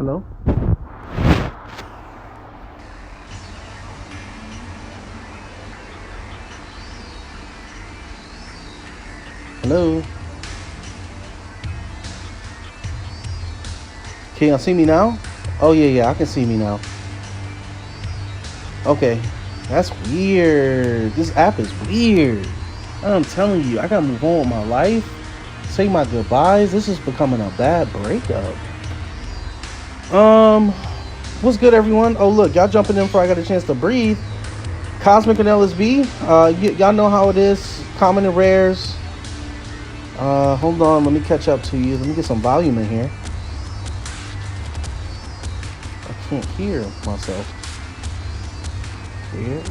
Hello? Hello? Can y'all see me now? Oh, yeah, I can see me now. Okay. That's weird. This app is weird. I'm telling you, I gotta move on with my life. Say my goodbyes. This is becoming a bad breakup. What's good, everyone? Oh, look, y'all jumping in before I got a chance to breathe. Cosmic and LSB. Y'all know how it is. Common and rares. Hold on. Let me catch up to you. Let me get some volume in here. I can't hear myself. Here.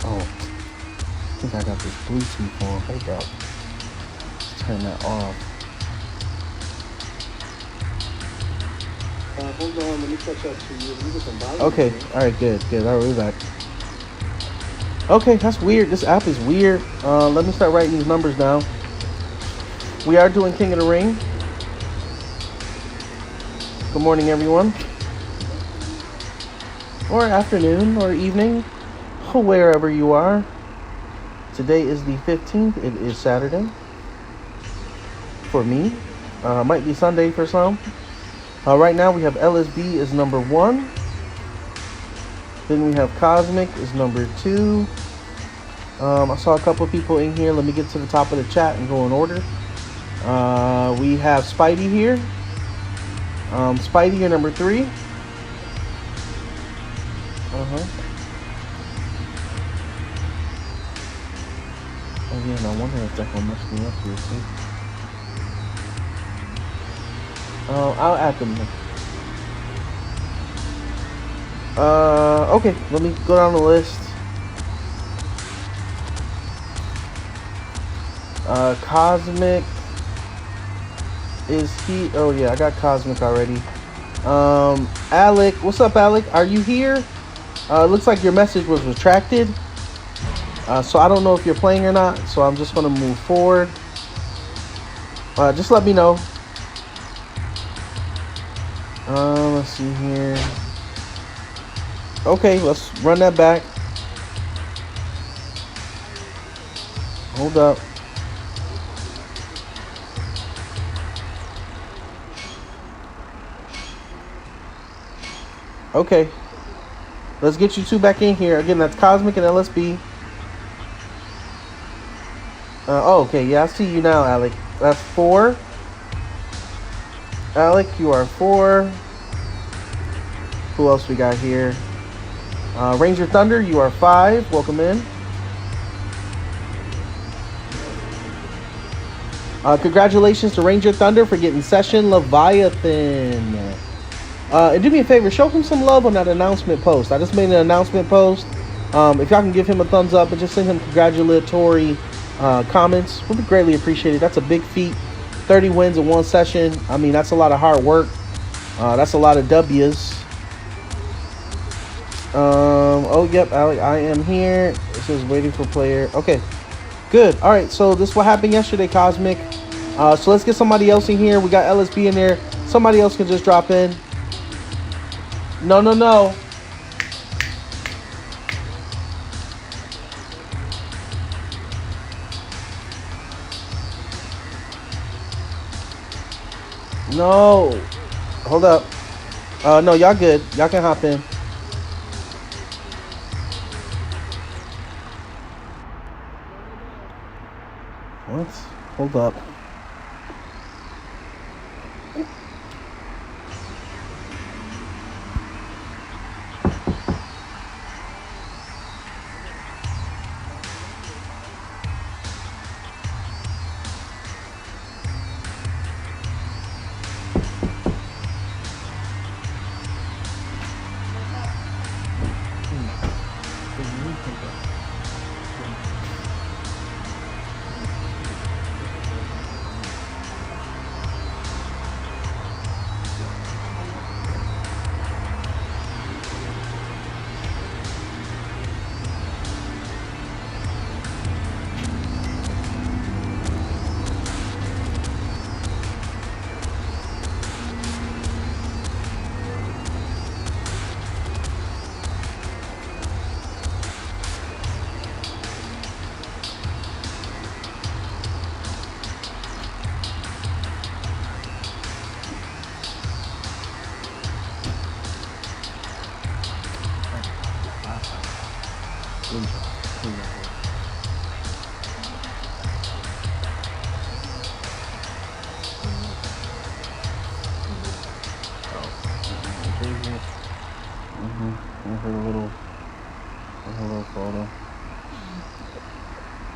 Oh. I think I got this Bluetooth on. Hold up. Let's turn that off. Hold on, let me catch up to you. Let me get some volume. Okay, alright, good. Alright, we're back. Okay, that's weird. This app is weird. Let me start writing these numbers down. We are doing King of the Ring. Good morning, everyone. Or afternoon, or evening, or wherever you are. Today is the 15th. It is Saturday. For me. Might be Sunday for some. Right now we have LSB is number 1. Then we have Cosmic is number 2. I saw a couple of people in here. Let me get to the top of the chat and go in order. We have Spidey here. Spidey here, number 3. Oh yeah, and I wonder if that gonna mess me up here too. I'll add them. Okay, let me go down the list. Cosmic is he? Oh yeah, I got Cosmic already. Alec, what's up, Alec? Are you here? Looks like your message was retracted. So I don't know if you're playing or not. So I'm just gonna move forward. Just let me know. Let's see here. Okay, let's run that back. Hold up. Okay. Let's get you two back in here. Again, that's Cosmic and LSB. Oh, okay. Yeah, I see you now, Alec. That's 4. Alec, you are 4. Who else we got here? Ranger Thunder, you are 5. Welcome in. Congratulations to Ranger Thunder for getting Session Leviathan. And do me a favor, show him some love on that announcement post. I just made an announcement post. If y'all can give him a thumbs up and just send him congratulatory comments, would be greatly appreciated. That's a big feat. 30 wins in 1 session. I mean, that's a lot of hard work. That's a lot of W's. Oh, yep, Alec, I am here. It says waiting for player. Okay, good. All right, so this is what happened yesterday, Cosmic. So let's get somebody else in here. We got LSB in there. Somebody else can just drop in. No. No. Hold up. No, y'all good. Y'all can hop in. What? Hold up.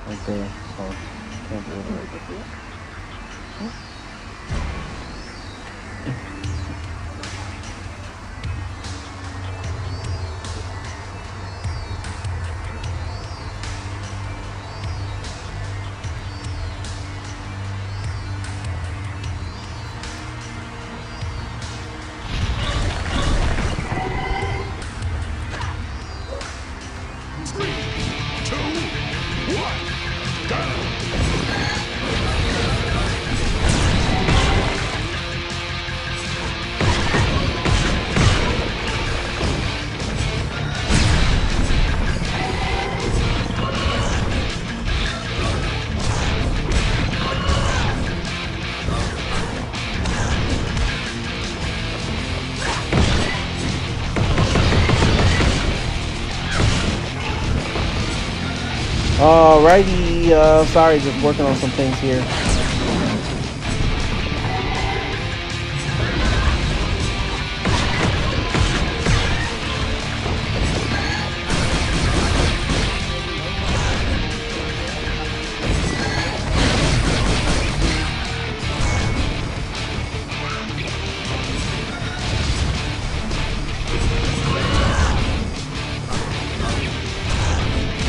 right there. So can't do it. Alrighty, sorry, just working on some things here.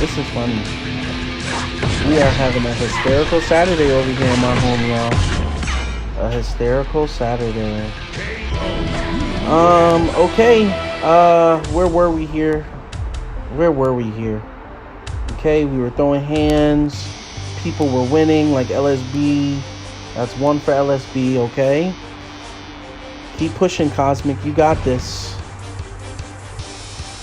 This is funny. We are having a hysterical Saturday over here in my home, y'all. A hysterical Saturday. Okay. Where were we here? Okay, we were throwing hands. People were winning, like LSB. That's 1 for LSB, okay? Keep pushing, Cosmic. You got this.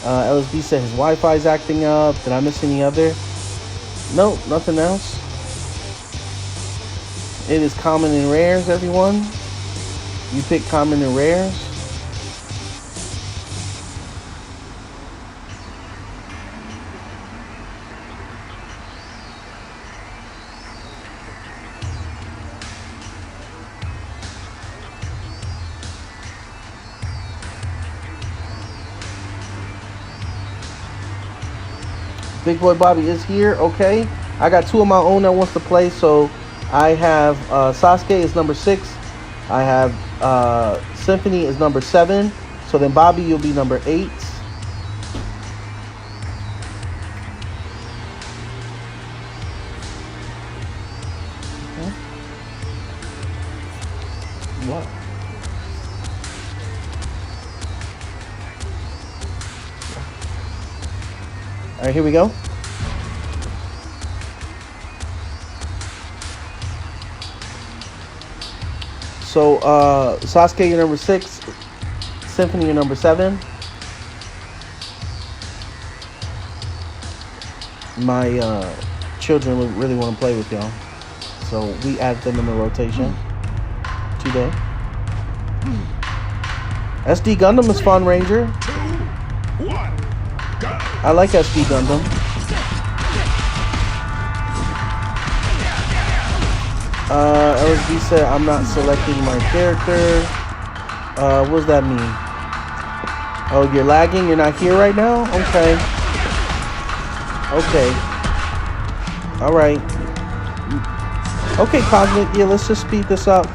LSB said his Wi-Fi's acting up. Did I miss any other? Nope, nothing else. It is common and rares, everyone. You pick common and rares. Big Boy Bobby is here. Okay, I got 2 of my own that wants to play. So I have Sasuke is number 6. I have Symphony is number 7. So then Bobby, you'll be number 8. Okay. What? All right, here we go. So, Sasuke, you're number 6. Symphony, you're number 7. My children really want to play with y'all, so we added them in the rotation today. SD Gundam is fun, Ranger. I like SD Gundam. LSD said I'm not selecting my character. What does that mean? Oh, you're lagging? You're not here right now? Okay. Okay. Alright. Okay, Cosmic. Yeah, let's just speed this up.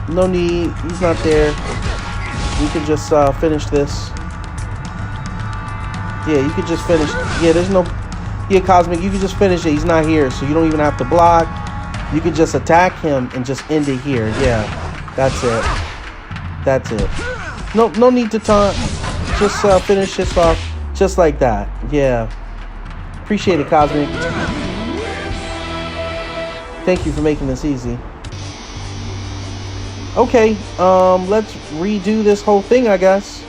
No need. He's not there. We can just finish this. Yeah, you could just finish. Yeah, there's no... Yeah, Cosmic, you can just finish it. He's not here, so you don't even have to block. You could just attack him and just end it here. Yeah, that's it. That's it. No need to taunt. Just finish this off just like that. Yeah. Appreciate it, Cosmic. Thank you for making this easy. Okay, let's redo this whole thing, I guess.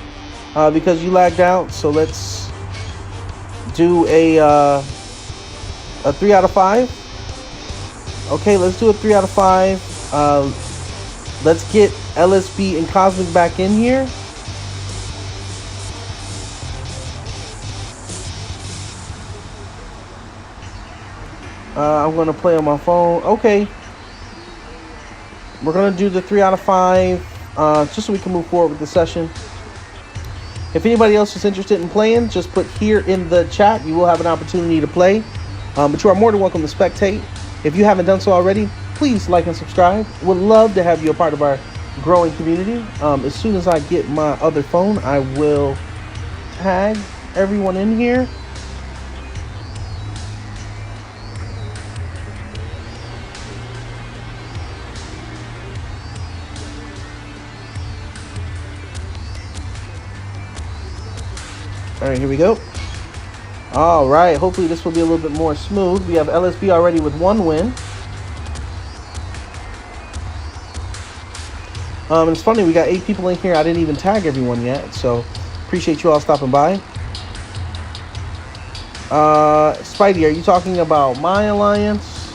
Because you lagged out, so let's do a 3 out of 5. Okay, let's do a 3 out of 5. Let's get LSB and Cosmic back in here. I'm gonna play on my phone. Okay, we're gonna do the 3 out of 5 just so we can move forward with the session. If anybody else is interested in playing, just put here in the chat. You will have an opportunity to play. But you are more than welcome to spectate. If you haven't done so already, please like and subscribe. Would love to have you a part of our growing community. As soon as I get my other phone, I will tag everyone in here. All right, here we go. All right, hopefully this will be a little bit more smooth. We have LSB already with 1 win. And it's funny, we got 8 people in here. I didn't even tag everyone yet, so appreciate you all stopping by. Spidey, are you talking about my alliance?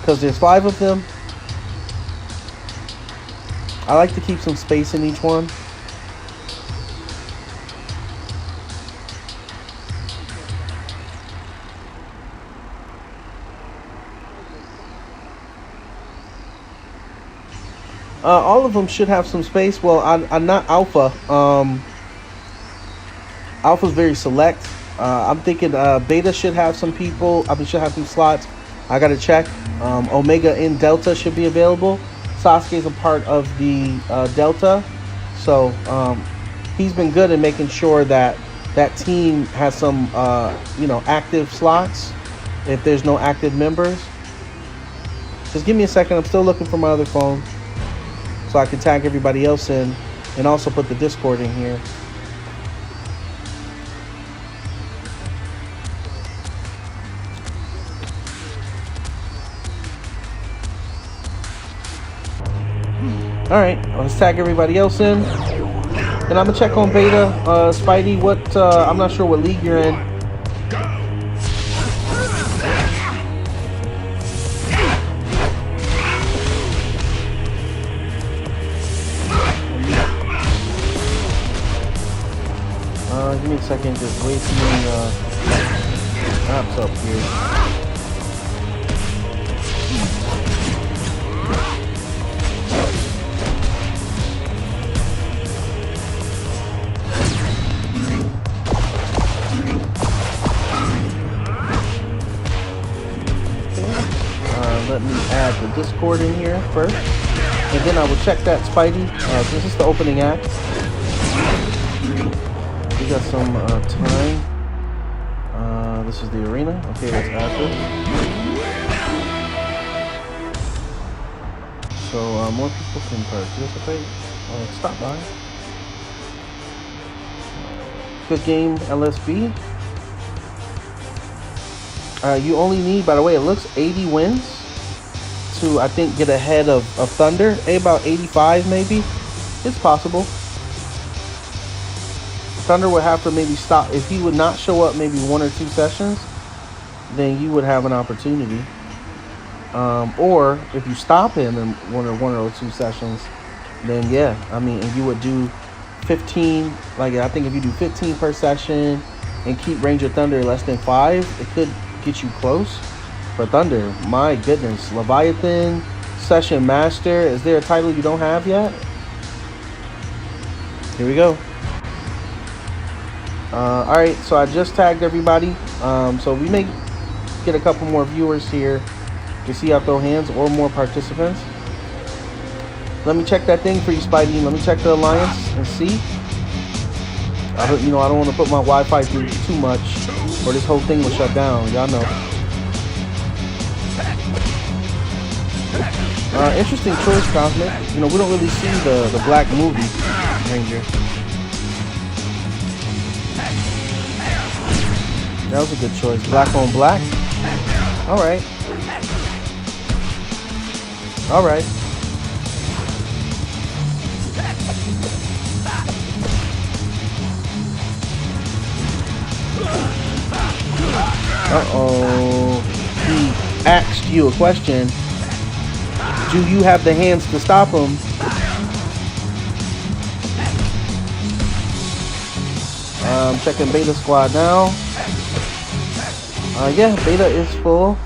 Because there's 5 of them. I like to keep some space in each one. All of them should have some space. Well, I'm not Alpha. Alpha's very select. I'm thinking Beta should have some people. I mean, should have some slots. I gotta check. Omega and Delta should be available. Sasuke's a part of the Delta, so he's been good in making sure that that team has some, active slots. If there's no active members, just give me a second. I'm still looking for my other phone, so I can tag everybody else in and also put the Discord in here. All right, let's tag everybody else in. And I'm gonna check on Beta. Spidey, what, I'm not sure what league you're in. Give me a second, just way too many apps up here. Let me add the Discord in here first, and then I will check that Spidey. This is the opening act. We got some time. This is the arena. Okay, let's add this. So more people can participate. Stop by. Good game, LSB. You only need, by the way, it looks 80 wins to, I think, get ahead of Thunder. About 85 maybe. It's possible. Thunder would have to maybe stop. If he would not show up maybe 1 or 2 sessions, then you would have an opportunity. Or if you stop him in one or 2 sessions, then yeah, I mean, and you would do 15, like I think if you do 15 per session and keep Ranger Thunder less than 5, it could get you close. For Thunder, my goodness. Leviathan, Session Master. Is there a title you don't have yet? Here we go. Alright, so I just tagged everybody. So we may get a couple more viewers here to see I throw hands, or more participants. Let me check that thing for you, Spidey. Let me check the alliance and see. I don't want to put my Wi-Fi through too much, or this whole thing will shut down. Y'all know. Interesting choice, Cosmic. We don't really see the black movie Ranger. That was a good choice. Black on black. All right. All right. Uh-oh. He asked you a question. Do you have the hands to stop him? Checking Beta Squad now. Yeah, Beta is full.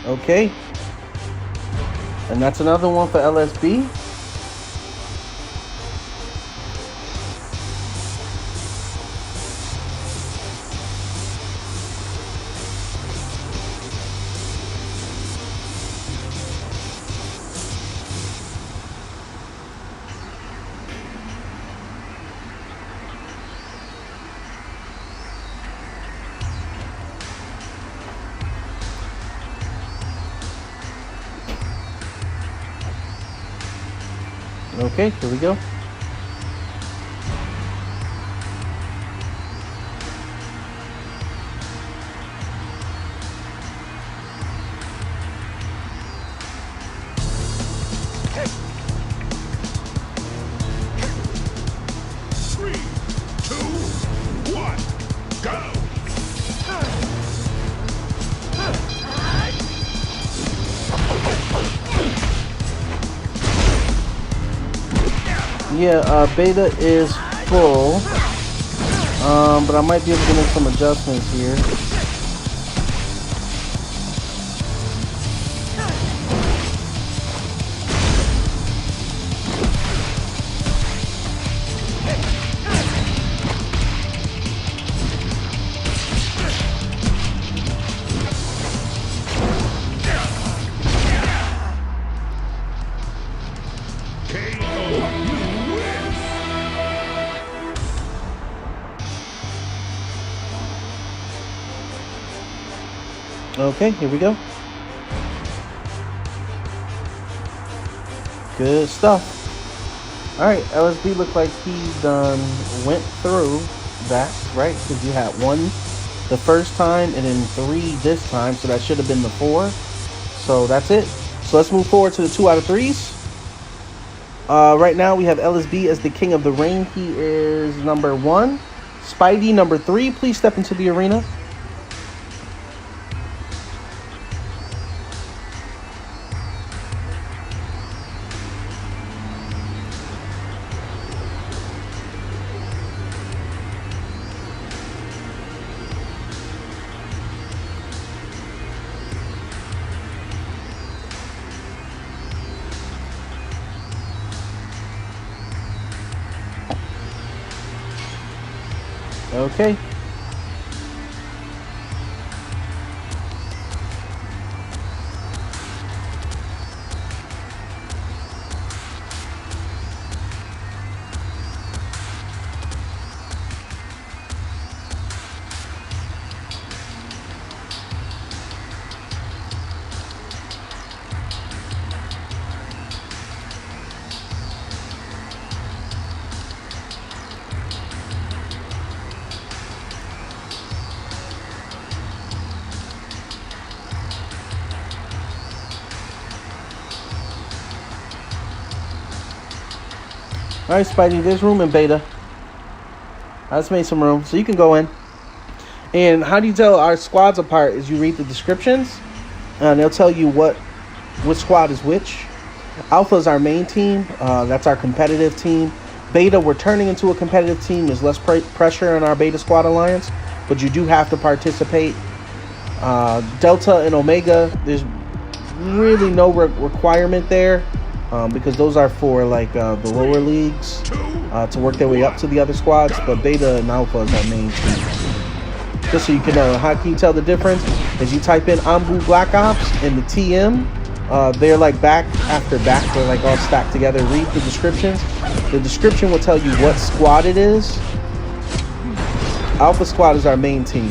Okay. And that's another one for LSB. Okay, here we go. Yeah, beta is full, but I might be able to make some adjustments here. Okay, here we go. Good stuff. Alright, LSB looked like he done went through that, right? Because you had 1 the first time and then 3 this time, so that should have been the 4. So that's it. So let's move forward to the 2 out of 3s. Right now we have LSB as the King of the Ring. He is number 1. Spidey, number 3. Please step into the arena. Okay. Alright, Spidey, there's room in beta. I just made some room, so you can go in. And how do you tell our squads apart is you read the descriptions, and they'll tell you which squad is which. Alpha is our main team. That's our competitive team. Beta, we're turning into a competitive team. There's less pressure in our Beta Squad Alliance, but you do have to participate. Delta and Omega, there's really no requirement there. Because those are for like the lower leagues to work their way up to the other squads, but Beta and Alpha is our main team. Just so you can know, how can you tell the difference? Is you type in Ambu Black Ops and the TM, they're like back after back, they're like all stacked together. Read the descriptions. The description will tell you what squad it is. Alpha Squad is our main team.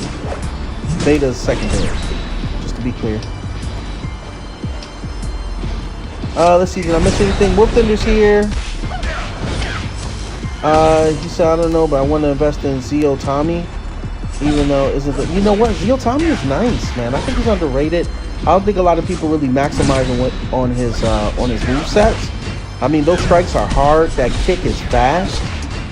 Beta is secondary, just to be clear. Let's see, did I miss anything? Wolf Thunder's here. He said, I don't know, but I want to invest in Zio Tommy. Even though, you know what? Zio Tommy is nice, man. I think he's underrated. I don't think a lot of people really maximize on his movesets. I mean, those strikes are hard. That kick is fast.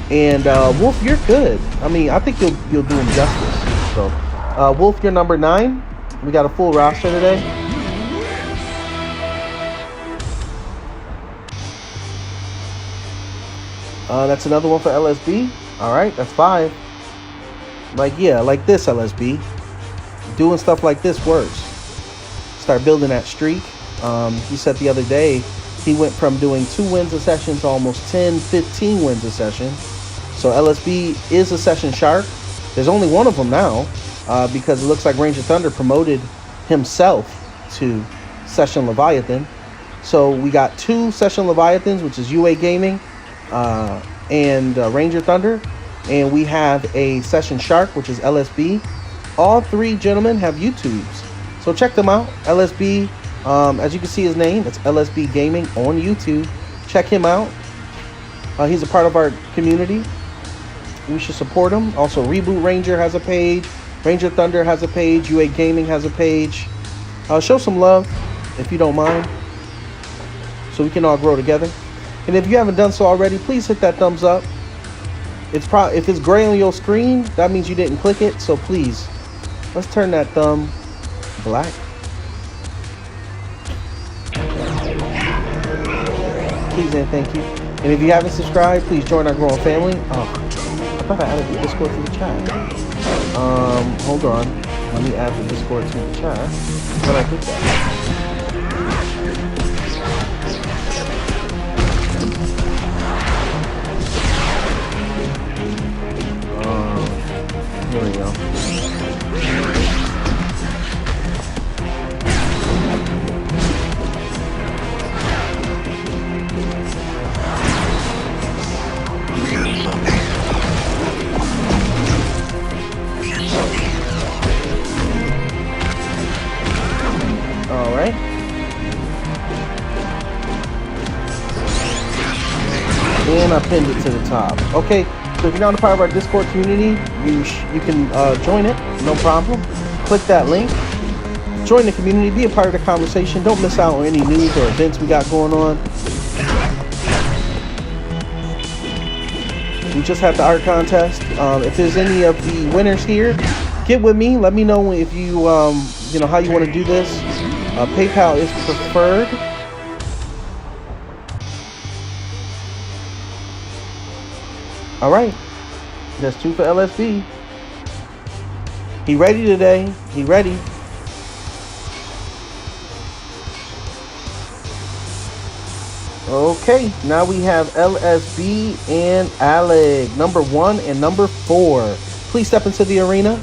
And Wolf, you're good. I mean, I think you'll do him justice. So, Wolf, you're number 9. We got a full roster today. That's another one for LSB. Alright, that's 5. Like, yeah, like this LSB. Doing stuff like this works. start building that streak. He said the other day he went from doing 2 wins a session to almost 10, 15 wins a session. So LSB is a session shark. There's only one of them now because it looks like Ranger Thunder promoted himself to Session Leviathan. So we got 2 Session Leviathans, which is UA Gaming and Ranger Thunder. And we have a Session Shark, which is LSB. All 3 gentlemen have YouTubes. So check them out. LSB, as you can see his name, it's LSB Gaming on YouTube. Check him out. He's a part of our community. We should support him. Also, Reboot Ranger has a page. Ranger Thunder has a page. UA Gaming has a page. Show some love, if you don't mind, so we can all grow together. And if you haven't done so already, please hit that thumbs up. If it's gray on your screen, that means you didn't click it. So please, let's turn that thumb black. Please and thank you. And if you haven't subscribed, please join our growing family. Oh, I thought I added the Discord to the chat. Hold on. Let me add the Discord to the chat. But I did that. Here we go. All right. And I pinned it to the top. Okay. So if you're not a part of our Discord community, you can join it, no problem. Click that link, join the community, be a part of the conversation. Don't miss out on any news or events we got going on. We just had the art contest. If there's any of the winners here, get with me. Let me know if you, you know, how you want to do this. PayPal is preferred. All right, that's 2 for LSB. He ready today. He ready. Okay, now we have LSB and Alec, number 1 and number 4. Please step into the arena.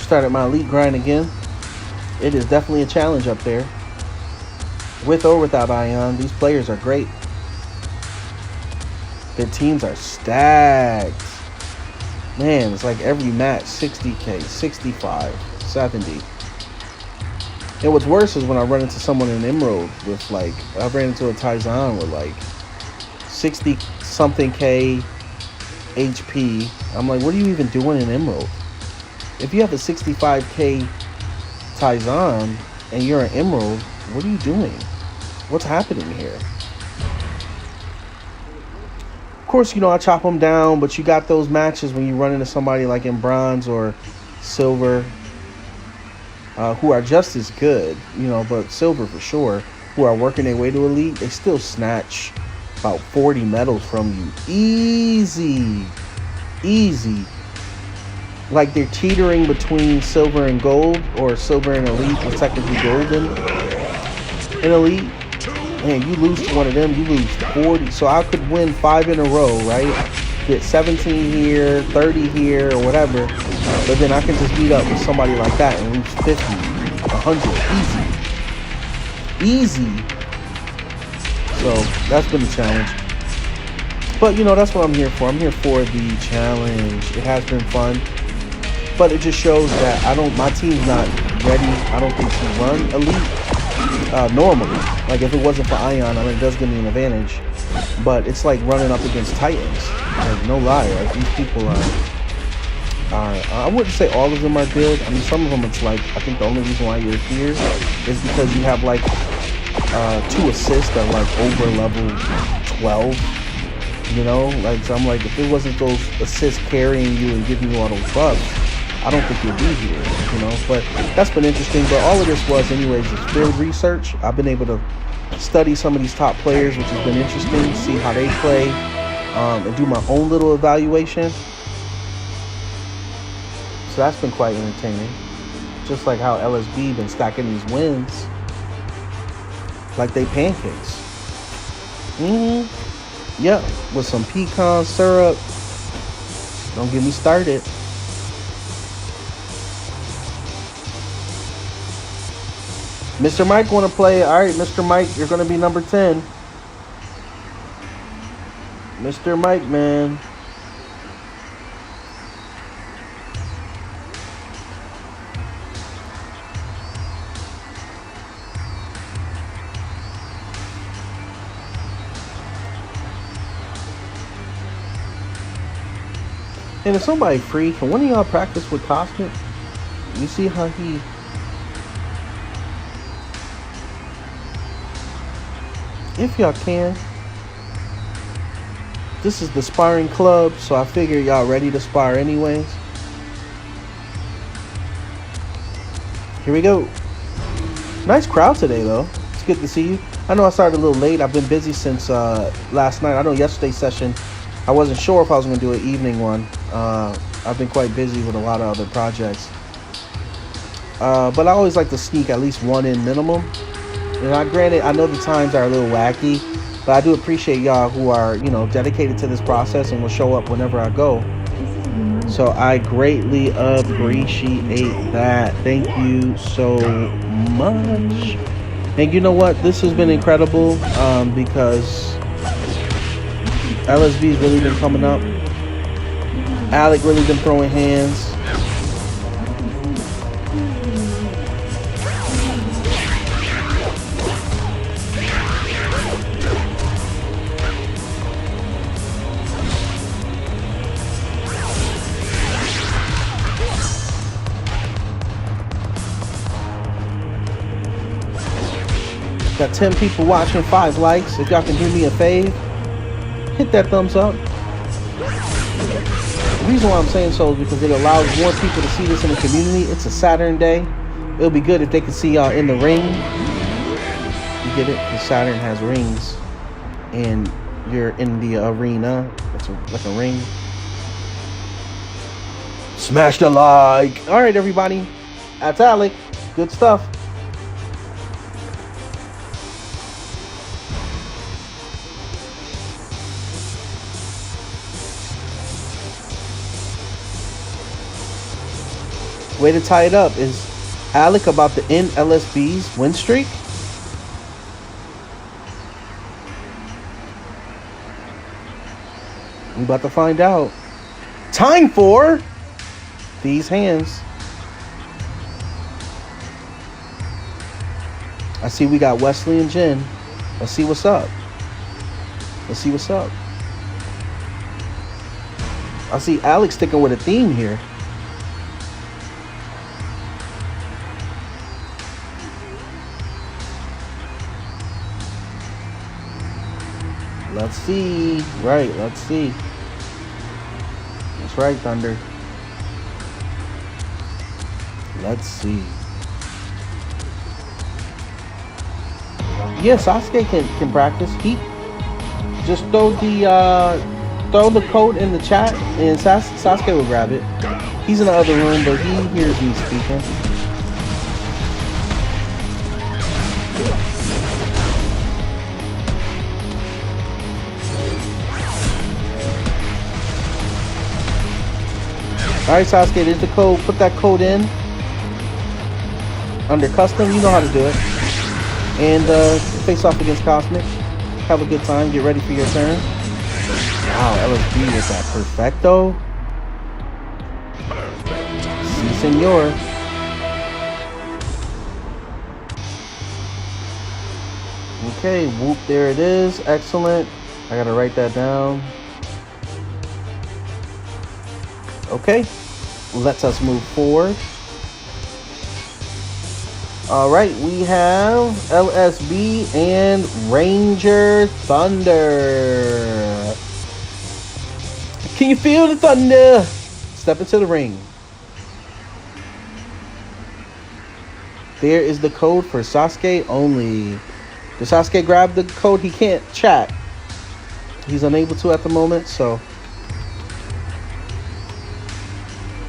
Started my elite grind again. It is definitely a challenge up there. With or without Ion, these players are great. Their teams are stacked. Man, it's like every match 60k, 65, 70. And what's worse is when I run into someone in Emerald with like, I ran into a Taizan with like 60 something K HP. I'm like, what are you even doing in Emerald? If you have a 65k Taizan and you're an Emerald, what are you doing? What's happening here? Of course, you know, I chop them down, but you got those matches when you run into somebody like in Bronze or Silver, who are just as good, you know, but Silver for sure, who are working their way to Elite, they still snatch about 40 medals from you. Easy. Easy. Like they're teetering between Silver and Gold, or Silver and Elite, or technically Golden and Elite. Man, you lose to one of them, you lose 40. So I could win 5 in a row, right? Get 17 here, 30 here, or whatever. But then I can just beat up with somebody like that and lose 50, 100, easy. Easy. So that's been a challenge. But you know, that's what I'm here for. I'm here for the challenge. It has been fun. But it just shows that my team's not ready, I don't think, to run Elite. normally. Like if it wasn't for Ion, I mean, it does give me an advantage. But it's like running up against Titans. Like no lie, like these people are I wouldn't say all of them are good. I mean, some of them it's like, I think the only reason why you're here is because you have like 2 assists that are like over level 12. You know, like, so I'm like, if it wasn't those assists carrying you and giving you all those buffs, I don't think you'd be here, you know. But that's been interesting. But all of this was anyways is field research. I've been able to study some of these top players, which has been interesting, see how they play, and do my own little evaluation. So that's been quite entertaining. Just like how LSB been stacking these wins like they pancakes. Yep, with some pecan syrup. Don't get me started. Mr. Mike want to play. All right, Mr. Mike, you're going to be number 10. Mr. Mike, man. And if somebody free, can one of y'all practice with Cosmic? You see how he... If y'all can. This is the sparring club, so I figure y'all ready to spar anyways. Here we go. Nice crowd today, though. It's good to see you. I know I started a little late. I've been busy since last night. I know yesterday's session, I wasn't sure if I was going to do an evening one. I've been quite busy with a lot of other projects. But I always like to sneak at least one in minimum. And granted, I know the times are a little wacky, but I do appreciate y'all who are, you know, dedicated to this process and will show up whenever I go. So I greatly appreciate that. Thank you so much. And you know what? This has been incredible because LSB's really been coming up. Alec really been throwing hands. Got 10 people watching, 5 likes. If y'all can do me a fave, hit that thumbs up. The reason why I'm saying so is because it allows more people to see this in the community. It's a Saturn day. It'll be good if they can see y'all in the ring. You get it? Because Saturn has rings. And you're in the arena. It's like a ring. Smash the like. Alright, everybody. That's Alec. Good stuff. Way to tie it up. Is Alec about to end LSB's win streak? We about to find out. Time for these hands. I see we got Wesley and Jen. Let's see what's up. Let's see what's up. I see Alec sticking with a theme here. Let's see. Right, let's see. That's right, Thunder. Let's see. Yeah, Sasuke can practice. He just throw the code in the chat and Sasuke will grab it. He's in the other room, but he hears me speaking. Alright, Sasuke, there's the code. Put that code in. Under custom, you know how to do it. And face off against Cosmic. Have a good time. Get ready for your turn. Wow, LSB with that perfecto. Si, senor. Okay, whoop, there it is. Excellent. I gotta write that down. Okay, lets us move forward. All right, we have LSB and Ranger Thunder. Can you feel the thunder? Step into the ring. There is the code for Sasuke only. Did Sasuke grab the code? He can't chat. He's unable to at the moment, so.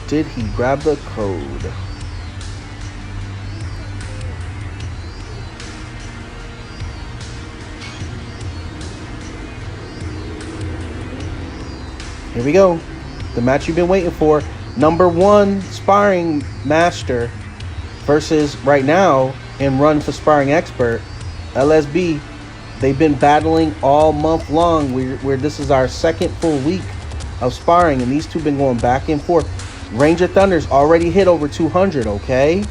Did he grab the code? Here we go. The match you've been waiting for. Number 1 Sparring Master versus right now in run for Sparring Expert, LSB. They've been battling all month long. Where this is our second full week of sparring, and these two been going back and forth. Ranger Thunder's already hit over 200, okay?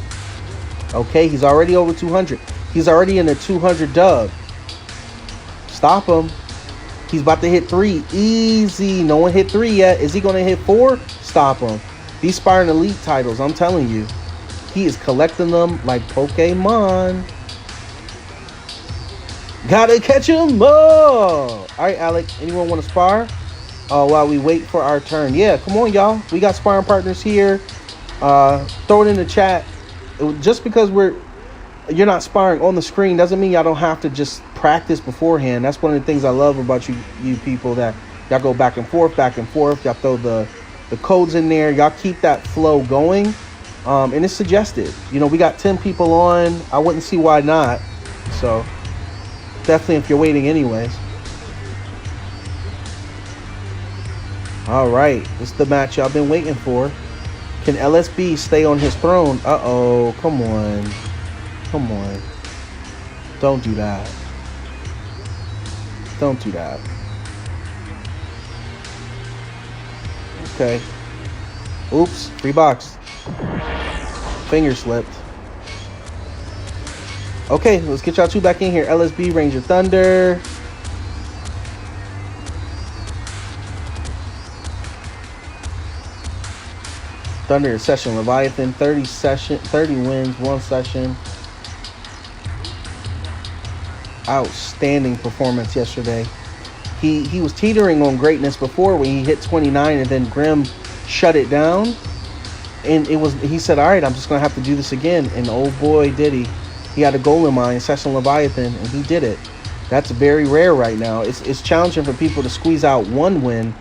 Okay, he's already over 200. He's already in the 200 dub. Stop him. He's about to hit 3. Easy. No one hit 3 yet. Is he going to hit 4? Stop him. These Sparring Elite titles, I'm telling you, he is collecting them like Pokemon. Gotta catch him. Oh. All right, Alec. Anyone want to spar? While we wait for our turn. Yeah, come on, y'all. We got sparring partners here. Throw it in the chat. Just because you're not sparring on the screen doesn't mean y'all don't have to just practice beforehand. That's one of the things I love about you people, that y'all go back and forth. Y'all throw the codes in there. Y'all keep that flow going. And it's suggested. You know, we got 10 people on. I wouldn't see why not. So definitely if you're waiting anyways. All right, this is the match y'all been waiting for. Can LSB stay on his throne? Uh-oh, come on. Come on. Don't do that. Don't do that. Okay. Oops, free box. Finger slipped. Okay, let's get y'all two back in here. LSB, Ranger Thunder. Thunder session Leviathan, 30 wins, 1 session. Outstanding performance yesterday. He was teetering on greatness before when he hit 29 and then Grim shut it down. And he said, all right, I'm just gonna have to do this again. And oh boy did he. He had a goal in mind, Session Leviathan, and he did it. That's very rare right now. It's challenging for people to squeeze out 1 win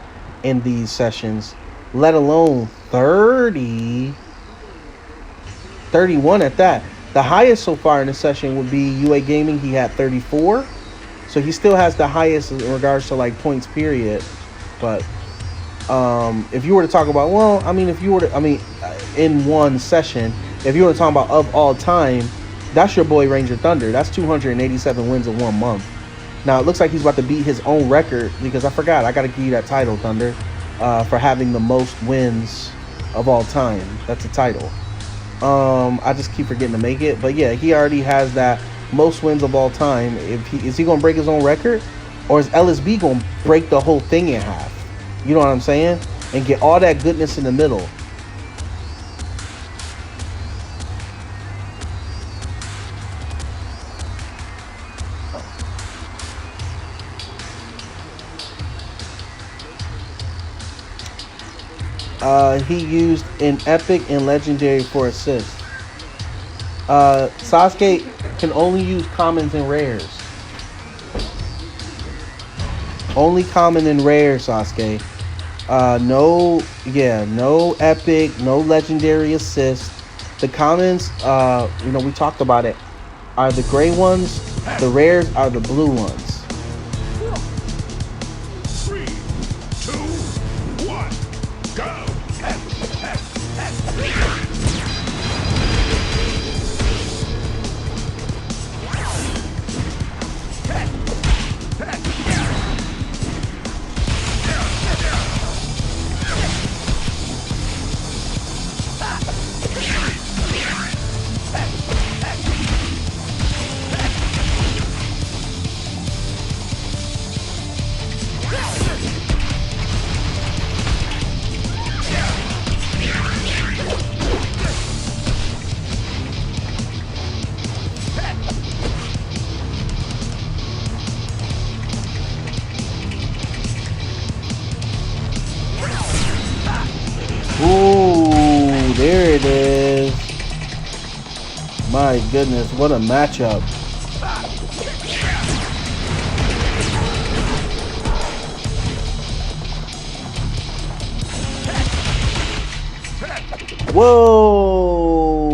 in these sessions, let alone 31 at that. The highest so far in the session would be UA Gaming. He had 34, so he still has the highest in regards to like points period. But if you were to talk about, well, I mean, in one session, if you were to talk about of all time, that's your boy Ranger Thunder. That's 287 wins in 1 month. Now it looks like he's about to beat his own record, because I forgot, I got to give you that title, Thunder, for having the most wins of all time. That's a title. I just keep forgetting to make it, but yeah, he already has that most wins of all time. Is he gonna break his own record, or is LSB gonna break the whole thing in half? You know what I'm saying? And get all that goodness in the middle. He used an epic and legendary for assist. Sasuke can only use commons and rares. Only common and rare, Sasuke. No epic, no legendary assist. The commons, we talked about it, are the gray ones. The rares are the blue ones. 3, 2, 1, go! Ooh, there it is. My goodness, what a matchup. Whoa!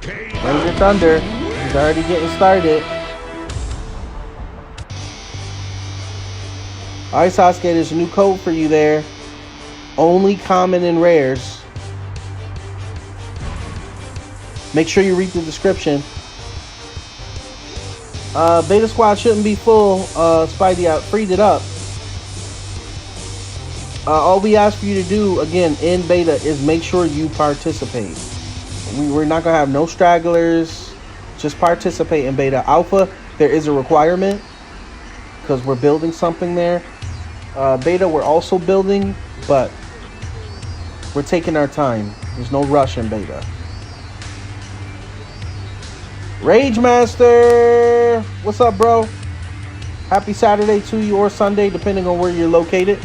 Ranger Thunder. He's already getting started. Alright, Sasuke, there's a new code for you there. Only common and rares. Make sure you read the description. Beta squad shouldn't be full. Spidey, I freed it up. All we ask for you to do, again, in beta, is make sure you participate. We're not going to have no stragglers. Just participate in beta. Alpha, there is a requirement because we're building something there. Beta, we're also building, but we're taking our time. There's no rush in beta. Rage Master! What's up, bro? Happy Saturday to you, or Sunday, depending on where you're located.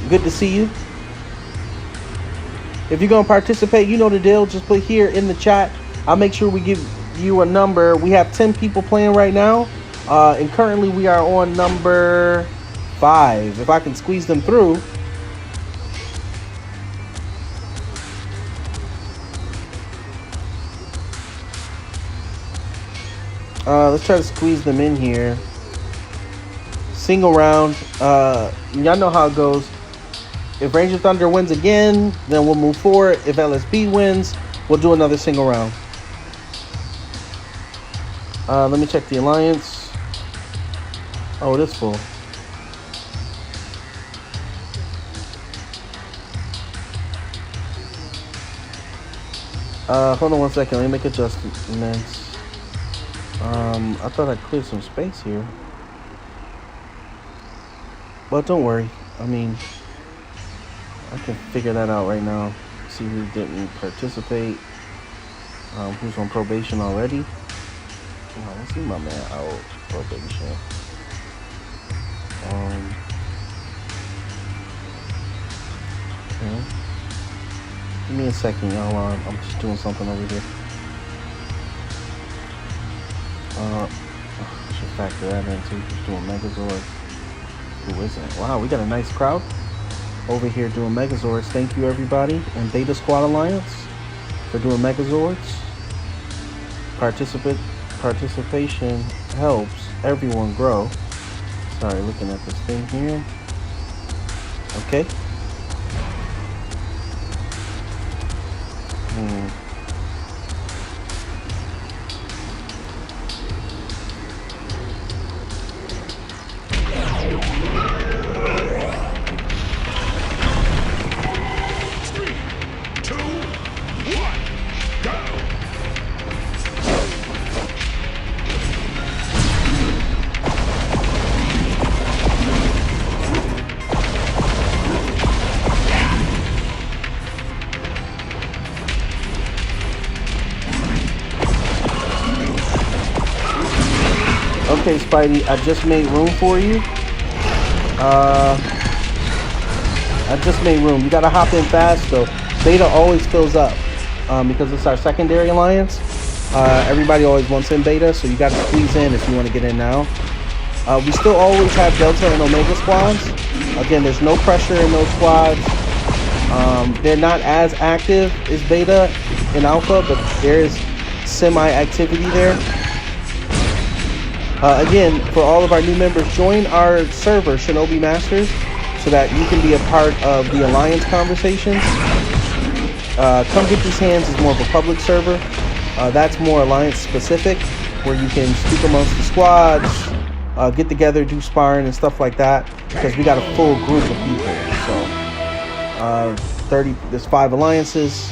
Good to see you. If you're going to participate, you know the deal. Just put here in the chat. I'll make sure we give you a number. We have 10 people playing right now. And currently we are on number 5. If I can squeeze them through. Let's try to squeeze them in here. Single round. Y'all know how it goes. If Ranger Thunder wins again, then we'll move forward. If LSB wins, we'll do another single round. Let me check the alliance. Oh, it is full. Hold on one second. Let me make adjustments. I thought I cleared some space here. But don't worry. I mean, I can figure that out right now. See who didn't participate. Who's on probation already. Let's see my man out probation. Okay. Give me a second, y'all. I'm just doing something over here. I should factor that in too. Just doing Megazords. Who isn't? Wow, we got a nice crowd over here doing Megazords. Thank you, everybody, and Beta Squad Alliance for doing Megazords. Participation helps everyone grow. Sorry, looking at this thing here. Okay. Okay, Spidey, I just made room for you. I just made room. You gotta hop in fast though. Beta always fills up because it's our secondary alliance. Everybody always wants in beta, so you gotta squeeze in if you want to get in now. We still always have Delta and Omega squads. Again, there's no pressure in those squads. They're not as active as beta and alpha, but there is semi-activity there. Again, for all of our new members, join our server, Shinobi Masters, so that you can be a part of the Alliance conversations. Come Get These Hands is more of a public server. That's more Alliance specific, where you can speak amongst the squads, get together, do sparring and stuff like that, because we got a full group of people. So, there's 5 alliances.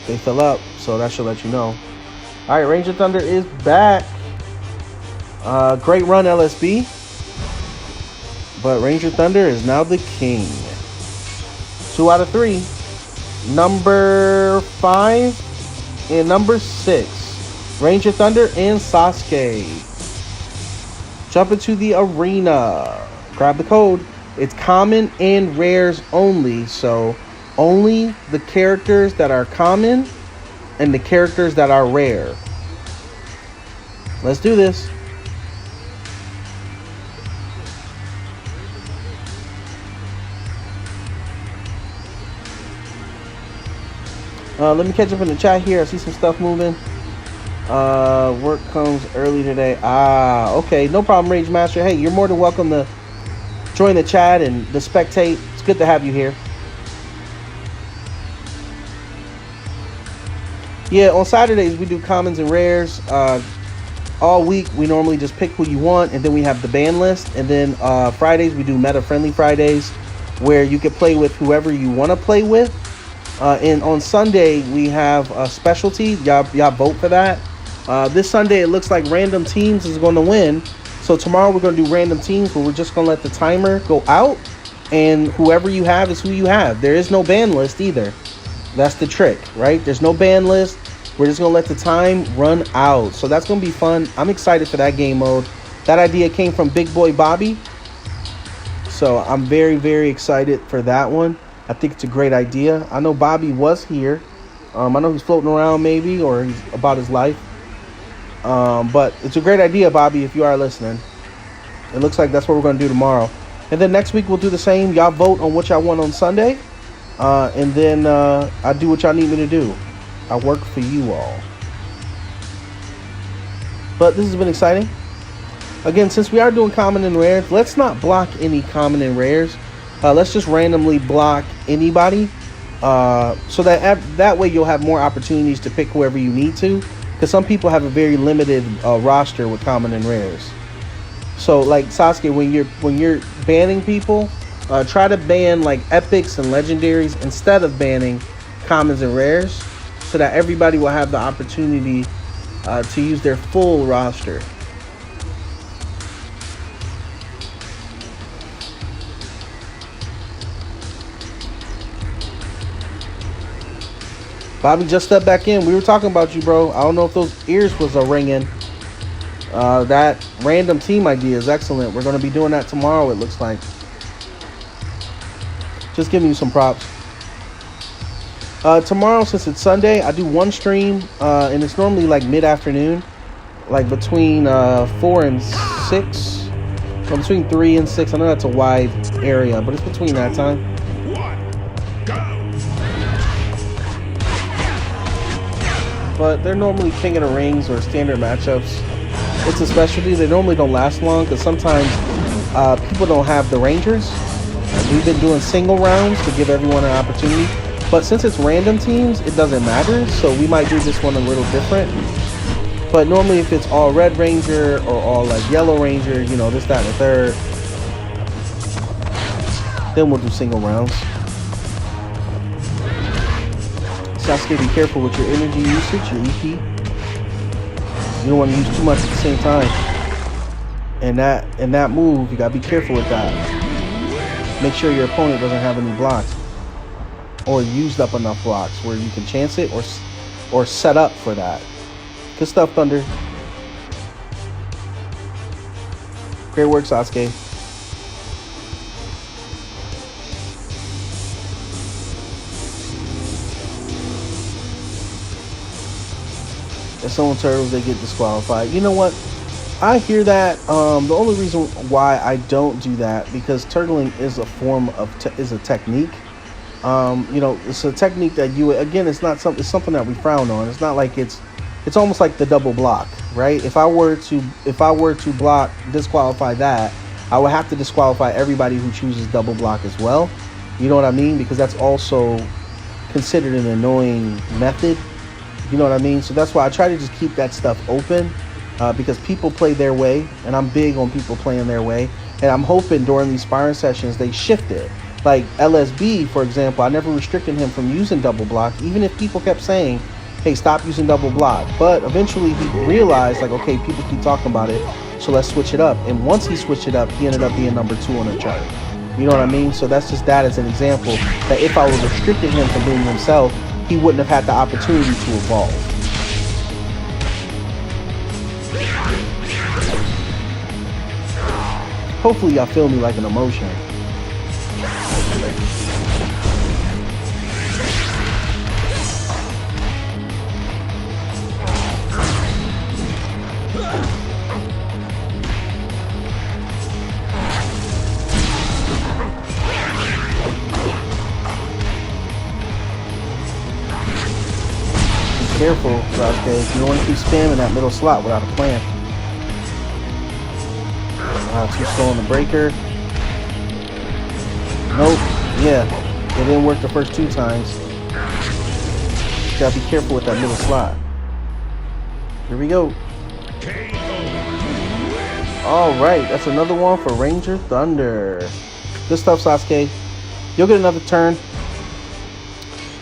They fill up, so that should let you know. Alright, Ranger Thunder is back. Great run, LSB. But Ranger Thunder is now the king. 2 out of 3. Number 5 and number 6. Ranger Thunder and Sasuke. Jump into the arena. Grab the code. It's common and rares only, so only the characters that are common and the characters that are rare. Let's do this. Let me catch up in the chat here. I see some stuff moving. Work comes early today. Okay. No problem, Rage Master. Hey, you're more than welcome to join the chat and the spectate. It's good to have you here. Yeah, on Saturdays we do commons and rares. All week we normally just pick who you want, and then we have the ban list. And then Fridays we do meta-friendly Fridays, where you can play with whoever you want to play with. And on Sunday we have a specialty. Y'all vote for that. This Sunday it looks like random teams is going to win. So tomorrow we're going to do random teams, where we're just going to let the timer go out, and whoever you have is who you have. There is no ban list either. That's the trick, right? There's no ban list. We're just going to let the time run out. So that's going to be fun. I'm excited for that game mode. That idea came from Big Boy Bobby. So I'm very, very excited for that one. I think it's a great idea. I know Bobby was here. I know he's floating around maybe, or he's about his life. But it's a great idea, Bobby, if you are listening. It looks like that's what we're going to do tomorrow. And then next week we'll do the same. Y'all vote on what y'all want on Sunday. And then I do what y'all need me to do. I work for you all. But this has been exciting. Again, since we are doing common and rares, let's not block any common and rares. Let's just randomly block anybody. So that way you'll have more opportunities to pick whoever you need to. Because some people have a very limited roster with common and rares. So like Sasuke, when you're banning people, try to ban like epics and legendaries instead of banning commons and rares, so that everybody will have the opportunity to use their full roster. Bobby just stepped back in. We were talking about you, bro. I don't know if those ears was ringing. That random team idea is excellent. We're going to be doing that tomorrow, it looks like. Just giving you some props. Tomorrow, since it's Sunday, I do one stream, and it's normally like mid-afternoon, like between 4 and 6. Well, between 3 and 6. I know that's a wide area, but it's between that time. But they're normally King of the Rings or standard matchups. It's a specialty. They normally don't last long because sometimes people don't have the Rangers. We've been doing single rounds to give everyone an opportunity. But since it's random teams, it doesn't matter. So we might do this one a little different. But normally if it's all Red Ranger or all like Yellow Ranger, you know, this, that, and the third, then we'll do single rounds. Sasuke, be careful with your energy usage, your EP. You don't want to use too much at the same time. And that move, you gotta be careful with that. Make sure your opponent doesn't have any blocks, or used up enough blocks where you can chance it or set up for that. Good stuff, Thunder. Great work, Sasuke. If someone turtles, they get disqualified. You know what? I hear that. The only reason why I don't do that, because turtling is a form of is a technique. You know, it's a technique that it's not something. It's something that we frown on. It's not like it's almost like the double block, right? If I were to block, disqualify that, I would have to disqualify everybody who chooses double block as well. You know what I mean? Because that's also considered an annoying method. You know what I mean? So that's why I try to just keep that stuff open, because people play their way, and I'm big on people playing their way. And I'm hoping during these sparring sessions they shift it. Like LSB, for example, I never restricted him from using double block, even if people kept saying, hey, stop using double block. But eventually he realized, like, okay, people keep talking about it, so let's switch it up. And once he switched it up, he ended up being number 2 on the chart. You know what I mean? So that's just that as an example, that if I was restricting him from being himself, he wouldn't have had the opportunity to evolve. Hopefully y'all feel me like an emotion. Careful, Sasuke. You don't want to keep spamming that middle slot without a plan. Too slow on the breaker. Nope. Yeah, it didn't work the first 2 times. You gotta be careful with that middle slot. Here we go. Alright, that's another one for Ranger Thunder. Good stuff, Sasuke. You'll get another turn.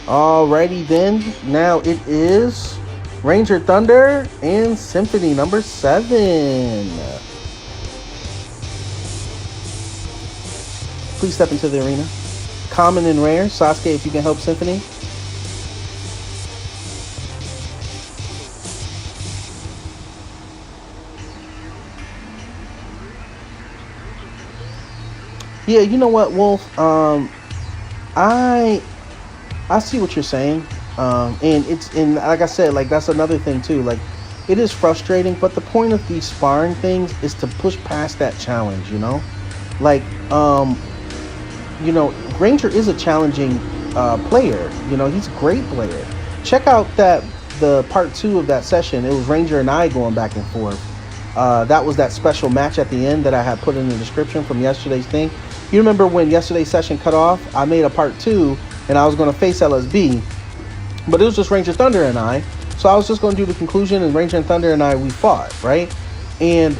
Alrighty then. Now it is Ranger Thunder and Symphony number 7. Please step into the arena. Common and rare. Sasuke, if you can help Symphony. Yeah, you know what, Wolf? I see what you're saying. And like I said, like that's another thing too. Like it is frustrating, but the point of these sparring things is to push past that challenge, you know? Like you know, Ranger is a challenging player. You know, he's a great player. Check out the part 2 of that session. It was Ranger and I going back and forth. That was that special match at the end that I had put in the description from yesterday's thing. You remember when yesterday's session cut off? I made a part 2 and I was going to face LSB, but it was just Ranger Thunder and I. So I was just going to do the conclusion, and Ranger and Thunder and I, we fought, right? And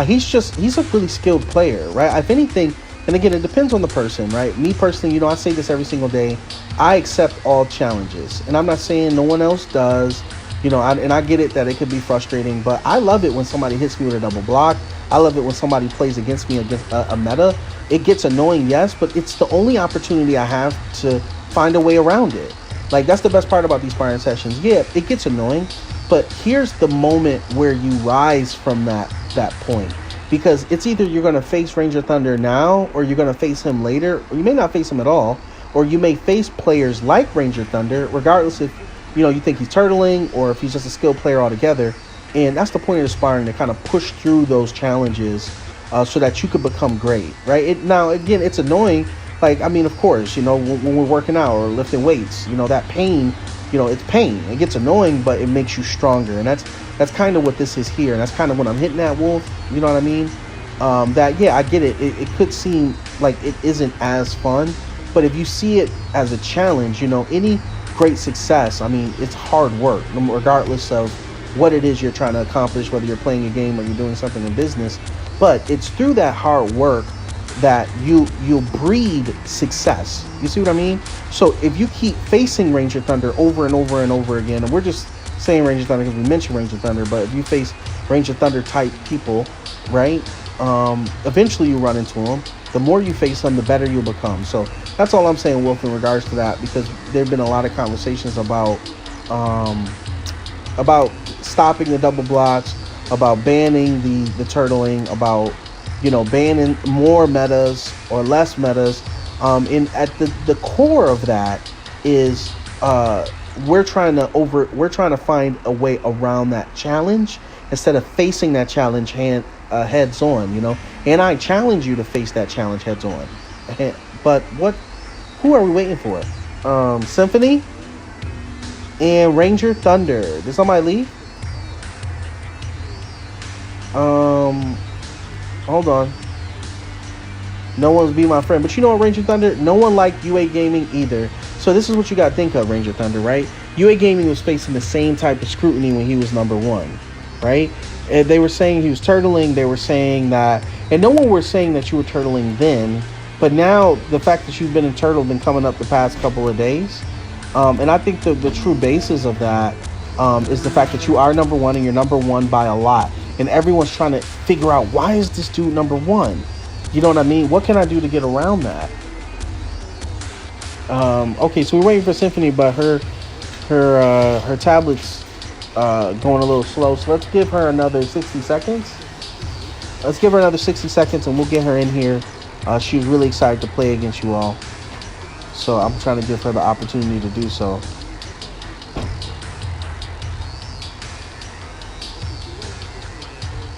he's a really skilled player, right? If anything, and again, it depends on the person, right? Me personally, you know, I say this every single day. I accept all challenges, and I'm not saying no one else does, you know, and I get it that it could be frustrating, but I love it when somebody hits me with a double block. I love it when somebody plays against me against a meta. It gets annoying, yes, but it's the only opportunity I have to find a way around it. Like, that's the best part about these sparring sessions. Yeah, it gets annoying, but here's the moment where you rise from that point. Because it's either you're going to face Ranger Thunder now, or you're going to face him later, or you may not face him at all, or you may face players like Ranger Thunder, regardless if, you know, you think he's turtling or if he's just a skilled player altogether. And that's the point of the sparring, to kind of push through those challenges so that you could become great, right? Now, again, it's annoying. Like, I mean, of course, you know, when we're working out or lifting weights, you know, that pain, you know, it's pain. It gets annoying, but it makes you stronger. And that's kind of what this is here. And that's kind of what I'm hitting at, Wolf. You know what I mean? Yeah, I get it. It could seem like it isn't as fun. But if you see it as a challenge, you know, any great success, I mean, it's hard work, regardless of what it is you're trying to accomplish, whether you're playing a game or you're doing something in business. But it's through that hard work that you'll breed success. You see what I mean? So if you keep facing Ranger Thunder over and over and over again, and we're just saying Ranger Thunder because we mentioned Ranger Thunder, but if you face Ranger Thunder type people, right, eventually you run into them. The more you face them, the better you'll become. So that's all I'm saying, Wolf, in regards to that, because there have been a lot of conversations about stopping the double blocks, about banning the turtling, about, you know, banning more metas or less metas. And at the core of that is we're trying to find a way around that challenge instead of facing that challenge heads on, you know. And I challenge you to face that challenge heads on. But who are we waiting for? Symphony and Ranger Thunder. Did somebody leave? Hold on. No one's be my friend. But you know what, Ranger Thunder? No one liked UA Gaming either. So this is what you got to think of, Ranger Thunder, right? UA Gaming was facing the same type of scrutiny when he was number 1, right? And they were saying he was turtling. They were saying that, and no one was saying that you were turtling then. But now the fact that you've been in turtle been coming up the past couple of days. And I think the true basis of that is the fact that you are number 1, and you're number 1 by a lot. And everyone's trying to figure out, why is this dude number 1? You know what I mean? What can I do to get around that? Okay, so we're waiting for Symphony, but her tablet's going a little slow. So let's give her another 60 seconds. Let's give her another 60 seconds, and we'll get her in here She was really excited to play against you all. So I'm trying to give her the opportunity to do so.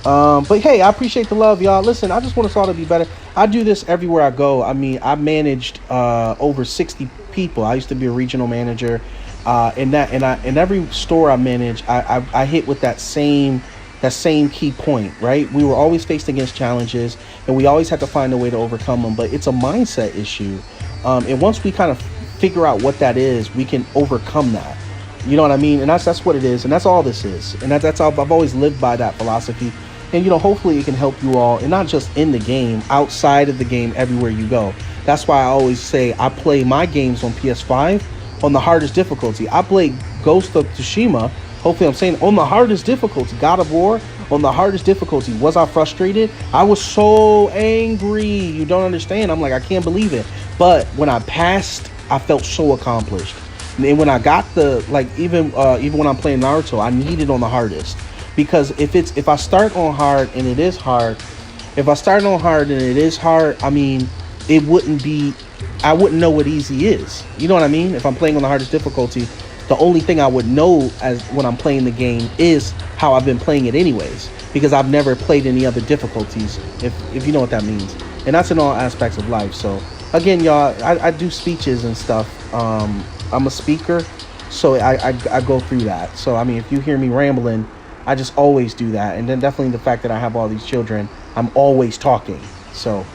But hey, I appreciate the love, y'all. Listen, I just want us all to be better. I do this everywhere I go. I mean, I managed over 60 people. I used to be a regional manager, and every store I manage, I hit with that same key point, right? We were always faced against challenges, and we always had to find a way to overcome them. But it's a mindset issue, and once we kind of figure out what that is, we can overcome that. You know what I mean? And that's what it is, and that's all this is. And that's all, I've always lived by that philosophy. And, you know, hopefully it can help you all, and not just in the game, outside of the game, everywhere you go. That's why I always say I play my games on PS5 on the hardest difficulty. I play Ghost of Tsushima, hopefully I'm saying, on the hardest difficulty. God of War, on the hardest difficulty. Was I frustrated? I was so angry. You don't understand. I'm like, I can't believe it. But when I passed, I felt so accomplished. And when I got the, like, even when I'm playing Naruto, I need it on the hardest. Because if I start on hard and it is hard, I mean, it wouldn't be, I wouldn't know what easy is. You know what I mean? If I'm playing on the hardest difficulty, the only thing I would know as when I'm playing the game is how I've been playing it anyways, because I've never played any other difficulties, if you know what that means. And that's in all aspects of life. So again, y'all, I do speeches and stuff. I'm a speaker, so I go through that. So I mean, if you hear me rambling, I just always do that. And then definitely the fact that I have all these children, I'm always talking. So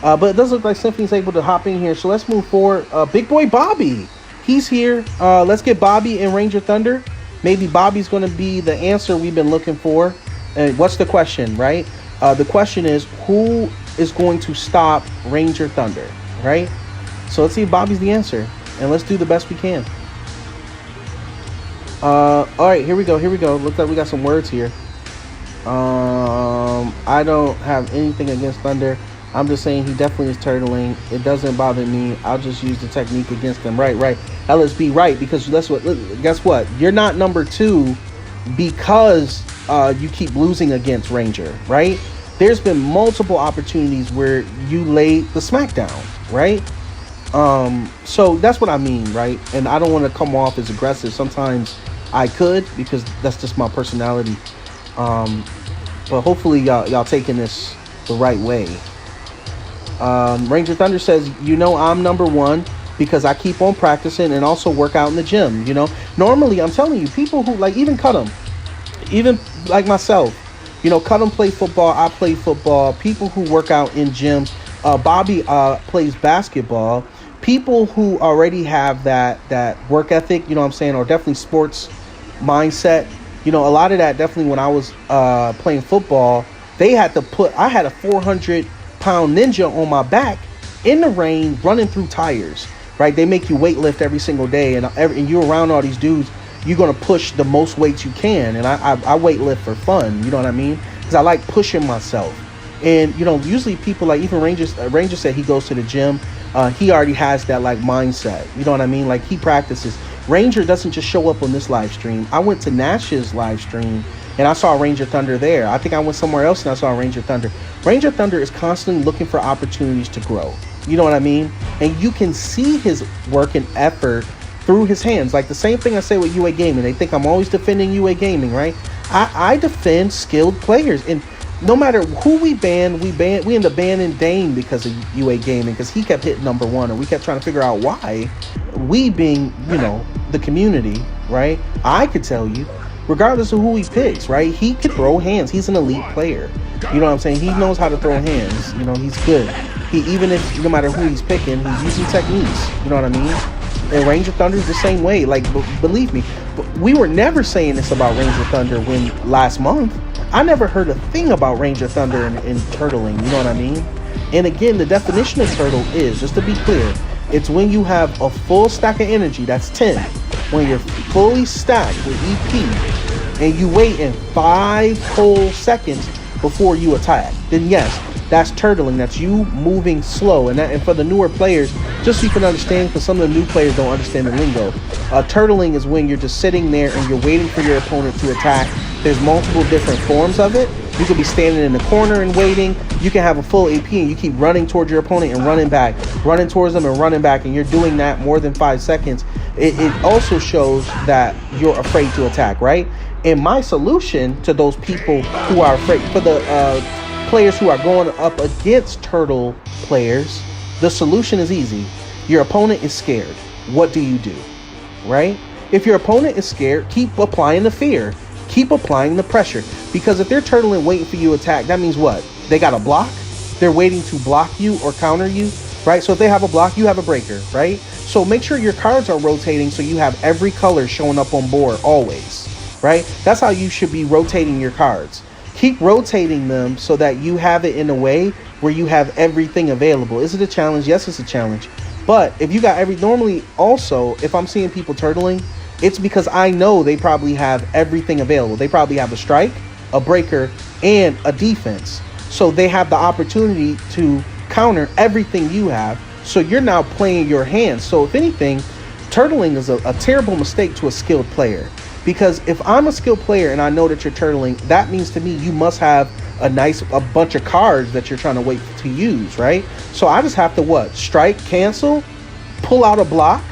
but it does look like Symphony's able to hop in here, so let's move forward. Big boy Bobby, he's here. Let's get Bobby and Ranger Thunder. Maybe Bobby's going to be the answer we've been looking for. And what's the question, right? The question is, who is going to stop Ranger Thunder, right? So let's see if Bobby's the answer, and let's do the best we can. All right, here we go. Looks like we got some words here. I don't have anything against Thunder. I'm just saying he definitely is turtling. It doesn't bother me. I'll just use the technique against him. Right. LSB, right, because guess what? You're not number 2 because you keep losing against Ranger, right? There's been multiple opportunities where you laid the smackdown, right? So that's what I mean, right? And I don't want to come off as aggressive. Sometimes I could, because that's just my personality. But hopefully y'all taking this the right way. Ranger Thunder says, you know, I'm number 1 because I keep on practicing and also work out in the gym. You know, normally I'm telling you, people who like, even Cut 'em, even like myself, you know, Cut 'em play football. I play football. People who work out in gyms. Bobby plays basketball. People who already have that work ethic, you know what I'm saying, or definitely sports mindset. You know, a lot of that definitely when I was playing football, I had a 400-pound ninja on my back in the rain running through tires, right? They make you weight lift every single day, and you're around all these dudes, you're going to push the most weights you can. And I weight lift for fun, you know what I mean? Because I like pushing myself. And, you know, usually people like, even Ranger said he goes to the gym. He already has that like mindset, you know what I mean? Like, he practices. Ranger doesn't just show up on this live stream. I went to Nash's live stream and I saw Ranger Thunder there. I think I went somewhere else and I saw Ranger Thunder. Ranger Thunder is constantly looking for opportunities to grow, you know what I mean? And you can see his work and effort through his hands. Like the same thing I say with UA Gaming. They think I'm always defending UA Gaming, right? I defend skilled players, and no matter who we end up banning Dane because of UA Gaming, because he kept hitting number 1, and we kept trying to figure out why. We being, you know, the community, right? I could tell you, regardless of who he picks, right? He could throw hands. He's an elite player. You know what I'm saying? He knows how to throw hands. You know, he's good. Even if, no matter who he's picking, he's using techniques. You know what I mean? And Ranger Thunder is the same way. Like, believe me, we were never saying this about Ranger Thunder when last month. I never heard a thing about Ranger Thunder and turtling, you know what I mean? And again, the definition of turtle is, just to be clear, it's when you have a full stack of energy, that's 10. When you're fully stacked with EP and you wait in 5 whole seconds before you attack, then yes, that's turtling. That's you moving slow. And for the newer players, just so you can understand, because some of the new players don't understand the lingo, turtling is when you're just sitting there and you're waiting for your opponent to attack. There's multiple different forms of it, You could be standing in the corner and waiting. You can have a full AP and you keep running towards your opponent and running back, running towards them and running back, and you're doing that more than 5 seconds. It also shows that you're afraid to attack, right? And my solution to those people who are afraid, for the players who are going up against turtle players, the solution is easy. Your opponent is scared. What do you do, right? If your opponent is scared, keep applying the fear. Keep applying the pressure. Because if they're turtling waiting for you to attack, that means what? They got a block. They're waiting to block you or counter you, right? So if they have a block, you have a breaker, right? So make sure your cards are rotating so you have every color showing up on board always, right? That's how you should be rotating your cards. Keep rotating them so that you have it in a way where you have everything available. Is it a challenge? Yes, it's a challenge. But if you got normally also, if I'm seeing people turtling, it's because I know they probably have everything available. They probably have a strike, a breaker, and a defense. So they have the opportunity to counter everything you have. So you're now playing your hands. So if anything, turtling is a terrible mistake to a skilled player. Because if I'm a skilled player and I know that you're turtling, that means to me you must have a bunch of cards that you're trying to wait to use, right? So I just have to what? Strike, cancel, pull out a block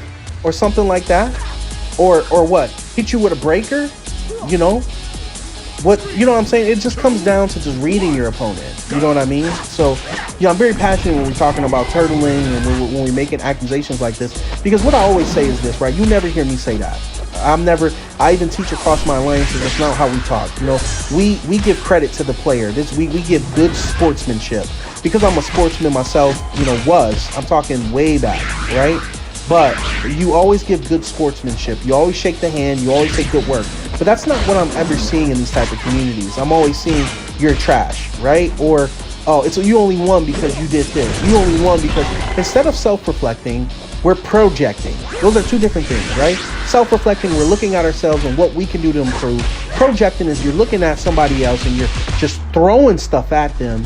or something like that. Or what? Hit you with a breaker? You know? What I'm saying? It just comes down to just reading your opponent. You know what I mean? So, I'm very passionate when we're talking about turtling and when we're making accusations like this. Because what I always say is this, right? You never hear me say that. I even teach across my lane, so that's not how we talk. We give credit to the player. We give good sportsmanship. Because I'm a sportsman myself, I'm talking way back, right? But you always give good sportsmanship. You always shake the hand. You always say good work. But that's not what I'm ever seeing in these type of communities. I'm always seeing you're trash, right? Or, it's you only won because you did this. You only won because instead of self-reflecting, we're projecting. Those are two different things, right? Self-reflecting, we're looking at ourselves and what we can do to improve. Projecting is you're looking at somebody else and you're just throwing stuff at them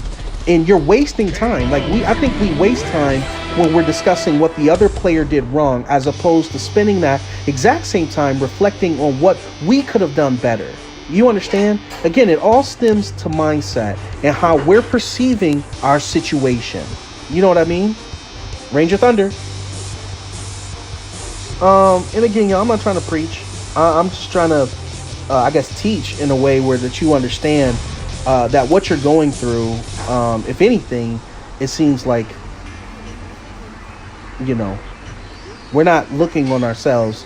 and you're wasting time. I think we waste time when we're discussing what the other player did wrong, as opposed to spending that exact same time reflecting on what we could have done better. You understand? Again, it all stems to mindset and how we're perceiving our situation. You know what I mean? Ranger Thunder. And again, I'm not trying to preach. I'm just trying to, teach in a way where that you understand that what you're going through, if anything, it seems like, we're not looking on ourselves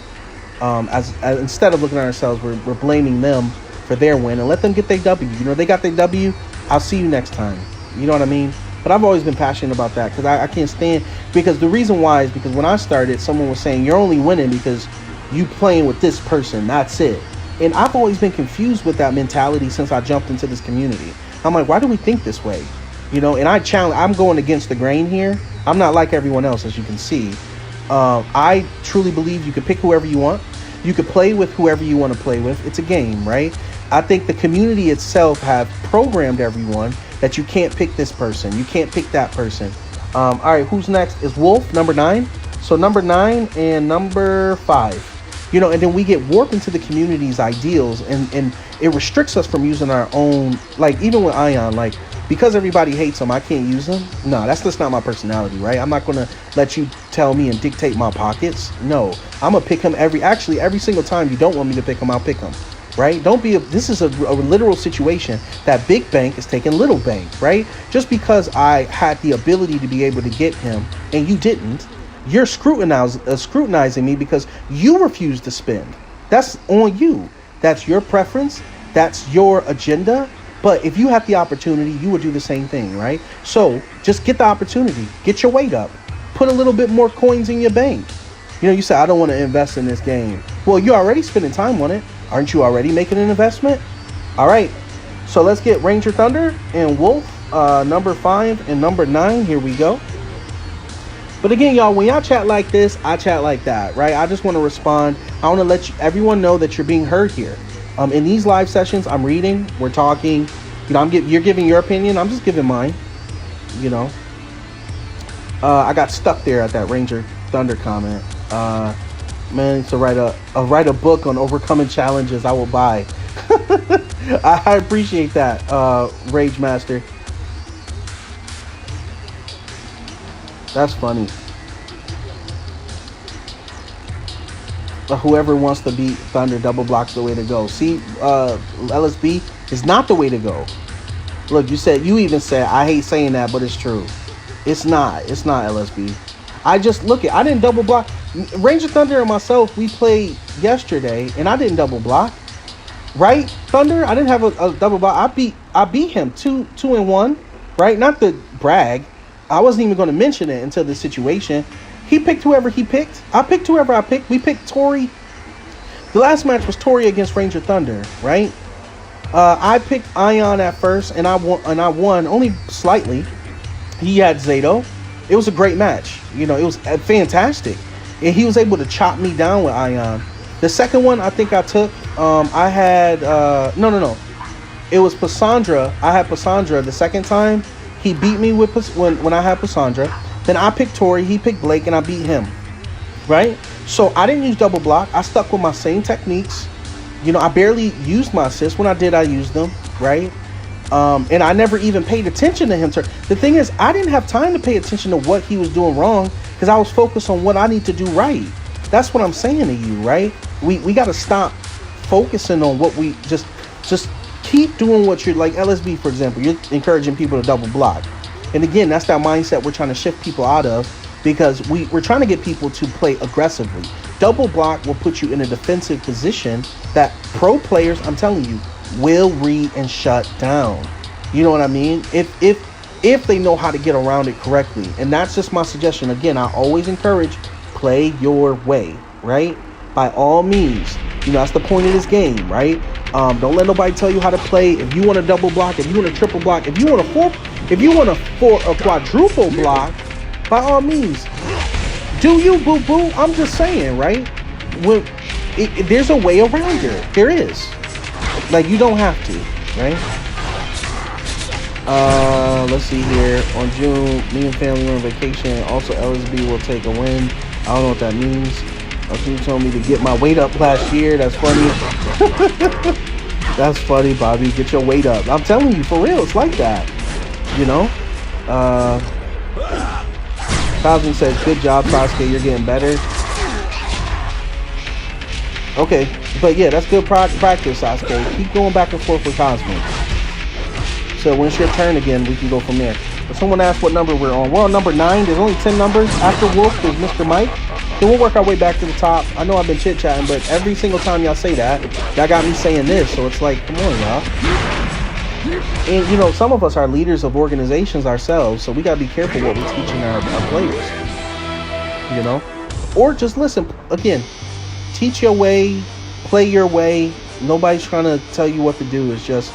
as instead of looking at ourselves, we're blaming them for their win and let them get their W. They got their W. I'll see you next time. You know what I mean? But I've always been passionate about that because I can't stand, because the reason why is because when I started, someone was saying you're only winning because you playing with this person. That's it. And I've always been confused with that mentality since I jumped into this community. I'm like, why do we think this way? And I'm going against the grain here. I'm not like everyone else, as you can see. I truly believe you can pick whoever you want. You could play with whoever you want to play with. It's a game, right? I think the community itself have programmed everyone that you can't pick this person. You can't pick that person. All right, who's next? Is Wolf, number 9. So number 9 and number 5. And then we get warped into the community's ideals and it restricts us from using our own, even with Ion, because everybody hates him, I can't use him. No, that's just not my personality, right? I'm not going to let you tell me and dictate my pockets. No, I'm going to pick him every single time you don't want me to pick him, I'll pick him, right? This is a literal situation that Big Bank is taking Little Bank, right? Just because I had the ability to be able to get him and you didn't, you're scrutinizing me because you refused to spend. That's on you. That's your preference. That's your agenda. But if you have the opportunity, you would do the same thing, right? So just get the opportunity. Get your weight up. Put a little bit more coins in your bank. You say, I don't want to invest in this game. Well, you're already spending time on it. Aren't you already making an investment? All right. So let's get Ranger Thunder and Wolf, number 5 and number 9. Here we go. But again, y'all, when y'all chat like this, I chat like that, right? I just want to respond. I want to let everyone know that you're being heard here. In these live sessions, I'm reading, we're talking. You're giving your opinion. I'm just giving mine. I got stuck there at that Ranger Thunder comment. Man, to write a book on overcoming challenges, I will buy. I appreciate that, Rage Master. That's funny. Whoever wants to beat Thunder, double block's the way to go. See, LSB is not the way to go. Look, you even said, I hate saying that, but it's true. It's not LSB. I didn't double block. Ranger Thunder and myself, we played yesterday, and I didn't double block. Right, Thunder? I didn't have a double block. I beat him 2-1. Right? Not to brag. I wasn't even going to mention it until this situation. He picked whoever he picked. I picked whoever I picked. We picked Tori. The last match was Tori against Ranger Thunder, right? I picked Ion at first, and I won only slightly. He had Zato. It was a great match. You know, it was fantastic. And he was able to chop me down with Ion. The second one, I think I took, I had, no. It was Passandra. I had Passandra the second time. He beat me with when I had Passandra. Then I picked Tori, he picked Blake, and I beat him. Right? So I didn't use double block. I stuck with my same techniques. You know, I barely used my assists. When I did, I used them. Right? And I never even paid attention to him. The thing is, I didn't have time to pay attention to what he was doing wrong because I was focused on what I need to do right. That's what I'm saying to you, right? We got to stop focusing on what we just keep doing what you're like. LSB, for example, you're encouraging people to double block. And again, that's that mindset we're trying to shift people out of because we're trying to get people to play aggressively. Double block will put you in a defensive position that pro players, I'm telling you, will read and shut down. You know what I mean? If they know how to get around it correctly. And that's just my suggestion. Again, I always encourage play your way, right? By all means. You know, that's the point of this game, right? Don't let nobody tell you how to play. If you want to double block, if you want to triple block, if you want a quadruple block, by all means, do you, boo boo? I'm just saying, right? There's a way around it. There is. Like, you don't have to, right? Let's see here. On June, me and family were on vacation. Also, LSB will take a win. I don't know what that means. She told me to get my weight up last year. That's funny. That's funny, Bobby. Get your weight up. I'm telling you, for real, it's like that. You know? Cosmin says, good job, Sasuke. You're getting better. Okay. But yeah, that's good practice, Sasuke. Keep going back and forth with Cosmin. So when it's your turn again, we can go from there. If someone asked what number we're on, we're on number 9. There's only 10 numbers. After Wolf, there's Mr. Mike. Then we'll work our way back to the top. I know I've been chit-chatting, but every single time y'all say that got me saying this. So it's like, come on, y'all. And, you know, some of us are leaders of organizations ourselves, so we got to be careful what we're teaching our players. You know? Or just listen. Again, teach your way, play your way. Nobody's trying to tell you what to do. It's just,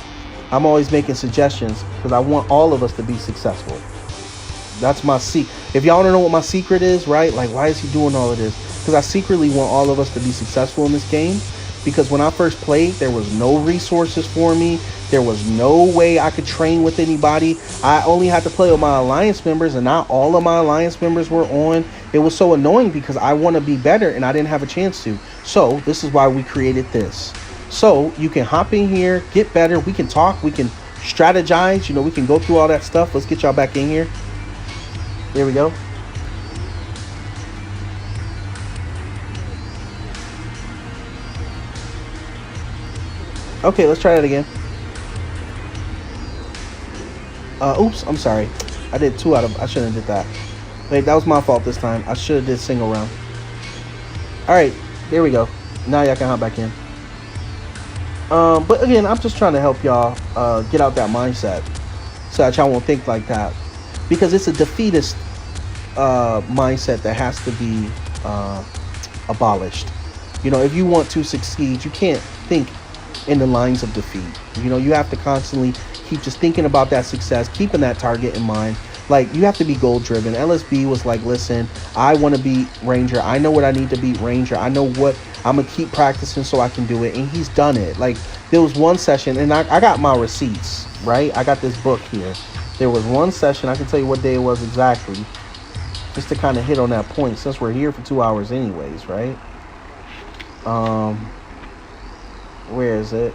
I'm always making suggestions because I want all of us to be successful. That's my secret. If y'all don't know what my secret is, right? Like, why is he doing all of this? Because I secretly want all of us to be successful in this game. Because when I first played, there was no resources for me. There was no way I could train with anybody. I only had to play with my alliance members, and not all of my alliance members were on. It was so annoying because I want to be better, and I didn't have a chance to. So this is why we created this. So you can hop in here, get better. We can talk. We can strategize. You know, we can go through all that stuff. Let's get y'all back in here. There we go. Okay, let's try that again. Oops, I'm sorry. I did 2 out of... I shouldn't have did that. Wait, that was my fault this time. I should have did single round. Alright, there we go. Now y'all can hop back in. But again, I'm just trying to help y'all get out that mindset so that y'all won't think like that. Because it's a defeatist mindset that has to be abolished. You know, if you want to succeed, you can't think in the lines of defeat. You know, you have to constantly keep just thinking about that success, keeping that target in mind. Like, you have to be goal driven. LSB was like, listen, I want to beat Ranger. I know what I need to beat Ranger. I know what I'm going to keep practicing so I can do it. And he's done it. Like, there was one session, and I got my receipts, right? I got this book here. There was one session, I can tell you what day it was exactly, just to kind of hit on that point, since we're here for 2 hours anyways, right? Where is it?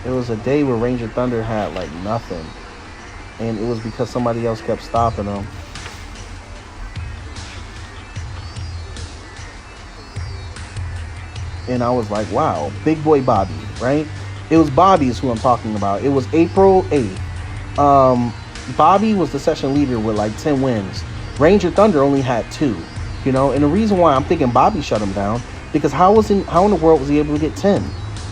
It was a day where Ranger Thunder had like nothing, and it was because somebody else kept stopping them. And I was like, wow, big boy Bobby, right? It was Bobby is who I'm talking about. It was April 8th. Bobby was the session leader with like 10 wins. Ranger Thunder only had 2, you know? And the reason why I'm thinking Bobby shut him down, because how in the world was he able to get 10,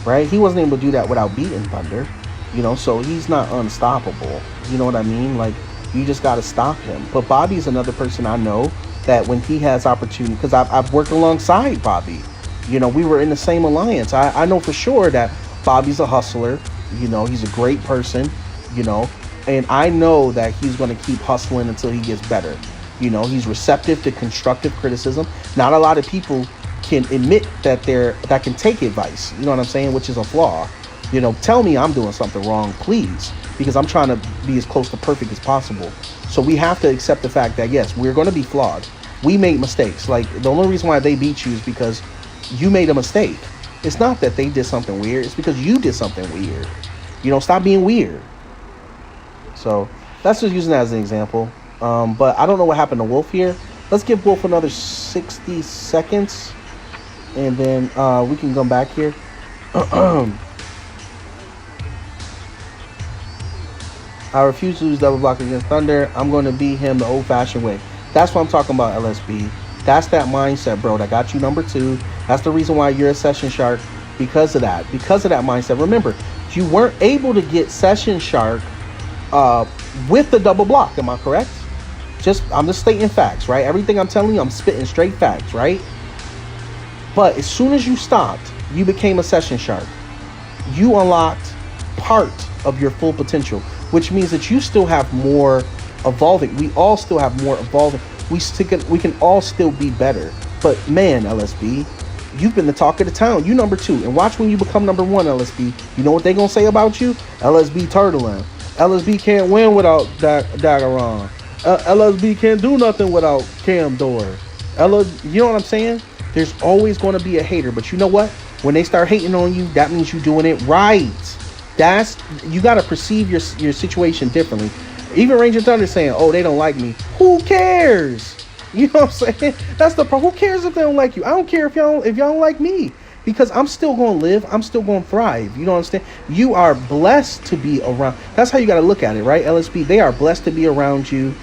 right? He wasn't able to do that without beating Thunder, you know? So he's not unstoppable. You know what I mean? Like, you just got to stop him. But Bobby's another person I know that when he has opportunity, because I've worked alongside Bobby. You know, we were in the same alliance. I know for sure that Bobby's a hustler. You know, he's a great person, you know, and I know that he's going to keep hustling until he gets better. You know, he's receptive to constructive criticism. Not a lot of people can admit that that can take advice. You know what I'm saying? Which is a flaw. You know, tell me I'm doing something wrong, please, because I'm trying to be as close to perfect as possible. So we have to accept the fact that, yes, we're going to be flawed. We make mistakes. Like, the only reason why they beat you is because you made a mistake. It's not that they did something weird. It's because you did something weird. You know, stop being weird. So that's just using that as an example. But I don't know what happened to Wolf here. Let's give Wolf another 60 seconds. And then we can come back here. I refuse to lose double block against Thunder. I'm going to beat him the old-fashioned way. That's what I'm talking about, LSB. That's that mindset, bro, that got you number 2. That's the reason why you're a Session Shark, because of that mindset. Remember, you weren't able to get Session Shark with the double block. Am I correct? I'm just stating facts, right? Everything I'm telling you, I'm spitting straight facts, right? But as soon as you stopped, you became a Session Shark. You unlocked part of your full potential, which means that you still have more evolving. We all still have more evolving. We can all still be better. But man, LSB, you've been the talk of the town. You number 2. And watch when you become number 1, LSB. You know what they gonna say about you? LSB turtling. LSB can't win without Dagaron. LSB can't do nothing without Cam Door. You know what I'm saying? There's always going to be a hater. But you know what? When they start hating on you, that means you're doing it right. You got to perceive your situation differently. Even Ranger Thunder saying, oh, they don't like me. Who cares? You know what I'm saying? That's the problem. Who cares if they don't like you? I don't care if y'all don't like me, because I'm still going to live. I'm still going to thrive. You don't understand? You are blessed to be around. That's how you got to look at it, right? LSP, they are blessed to be around you.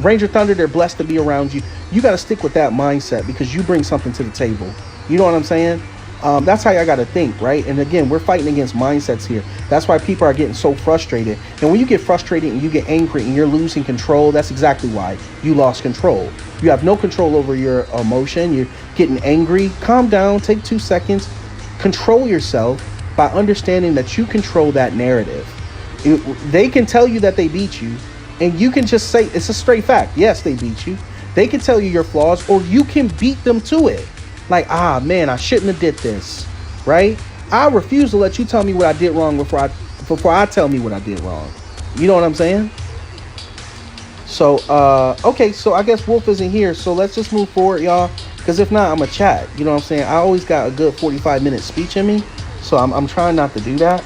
Ranger Thunder, they're blessed to be around you. You got to stick with that mindset, because you bring something to the table. You know what I'm saying? That's how y'all got to think, right? And again, we're fighting against mindsets here. That's why people are getting so frustrated. And when you get frustrated and you get angry and you're losing control, that's exactly why you lost control. You have no control over your emotion. You're getting angry. Calm down. Take 2 seconds. Control yourself by understanding that you control that narrative. They can tell you that they beat you, and you can just say it's a straight fact. Yes, they beat you. They can tell you your flaws, or you can beat them to it. Like, man, I shouldn't have did this, right? I refuse to let you tell me what I did wrong before I tell me what I did wrong. You know what I'm saying? So, okay, so I guess Wolf isn't here, so let's just move forward, y'all, because if not, I'm a chat. You know what I'm saying? I always got a good 45-minute speech in me, so I'm trying not to do that.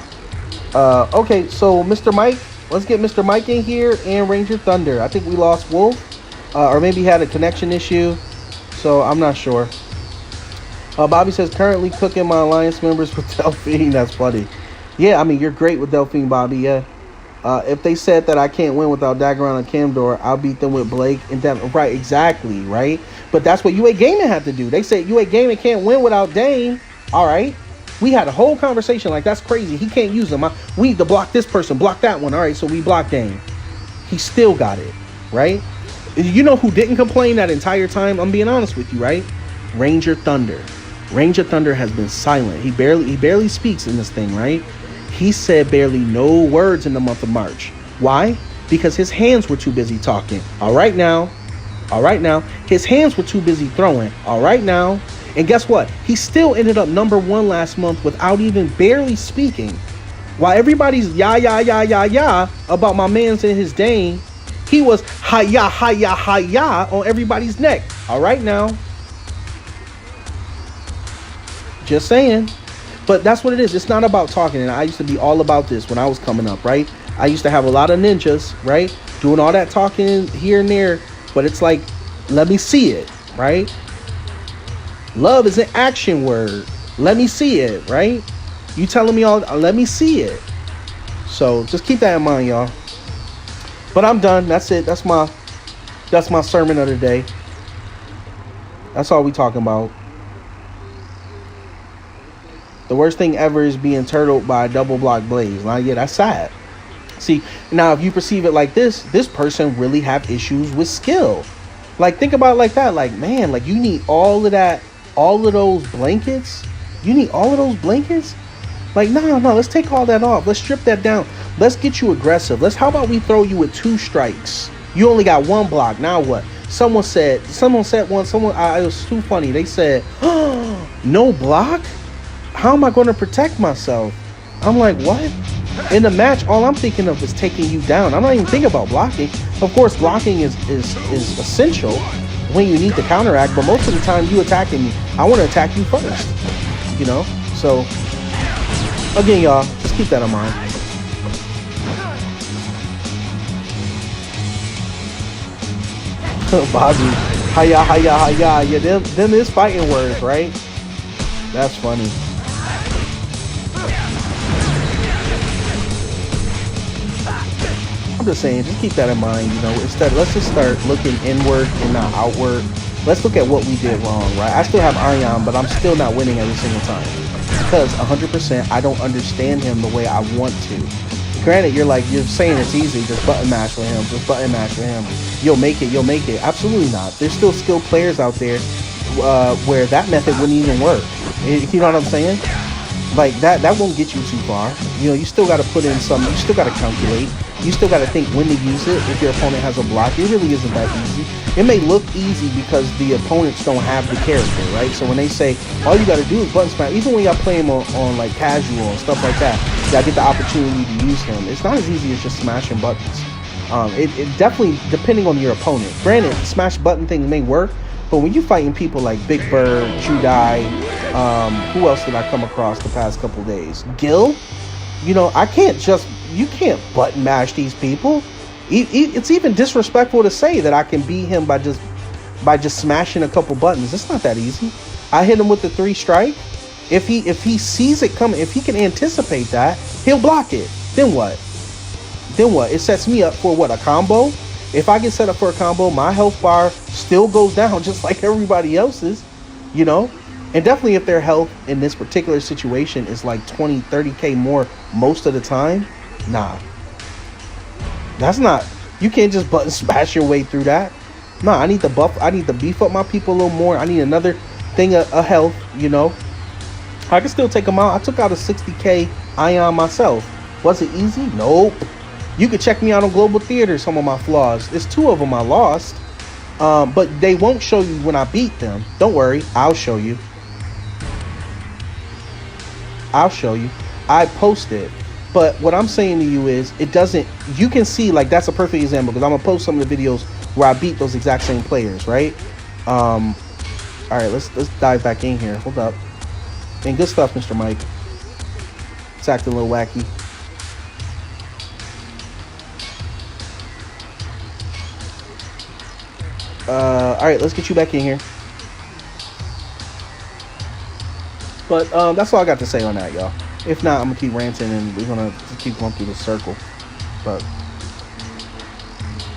Okay, so Mr. Mike, let's get Mr. Mike in here and Ranger Thunder. I think we lost Wolf, or maybe he had a connection issue, so I'm not sure. Bobby says, currently cooking my alliance members with Delphine. That's funny. Yeah, I mean, you're great with Delphine, Bobby. Yeah. If they said that I can't win without Daggeron and Camdor, I'll beat them with Blake and Devin. Right, exactly, right? But that's what UA Gaming had to do. They said UA Gaming can't win without Dane. All right. We had a whole conversation like, that's crazy. He can't use them. We need to block this person, block that one. All right, so we blocked Dane. He still got it, right? You know who didn't complain that entire time? I'm being honest with you, right? Ranger Thunder. Ranger Thunder has been silent. He barely speaks in this thing, right? He said barely no words in the month of March. Why? Because his hands were too busy talking. All right now. His hands were too busy throwing. All right now. And guess what? He still ended up number 1 last month without even barely speaking. While everybody's yah about my man's in his Dane, he was hi-yah on everybody's neck. All right now. Just saying. But that's what it is. It's not about talking. And I used to be all about this when I was coming up, right? I used to have a lot of ninjas, right? Doing all that talking here and there. But it's like, let me see it, right? Love is an action word. Let me see it, right? You telling me all, let me see it. So just keep that in mind, y'all. But I'm done. That's it. That's my sermon of the day. That's all we talking about. The worst thing ever is being turtled by a double block blaze. Now, yeah, that's sad. See, now if you perceive it like this person really have issues with skill. Like, think about it like that. Like, man, like you need all of that, all of those blankets. You need all of those blankets? Like, no, let's take all that off. Let's strip that down. Let's get you aggressive. How about we throw you with 2 strikes? You only got 1 block. Now what? Someone said it was too funny. They said, oh, no block? How am I going to protect myself? I'm like, what? In the match, all I'm thinking of is taking you down. I'm not even thinking about blocking. Of course, blocking is essential when you need to counteract, but most of the time you attacking me, I want to attack you first. You know? So, again, y'all, just keep that in mind. Bobby, hiya. Yeah, them is fighting words, right? That's funny. I'm just saying, just keep that in mind, you know. Instead, let's just start looking inward and not outward. Let's look at what we did wrong, right? I still have Ion, but I'm still not winning every single time. Because 100%, I don't understand him the way I want to. Granted, you're saying it's easy, just button mash with him, You'll make it. Absolutely not. There's still skilled players out there where that method wouldn't even work. You know what I'm saying? Like, that won't get you too far. You know, you still got to put in you still got to calculate. You still got to think when to use it. If your opponent has a block, it really isn't that easy. It may look easy because the opponents don't have the character, right? So when they say, all you got to do is button smash, even when y'all play him on like casual and stuff like that, y'all get the opportunity to use him. It's not as easy as just smashing buttons. It definitely, depending on your opponent. Granted, the smash button thing may work, but when you're fighting people like Big Bird, Chudai, who else did I come across the past couple days? Gil? You know, you can't button mash these people. It's even disrespectful to say that I can beat him by just smashing a couple buttons. It's not that easy. I hit him with the 3 strike. If he sees it coming, if he can anticipate that, he'll block it. Then what? It sets me up for what? A combo? If I get set up for a combo, my health bar still goes down just like everybody else's, you know? And definitely if their health in this particular situation is like 20, 30K more most of the time, nah. That's not, you can't just button smash your way through that. Nah, I need to beef up my people a little more. I need another thing of health, you know? I can still take them out. I took out a 60K Ion myself. Was it easy? Nope. You can check me out on Global Theater, some of my flaws. There's 2 of them I lost. But they won't show you when I beat them. Don't worry, I'll show you. I post it. But what I'm saying to you is, you can see, like, that's a perfect example, because I'm going to post some of the videos where I beat those exact same players, right? All right, let's dive back in here. Hold up. And good stuff, Mr. Mike. It's acting a little wacky. All right, let's get you back in here. But that's all I got to say on that, y'all. If not, I'm gonna keep ranting and we're gonna keep going through the circle. But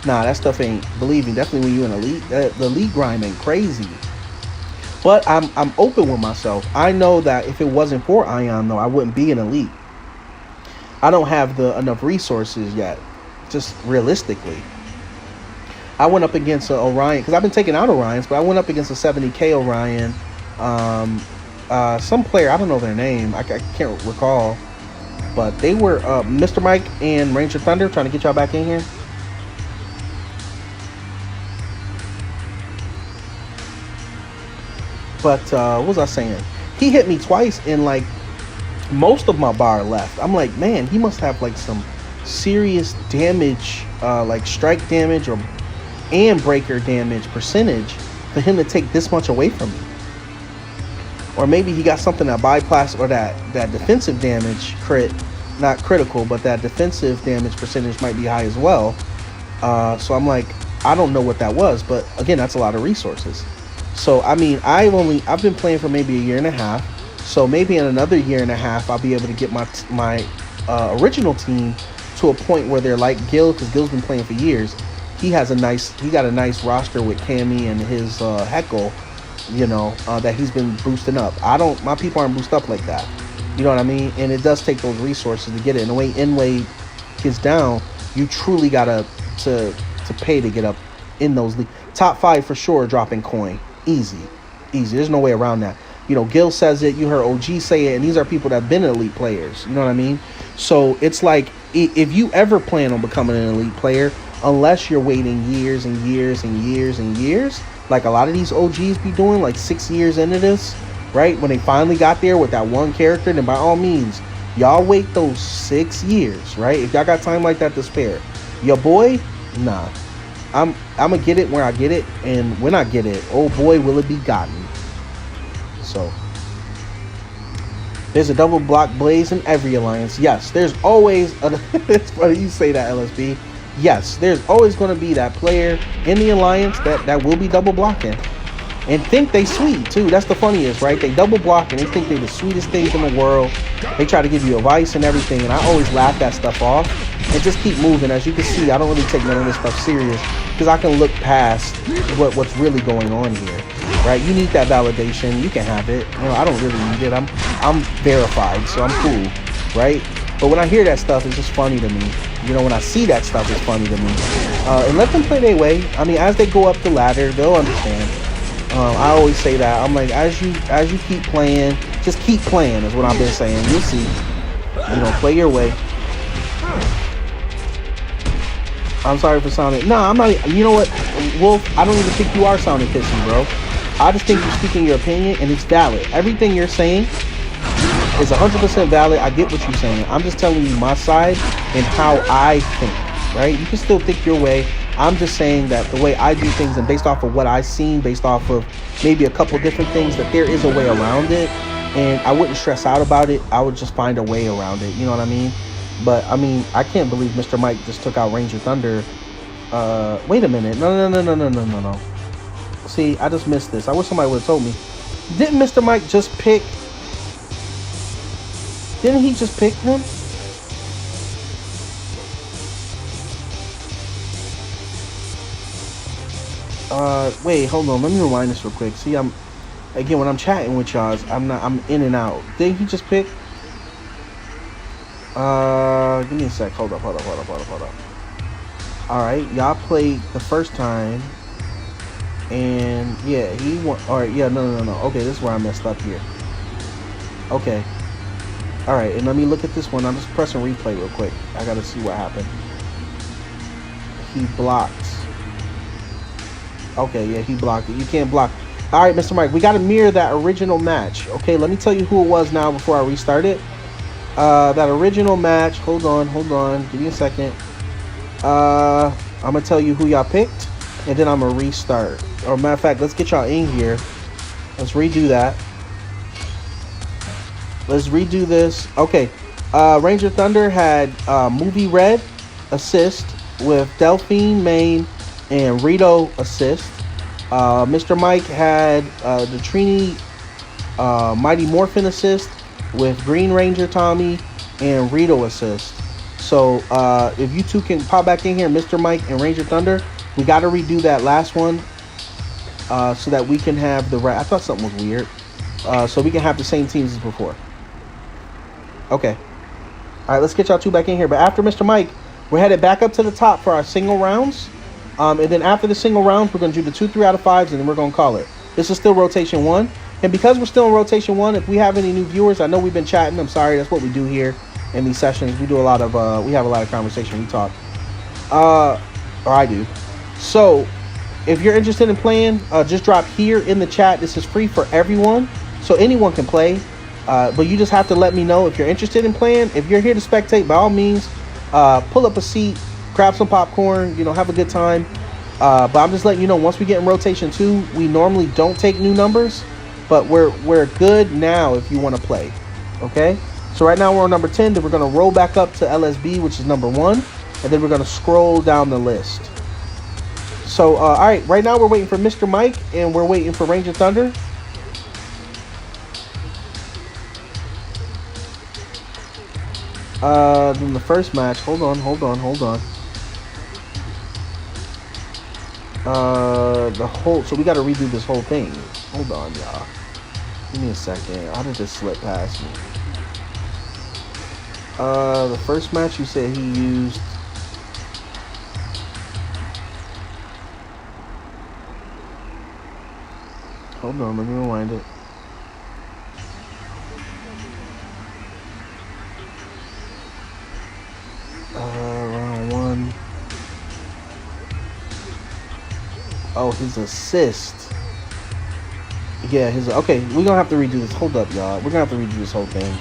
nah, that stuff ain't, believe me, definitely when you in elite, the elite grind ain't crazy. But I'm open with myself. I know that if it wasn't for Ion, though, I wouldn't be an elite. I don't have enough resources yet, just realistically. I went up against Orion, because I've been taking out Orions, but I went up against a 70K Orion. Some player, I don't know their name, I can't recall, but they were Mr. Mike and Ranger Thunder, trying to get y'all back in here. But what was I saying? He hit me twice and like most of my bar left. I'm like, man, he must have like some serious damage, like strike damage and breaker damage percentage for him to take this much away from me. or maybe he got something that bypass or that defensive damage crit, not critical, but that defensive damage percentage might be high as well. So I'm like, I don't know what that was, but again, that's a lot of resources. So I mean, I've been playing for maybe a year and a half. So maybe in another year and a half, I'll be able to get my original team to a point where they're like Gil, because Gil's been playing for years. He got a nice roster with Cammy and his Heckle, that he's been boosting up. My people aren't boosted up like that. You know what I mean? And it does take those resources to get it. And the way Inway gets down, you truly gotta to pay to get up in those leagues. Top 5 for sure, dropping coin. Easy. There's no way around that. Gil says it, you heard OG say it, and these are people that have been elite players. You know what I mean? So it's like, if you ever plan on becoming an elite player, unless you're waiting years and years and years and years, like a lot of these OGs be doing, like 6 years into this, right? When they finally got there with that one character, then by all means, y'all wait those 6 years, right? If y'all got time like that to spare. Your boy, nah. I'm gonna get it where I get it, and when I get it, oh boy, will it be gotten. So there's a double block blaze in every alliance. Yes, there's always it's funny you say that, LSB. Yes, there's always going to be that player in the alliance that will be double blocking and think they sweet too. That's the funniest, right? They double block and they think they're the sweetest things in the world. They try to give you advice and everything, and I always laugh that stuff off and just keep moving. As you can see, I don't really take none of this stuff serious because I can look past what's really going on here, right? You need that validation. You can have it. I don't really need it. I'm verified, so I'm cool, right? But when I hear that stuff, it's just funny to me. When I see that stuff, it's funny to me. And let them play their way. I mean, as they go up the ladder, they'll understand. I always say that. I'm like, as you keep playing, just keep playing is what I've been saying. You'll see. Play your way. I'm sorry for sounding. No, I'm not. You know what, Wolf? I don't even think you are sounding pissy, bro. I just think you're speaking your opinion, and it's valid. Everything you're saying is 100% valid. I get what you're saying. I'm just telling you my side and how I think, right? You can still think your way. I'm just saying that the way I do things, and based off of what I've seen, based off of maybe a couple different things, that there is a way around it, and I wouldn't stress out about it. I would just find a way around it. You know what I mean? But I mean, I can't believe Mr. Mike just took out Ranger Thunder. Wait a minute. No. See, I just missed this. I wish somebody would have told me. Didn't Mr. Mike just pick? Didn't he just pick him? Wait, hold on. Let me rewind this real quick. See, when I'm chatting with y'all, I'm in and out. Didn't he just pick? Give me a sec. Hold up. All right, y'all played the first time, and yeah, he won. All right, yeah, no. Okay, this is where I messed up here. Okay. All right, and let me look at this one. I'm just pressing replay real quick. I gotta see what happened. He blocked. Okay, yeah, he blocked it. You can't block. All right, Mr. Mike, we gotta mirror that original match. Okay, let me tell you who it was now before I restart it. That original match. Hold on. Give me a second. I'm gonna tell you who y'all picked, and then I'm gonna restart. Or matter of fact, let's get y'all in here. Let's redo that. Let's redo this. Okay. Ranger Thunder had Movie Red assist with Delphine main and Rito assist. Mr. Mike had the Trini Mighty Morphin assist with Green Ranger Tommy and Rito assist. So if you two can pop back in here, Mr. Mike and Ranger Thunder, we got to redo that last one so that we can have the right. I thought something was weird. So we can have the same teams as before. Okay. All right, let's get y'all two back in here. But after Mr. Mike, we're headed back up to the top for our single rounds. And then after the single rounds, we're going to do the 2 3 out of 5s, and then we're going to call it. This is still rotation 1. And because we're still in rotation 1, if we have any new viewers, I know we've been chatting. I'm sorry. That's what we do here in these sessions. We do a lot of, we have a lot of conversation. We talk. Or I do. So if you're interested in playing, just drop here in the chat. This is free for everyone. So anyone can play. But you just have to let me know if you're interested in playing. If you're here to spectate, by all means, pull up a seat, grab some popcorn, have a good time. But I'm just letting you know, once we get in rotation 2, we normally don't take new numbers. but we're good now if you want to play. Okay, so right now we're on number 10. Then we're gonna roll back up to LSB, which is number 1, and then we're gonna scroll down the list. So all right, right now we're waiting for Mr. Mike, and we're waiting for Ranger Thunder. Then the first match. Hold on. So we got to redo this whole thing. Hold on, y'all. Give me a second. How did this slip past me? The first match you said he used. Hold on, let me rewind it. Round 1. Oh, his assist. Yeah, okay, we're gonna have to redo this. Hold up, y'all. We're gonna have to redo this whole thing.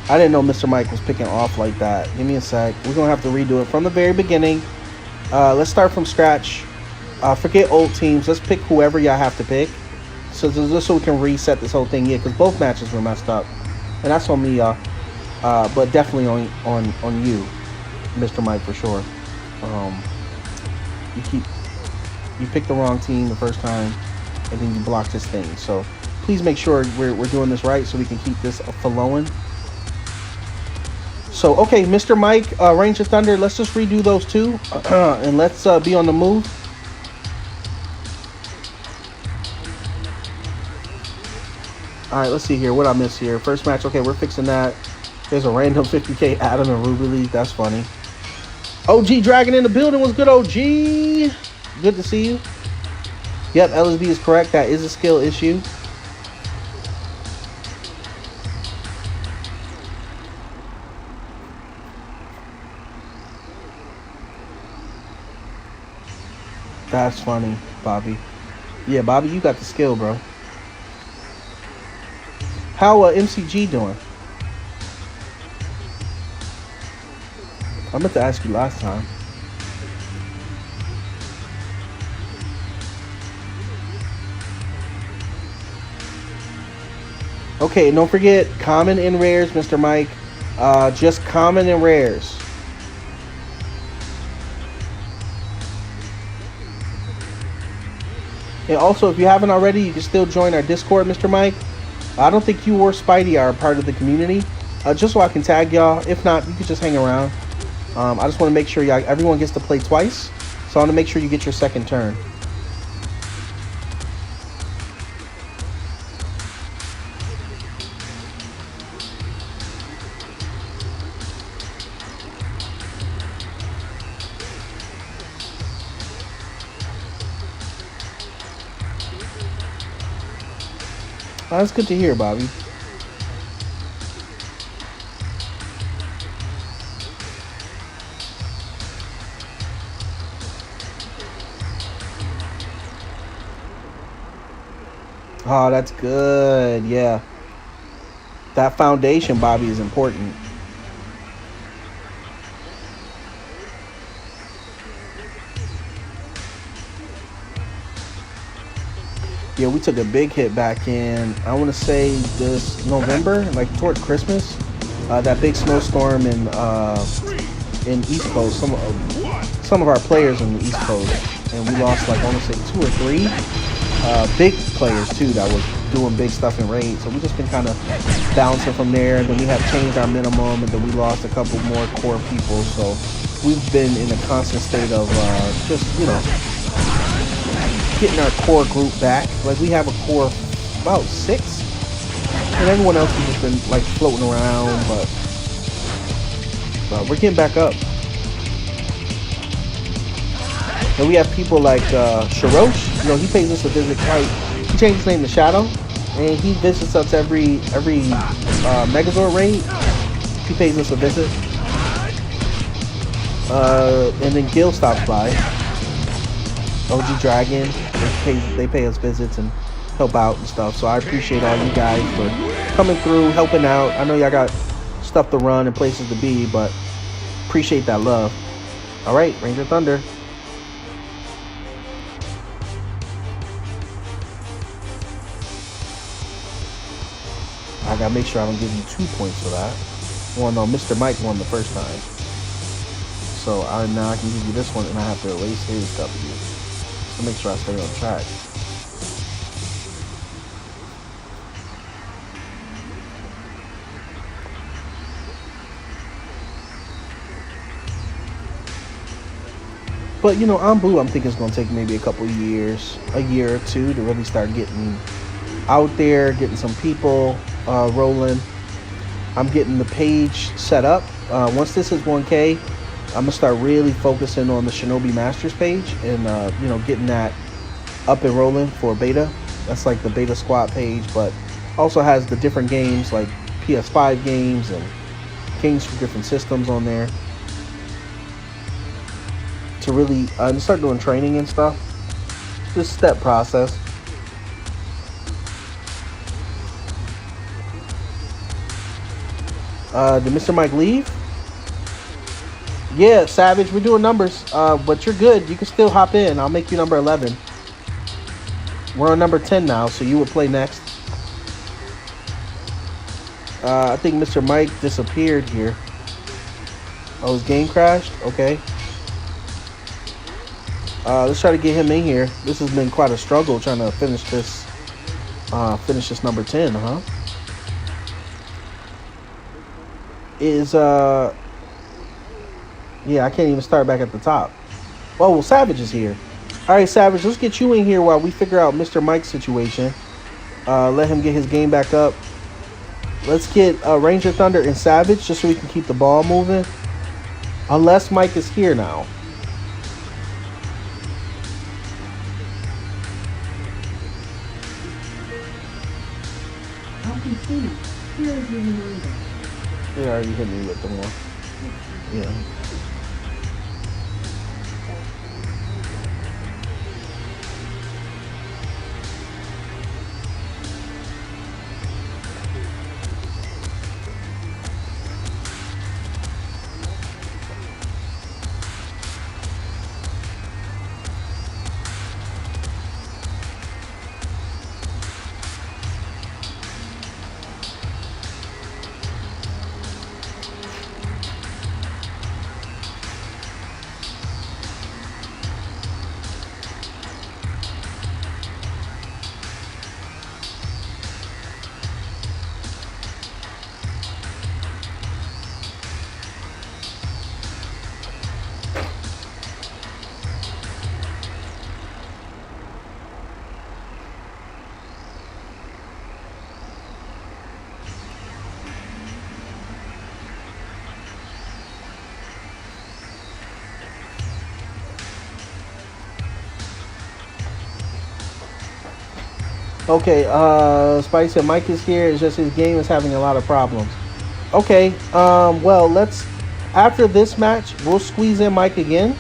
I didn't know Mr. Mike was picking off like that. Give me a sec. We're gonna have to redo it from the very beginning. Let's start from scratch. Forget old teams. Let's pick whoever y'all have to pick. So just so we can reset this whole thing. Yeah, because both matches were messed up. And that's on me, y'all. But definitely on you, Mr. Mike, for sure. You picked the wrong team the first time, and then you blocked this thing. So please make sure we're doing this right so we can keep this flowing. So, okay, Mr. Mike, Ranger Thunder, let's just redo those two, and let's be on the move. All right, let's see here. What I missed here? First match. Okay, we're fixing that. There's a random 50K Adam and Ruby League. That's funny. OG Dragon in the building. What's good, OG? Good to see you. Yep, LSB is correct. That is a skill issue. That's funny, Bobby. Yeah, Bobby, you got the skill, bro. How MCG doing? I meant to ask you last time. Okay, and don't forget common and rares, Mr. Mike. Just common and rares. And also, if you haven't already, you can still join our Discord, Mr. Mike. I don't think you or Spidey are a part of the community. Just so I can tag y'all. If not, you can just hang around. I just want to make sure everyone gets to play twice. So I want to make sure you get your second turn. That's good to hear, Bobby. Oh, that's good. Yeah. That foundation, Bobby, is important. Yeah, we took a big hit back in, I want to say this November, like towards Christmas. That big snowstorm in East Coast. Some of our players in the East Coast, and we lost like I want to say 2 or 3 big players too that was doing big stuff in raid. So we just been kind of bouncing from there. And then we have changed our minimum, and then we lost a couple more core people. So we've been in a constant state of just getting our core group back. Like we have a core of about 6, and everyone else has just been like floating around, but we're getting back up. And we have people like Sharosh. He pays us a visit. He changed his name to Shadow, and he visits us every Megazord raid. He pays us a visit. And then Gil stops by. OG Dragon. They pay us visits and help out and stuff. So I appreciate all you guys for coming through, helping out. I know y'all got stuff to run and places to be, but appreciate that love. All right, Ranger Thunder. I gotta make sure I don't give you 2 points for that. Well, no, Mr. Mike won the first time. So now I can give you this one, and I have to erase his W. So make sure I stay on track. But, you know, Ambu, I'm thinking it's going to take maybe a couple years, a year or two, to really start getting out there, getting some people rolling. I'm getting the page set up. Once this is 1K, I'm going to start really focusing on the Shinobi Masters page and, you know, getting that up and rolling for beta. That's like the beta squad page, but also has the different games like PS5 games and games for different systems on there. To really start doing training and stuff. Just step process. Did Mr. Mike leave? Yeah, Savage, we're doing numbers, but you're good. You can still hop in. I'll make you number 11. We're on number 10 now, so you would play next. I think Mr. Mike disappeared here. Oh, his game crashed? Okay. Let's try to get him in here. This has been quite a struggle trying to finish this number 10, huh? Yeah, I can't even start back at the top. Oh, well, Savage is here. All right, Savage, let's get you in here while we figure out Mr. Mike's situation. Let him get his game back up. Let's get Ranger Thunder and Savage just so we can keep the ball moving. Unless Mike is here now. Here is your reminder. They already hit me with the one. Yeah. Okay, Spike said Mike is here. It's just his game is having a lot of problems. Okay, well, let's, after this match, we'll squeeze in Mike again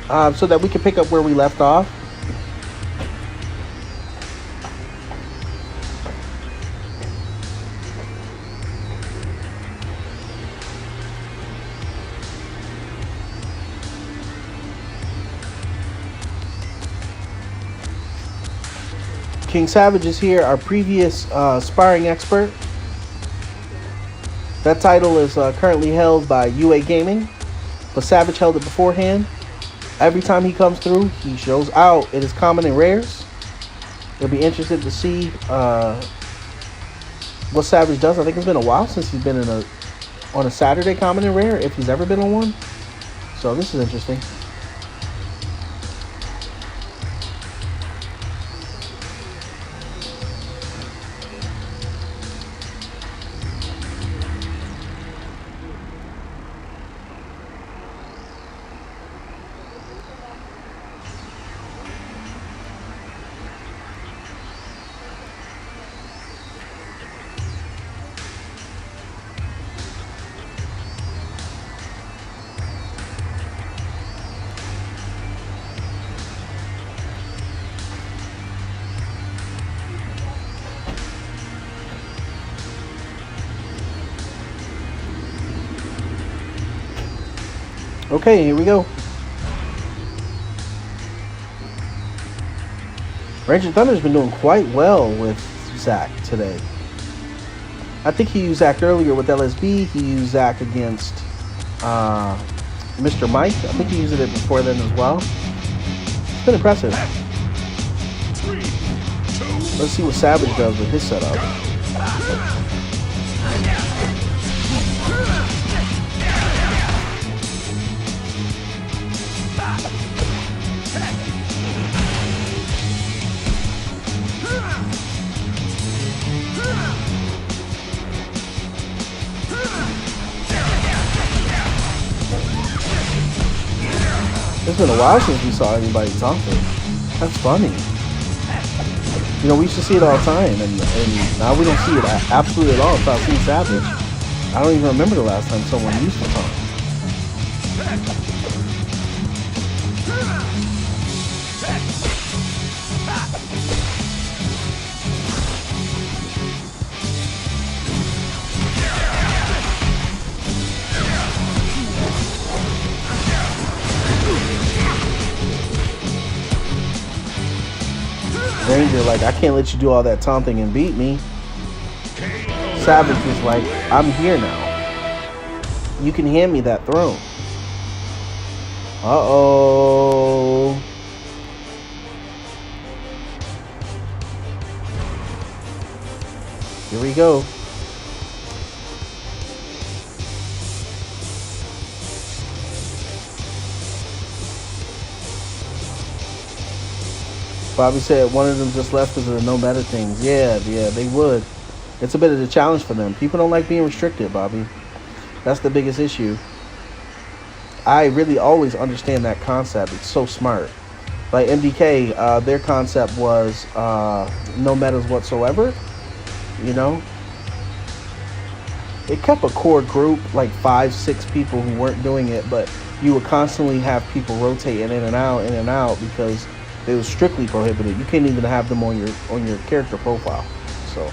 so that we can pick up where we left off. King Savage is here, our previous sparring expert. That title is currently held by UA Gaming, but Savage held it beforehand. Every time he comes through, he shows out. It is common and rares. You'll be interested to see what Savage does. I think it's been a while since he's been on a Saturday common and rare, if he's ever been on one. So this is interesting. Okay, here we go. Ranger Thunder's been doing quite well with Zach today. I think he used Zach earlier with LSB. He used Zach against Mr. Mike. I think he used it before then as well. It's been impressive. 3, 2, Let's see what Savage does with his setup. It's been a while since we saw anybody talking. That's funny. You know, we used to see it all the time, and now we don't see it absolutely at all until I see Savage. I don't even remember the last time someone used to talk. Ranger, like, I can't let you do all that taunting and beat me. Savage is like, I'm here now. You can hand me that throne. Uh-oh. Here we go. Bobby said one of them just left because of the no meta things. Yeah, they would. It's a bit of a challenge for them. People don't like being restricted, Bobby. That's the biggest issue. I really always understand that concept. It's so smart. Like MDK, their concept was no metas whatsoever. You know? It kept a core group, like 5-6 people who weren't doing it, but you would constantly have people rotating in and out because it was strictly prohibited. You can't even have them on your character profile. So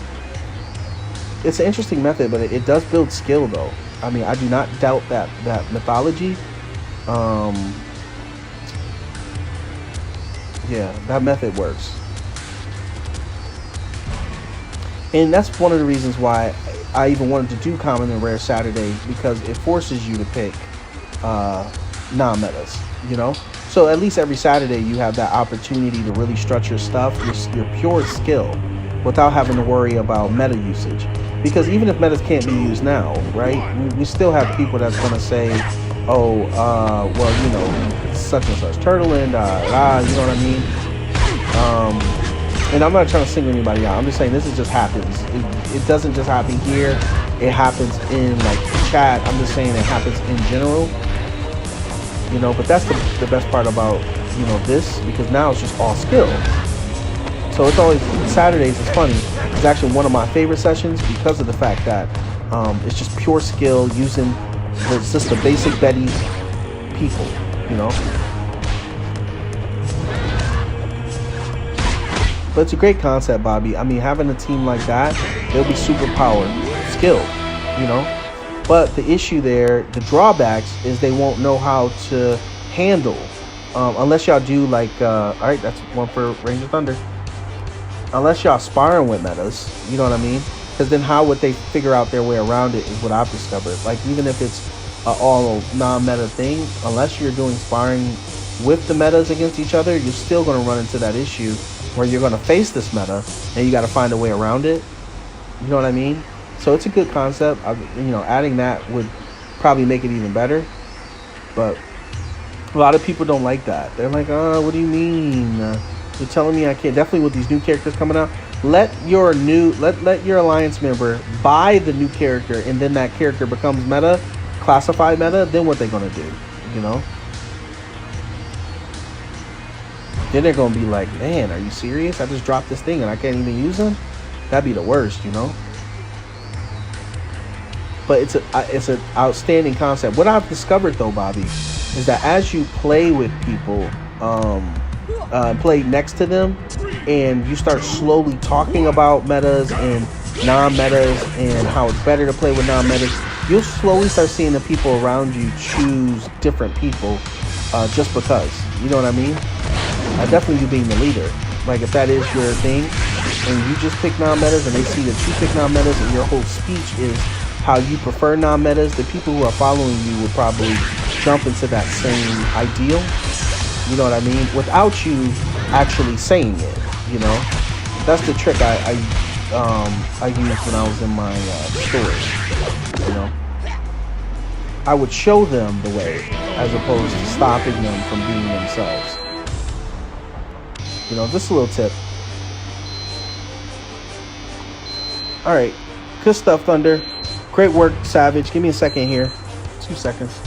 it's an interesting method, but it does build skill though. I mean, I do not doubt that mythology. Yeah, that method works. And that's one of the reasons why I even wanted to do Common and Rare Saturday, because it forces you to pick non-metas, you know? So at least every Saturday you have that opportunity to really stretch your stuff, your pure skill, without having to worry about meta usage. Because even if metas can't be used now, right, we still have people that's going to say, oh, well, you know, such and such turtle and you know what I mean? And I'm not trying to single anybody out. I'm just saying this is just happens. It doesn't just happen here. It happens in like chat. I'm just saying it happens in general. You know, but that's the best part about, you know, this, because now it's just all skill. So it's always, Saturdays is funny. It's actually one of my favorite sessions because of the fact that it's just pure skill using just the basic Betty people, you know. But it's a great concept, Bobby. I mean, having a team like that, they'll be super powered, skilled, you know. But the issue there, the drawbacks, is they won't know how to handle, unless y'all do like, all right, that's one for Ranger Thunder. Unless y'all sparring with metas, you know what I mean? Because then how would they figure out their way around it is what I've discovered. Like, even if it's all non-meta thing, unless you're doing sparring with the metas against each other, you're still going to run into that issue where you're going to face this meta and you got to find a way around it. You know what I mean? So it's a good concept. You know, adding that would probably make it even better. But a lot of people don't like that. They're like, oh, what do you mean? You're telling me I can't? Definitely with these new characters coming out. Let your alliance member buy the new character, and then that character becomes meta, classified meta. Then what they gonna do? You know? Then they're gonna be like, man, are you serious? I just dropped this thing and I can't even use them. That'd be the worst, you know. But it's an outstanding concept. What I've discovered though, Bobby, is that as you play with people, play next to them, and you start slowly talking about metas and non-metas and how it's better to play with non-metas, you'll slowly start seeing the people around you choose different people just because. You know what I mean? Definitely you being the leader. Like, if that is your thing, and you just pick non-metas and they see that you pick non-metas and your whole speech is how you prefer non-metas, the people who are following you would probably jump into that same ideal. You know what I mean? Without you actually saying it, you know? That's the trick I used when I was in my story, you know? I would show them the way as opposed to stopping them from being themselves. You know, just a little tip. All right, good stuff, Thunder. Great work, Savage. Give me a second here. 2 seconds.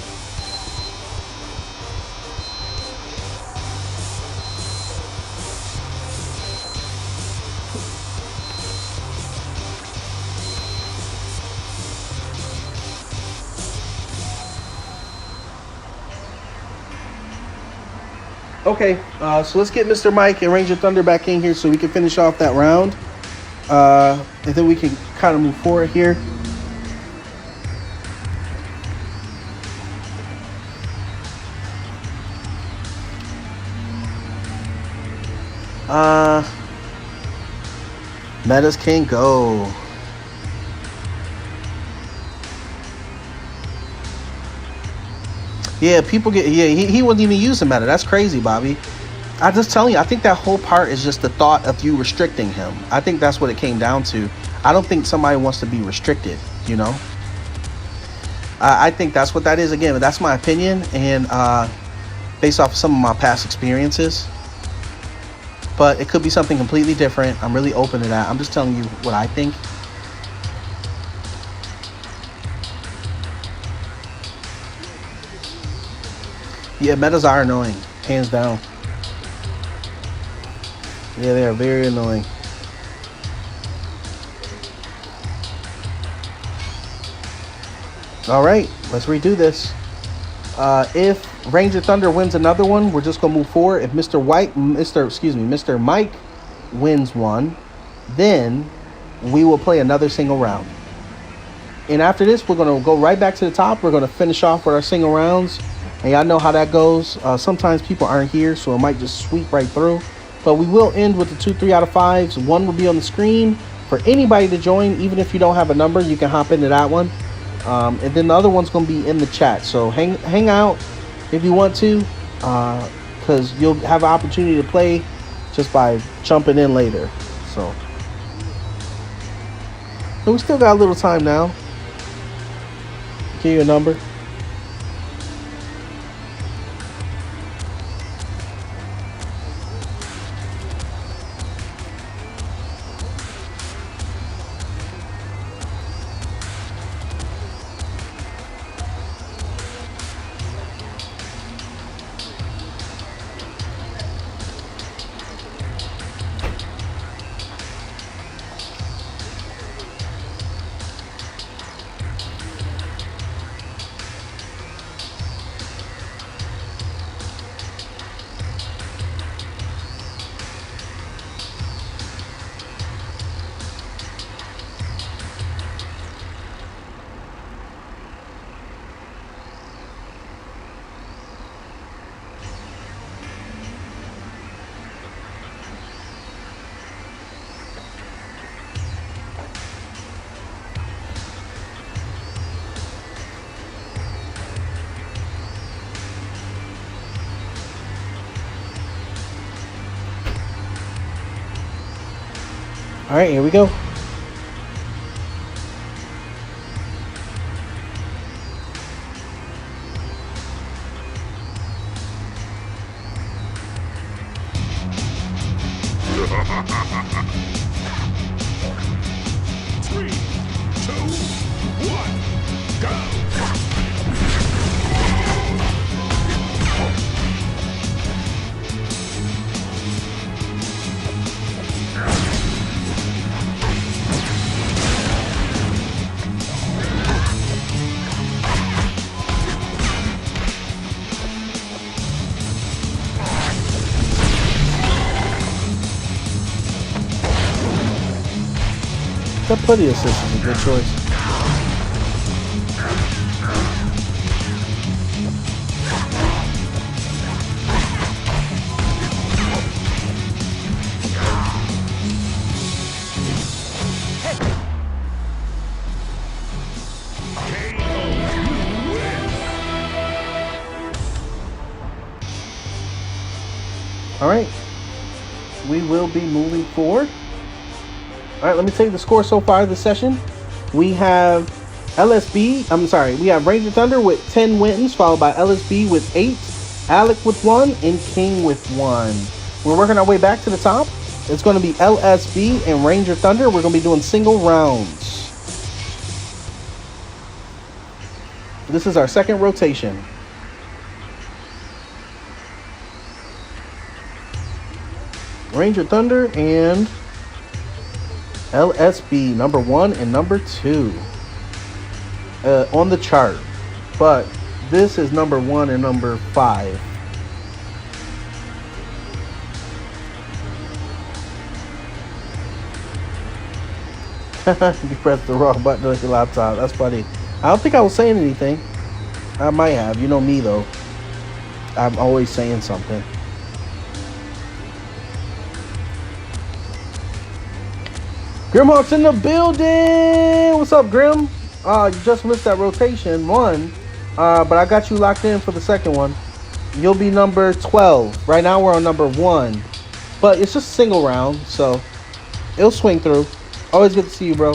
Okay, so let's get Mr. Mike and Ranger Thunder back in here so we can finish off that round. And then we can kind of move forward here. Metas can go. Yeah, people get, yeah, he wasn't even using meta. That's crazy, Bobby. I just telling you, I think that whole part is just the thought of you restricting him. I think that's what it came down to. I don't think somebody wants to be restricted, you know? I think that's what that is. Again, that's my opinion, and based off of some of my past experiences. But it could be something completely different. I'm really open to that. I'm just telling you what I think. Yeah, metas are annoying, hands down. Yeah, they are very annoying. All right, let's redo this. If Ranger Thunder wins another one, we're just gonna move forward. If Mr. Mike wins one, then we will play another single round. And after this, we're gonna go right back to the top. We're gonna finish off with our single rounds. And y'all know how that goes. Sometimes people aren't here, so it might just sweep right through. But we will end with the 2 3 out of 5s. One will be on the screen for anybody to join. Even if you don't have a number, you can hop into that one. And then the other one's going to be in the chat. So hang out if you want to, because you'll have an opportunity to play just by jumping in later. So we still got a little time now. Give you a number. All right, here we go. Three, two, one, go! That putty assist is a good choice. All right. We will be moving forward. All right, let me tell you the score so far this session. We have we have Ranger Thunder with 10 wins, followed by LSB with 8, Alec with 1, and King with 1. We're working our way back to the top. It's going to be LSB and Ranger Thunder. We're going to be doing single rounds. This is our second rotation. Ranger Thunder and LSB, number 1 and number 2 on the chart. But this is number 1 and number 5. You pressed the wrong button on your laptop. That's funny. I don't think I was saying anything. I might have. You know me, though. I'm always saying something. Grimhawk's in the building. What's up, Grim? You just missed that rotation 1, but I got you locked in for the second one. You'll be number 12. Right now we're on number 1, but it's just a single round, so it'll swing through. Always good to see you, bro.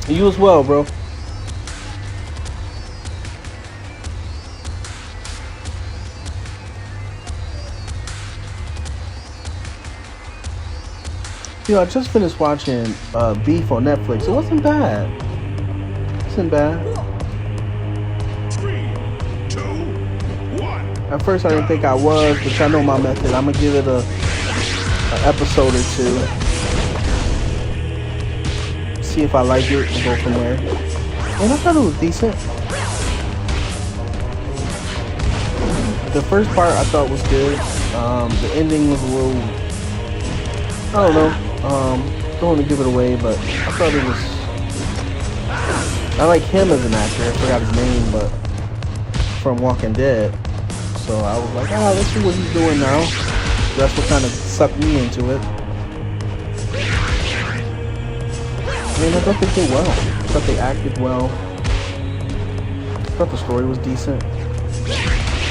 You as well, bro. You know, I just finished watching Beef on Netflix. It wasn't bad. It wasn't bad. 3, 2, 1. At first, I didn't think I was, but I know my method. I'm gonna give it a episode or 2. See if I like it and go from there. And I thought it was decent. The first part I thought was good. The ending was a little, I don't know. Don't want to give it away, but I thought it was. I like him as an actor. I forgot his name, but from Walking Dead. So I was like, let's see what he's doing now. That's what kind of sucked me into it. I mean, I thought they did well. I thought they acted well. I thought the story was decent.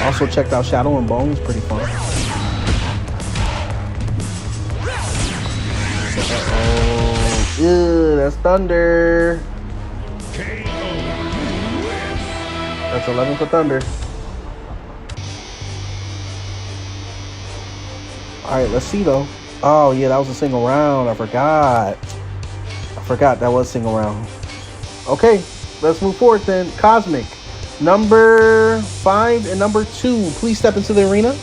Also checked out Shadow and Bone. It was pretty fun. Uh-oh. Ew, that's Thunder. That's 11 for Thunder. Alright, let's see though. Oh yeah, that was a single round. I forgot that was single round. Okay, let's move forward then. Cosmic, number 5 and number 2, please step into the arena.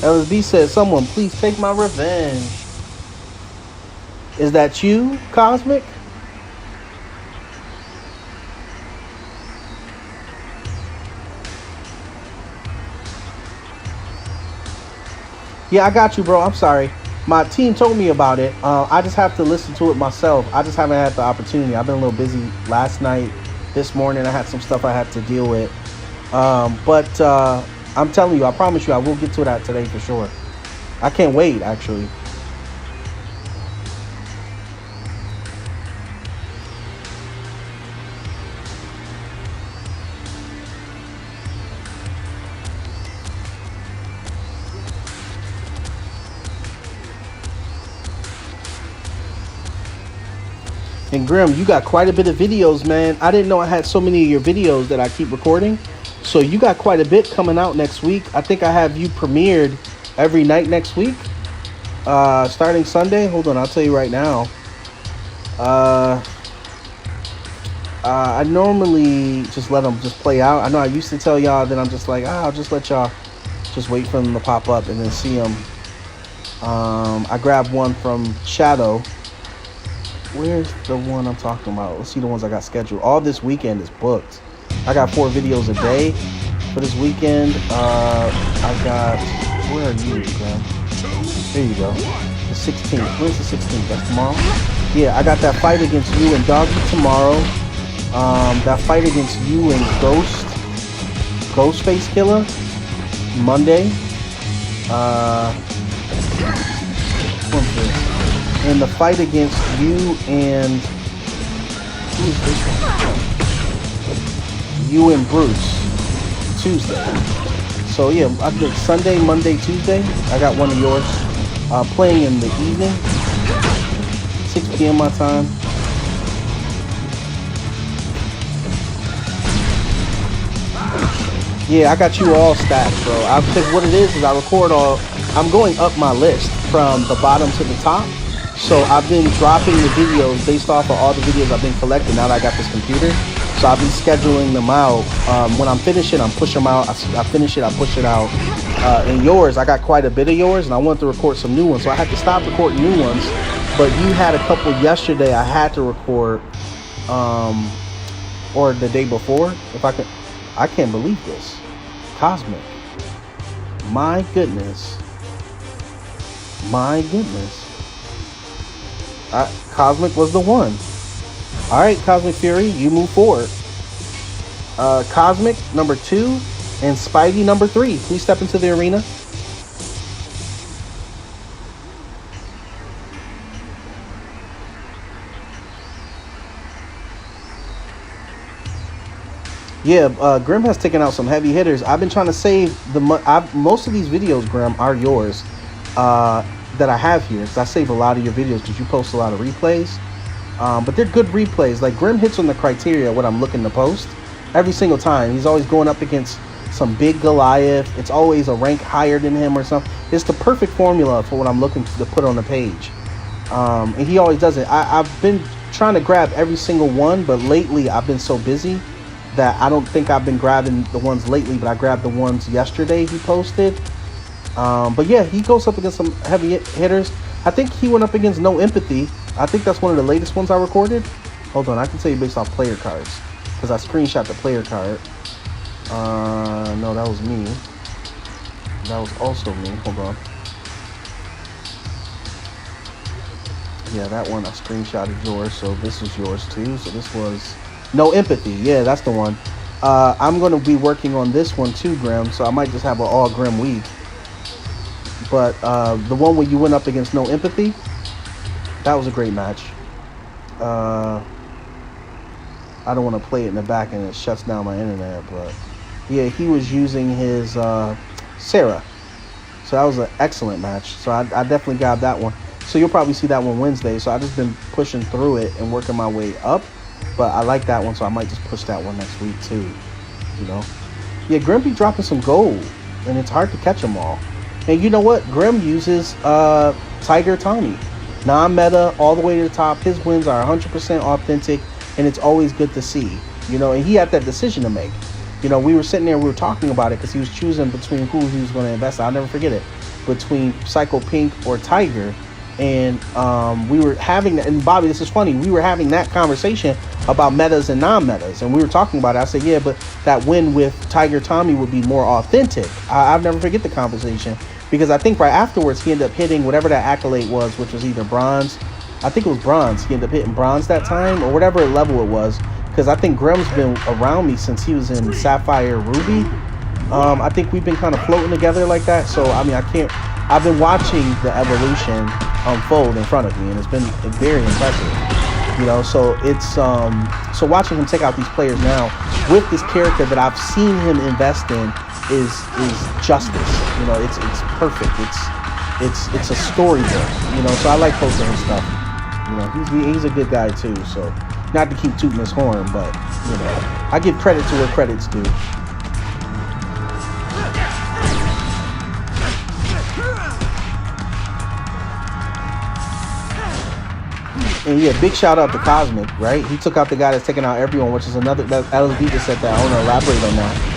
LSB says, someone please take my revenge. Is that you, Cosmic? Yeah, I got you, bro. I'm sorry. My team told me about it. I just have to listen to it myself. I just haven't had the opportunity. I've been a little busy last night. This morning, I had some stuff I had to deal with. But I'm telling you, I promise you, I will get to that today for sure. I can't wait, actually. And Grim, you got quite a bit of videos, man. I didn't know I had so many of your videos that I keep recording. So you got quite a bit coming out next week. I think I have you premiered every night next week. Starting Sunday. Hold on, I'll tell you right now. I normally just let them just play out. I know I used to tell y'all that I'm just like, I'll just let y'all just wait for them to pop up and then see them. I grabbed one from Shadow. Where's the one I'm talking about? Let's see the ones I got scheduled. All this weekend is booked. I got 4 videos a day for this weekend. I got, where are you, Graham? There you go. The 16th. Where's the 16th? That's tomorrow? Yeah, I got that fight against you and Doggy tomorrow. That fight against you and Ghostface Killer Monday. What's this? And the fight against you and who's this one? You and Bruce Tuesday. So yeah, I did Sunday, Monday, Tuesday. I got one of yours playing in the evening, 6 p.m. my time. Yeah, I got you all stacked, bro. Because what it is I record all. I'm going up my list from the bottom to the top. So I've been dropping the videos based off of all the videos I've been collecting now that I got this computer. So I've been scheduling them out. When I'm finished it, I'm pushing them out. I finish it, I push it out. And yours, I got quite a bit of yours, and I wanted to record some new ones. So I had to stop recording new ones. But you had a couple yesterday I had to record, or the day before. If I could, I can't believe this. Cosmic. My goodness. My goodness. Cosmic was the one. All right, Cosmic Fury, you move forward. Cosmic number 2 and Spidey number 3. Please step into the arena. Yeah, Grim has taken out some heavy hitters. I've been trying to save most of these videos, Grim, are yours. That I have here, because I save a lot of your videos because you post a lot of replays, but they're good replays. Like Grim hits on the criteria what I'm looking to post every single time. He's always going up against some big Goliath. It's always a rank higher than him or something. It's the perfect formula for what I'm looking to put on the page, and he always does it. I've been trying to grab every single one, but lately I've been so busy that I don't think I've been grabbing the ones lately, but I grabbed the ones yesterday he posted. But yeah, he goes up against some heavy hitters. I think he went up against No Empathy. I think that's one of the latest ones I recorded. Hold on, I can tell you based off player cards, because I screenshot the player card. No, that was me. That was also me. Hold on. Yeah, that one I screenshotted yours, so this is yours too. So this was No Empathy. Yeah, that's the one. I'm going to be working on this one too, Grim, so I might just have an all Grim week. But the one where you went up against No Empathy, that was a great match. I don't want to play it in the back and it shuts down my internet, but yeah, he was using his Sarah. So that was an excellent match. So I definitely got that one. So you'll probably see that one Wednesday. So I've just been pushing through it and working my way up. But I like that one, so I might just push that one next week too. You know? Yeah, Grim be dropping some gold, and it's hard to catch them all. And you know what? Grim uses Tiger Tommy. Non-meta, all the way to the top. His wins are 100% authentic, and it's always good to see. You know, and he had that decision to make. You know, we were sitting there, we were talking about it, because he was choosing between who he was going to invest in. I'll never forget it. Between Psycho Pink or Tiger. And we were having that, and Bobby, this is funny, we were having that conversation about metas and non-metas, and we were talking about it. I said, yeah, but that win with Tiger Tommy would be more authentic. I'll never forget the conversation, because I think right afterwards he ended up hitting whatever that accolade was, which was either bronze. I think it was bronze. He ended up hitting bronze that time, or whatever level it was, because I think Grim's been around me since he was in Sapphire Ruby. I think we've been kind of floating together like that. So I mean, I've been watching the evolution unfold in front of me, and it's been very impressive. You know, so it's so watching him take out these players now with this character that I've seen him invest in is justice. You know, it's perfect. It's a storybook. You know, so I like posting his stuff. You know, he's a good guy too. So, not to keep tooting his horn, but you know, I give credit to where credit's due. And yeah, big shout out to Cosmic, right? He took out the guy that's taking out everyone, which is another. That LSB just said that. I want to elaborate on that.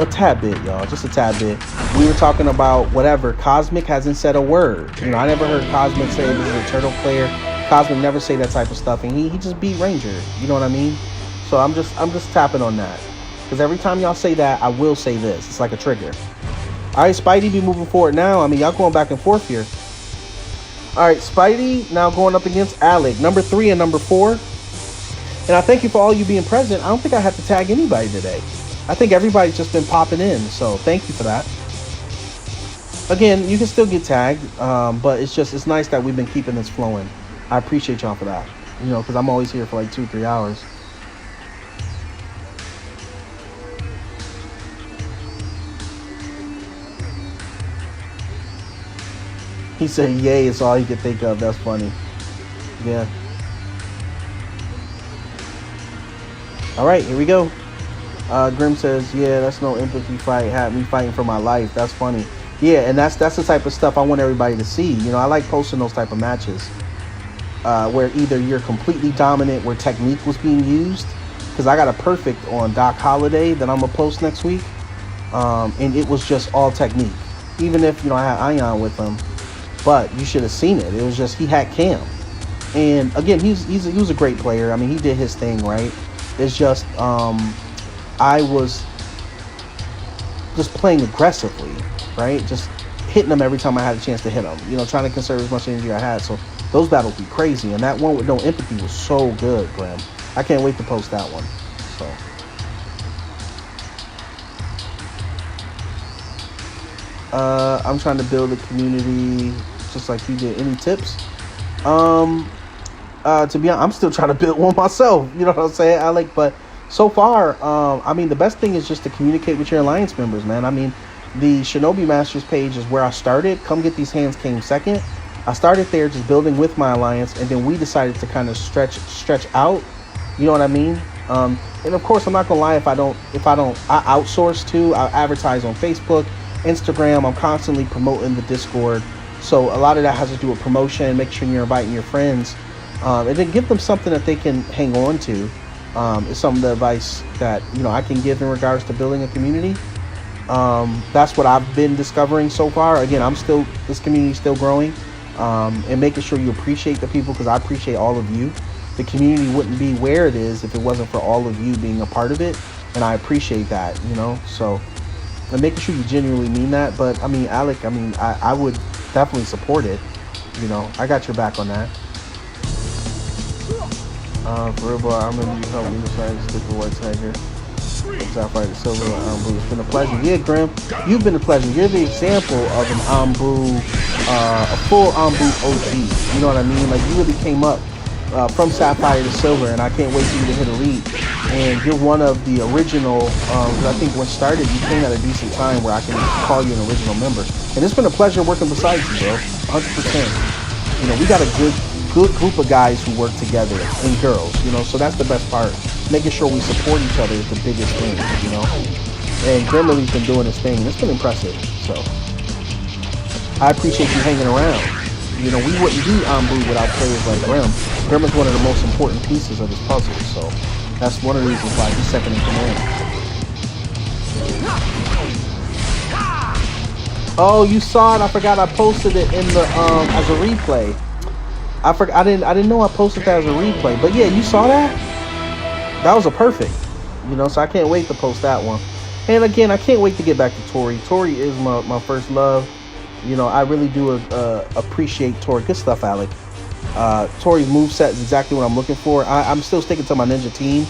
A tad bit, y'all, just a tad bit. We were talking about whatever. Cosmic hasn't said a word. You know, I never heard Cosmic say this is a turtle player. Cosmic never say that type of stuff, and he just beat Ranger. You know what I mean? So I'm just tapping on that, because every time y'all say that, I will say this. It's like a trigger. All right, Spidey be moving forward now. I mean, y'all going back and forth here. All right, Spidey now going up against Alec, number 3 and number 4. And I thank you for all you being present. I don't think I have to tag anybody today. I think everybody's just been popping in, so thank you for that. Again, you can still get tagged, but it's nice that we've been keeping this flowing. I appreciate y'all for that, you know, because I'm always here for like 2-3 hours. He said, yay, it's all he could think of. That's funny. Yeah. All right, here we go. Grim says, yeah, that's no empathy fight. Had me fighting for my life. That's funny. Yeah, and that's the type of stuff I want everybody to see. You know, I like posting those type of matches where either you're completely dominant, where technique was being used. Because I got a perfect on Doc Holliday that I'm going to post next week. And it was just all technique. Even if, you know, I had Ion with him. But you should have seen it. It was just, he had Cam. And again, he was a great player. I mean, he did his thing, right? It's just, I was just playing aggressively, right? Just hitting him every time I had a chance to hit him. You know, trying to conserve as much energy I had. So those battles be crazy. And that one with no empathy was so good, Graham. I can't wait to post that one. So I'm trying to build a community just like you did. Any tips? To be honest, I'm still trying to build one myself. You know what I'm saying, Alec? But so far, I mean, the best thing is just to communicate with your alliance members, man. I mean, the Shinobi Masters page is where I started. Come Get These Hands came second. I started there just building with my alliance, and then we decided to kind of stretch out. You know what I mean? And of course, I'm not gonna lie. If I outsource too. I advertise on Facebook, Instagram. I'm constantly promoting the Discord. So a lot of that has to do with promotion. Make sure you're inviting your friends, and then give them something that they can hang on to. Is some of the advice that, you know, I can give in regards to building a community. That's what I've been discovering so far. Again, this community is still growing, and making sure you appreciate the people, because I appreciate all of you. The community wouldn't be where it is if it wasn't for all of you being a part of it, and I appreciate that, you know. So, and making sure you genuinely mean that. But I mean, Alec, I mean, I would definitely support it. You know, I got your back on that. For real, bro, I remember you helped me decide to stick with White Tiger. Sapphire to Silver and Ambu. It's been a pleasure. Yeah, Grim, you've been a pleasure. You're the example of an Ambu, a full Ambu OG. You know what I mean? Like, you really came up from Sapphire to Silver, and I can't wait for you to hit Elite. And you're one of the original, because I think when started, you came at a decent time where I can call you an original member. And it's been a pleasure working beside you, bro. 100%. You know, we got a good group of guys who work together, and girls, you know, so that's the best part. Making sure we support each other is the biggest thing, you know. And Grimley's been doing his thing. It's been impressive. So I appreciate you hanging around. You know, we wouldn't do Ambu without players like Grim. Grim is one of the most important pieces of this puzzle, so that's one of the reasons why he's second in command. Oh, you saw it? I forgot I posted it in the as a replay. I didn't know I posted that as a replay. But yeah, you saw that? That was a perfect. You know, so I can't wait to post that one. And again, I can't wait to get back to Tori. Tori is my first love. You know, I really do appreciate Tori. Good stuff, Alec. Tori's moveset is exactly what I'm looking for. I'm still sticking to my ninja team,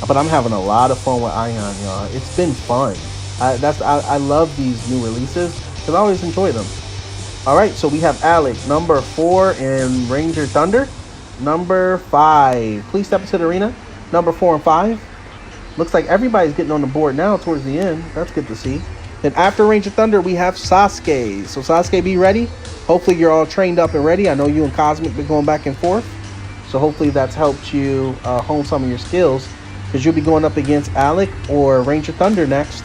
but I'm having a lot of fun with Ion, y'all. It's been fun. I love these new releases because I always enjoy them. All right, so we have Alec, number 4, and Ranger Thunder, number 5. Please step into the arena. Number 4 and 5. Looks like everybody's getting on the board now towards the end. That's good to see. Then after Ranger Thunder, we have Sasuke. So Sasuke, be ready. hopefully you're all trained up and ready. I know you and Cosmic been going back and forth, so hopefully that's helped you hone some of your skills, because you'll be going up against Alec or Ranger Thunder next,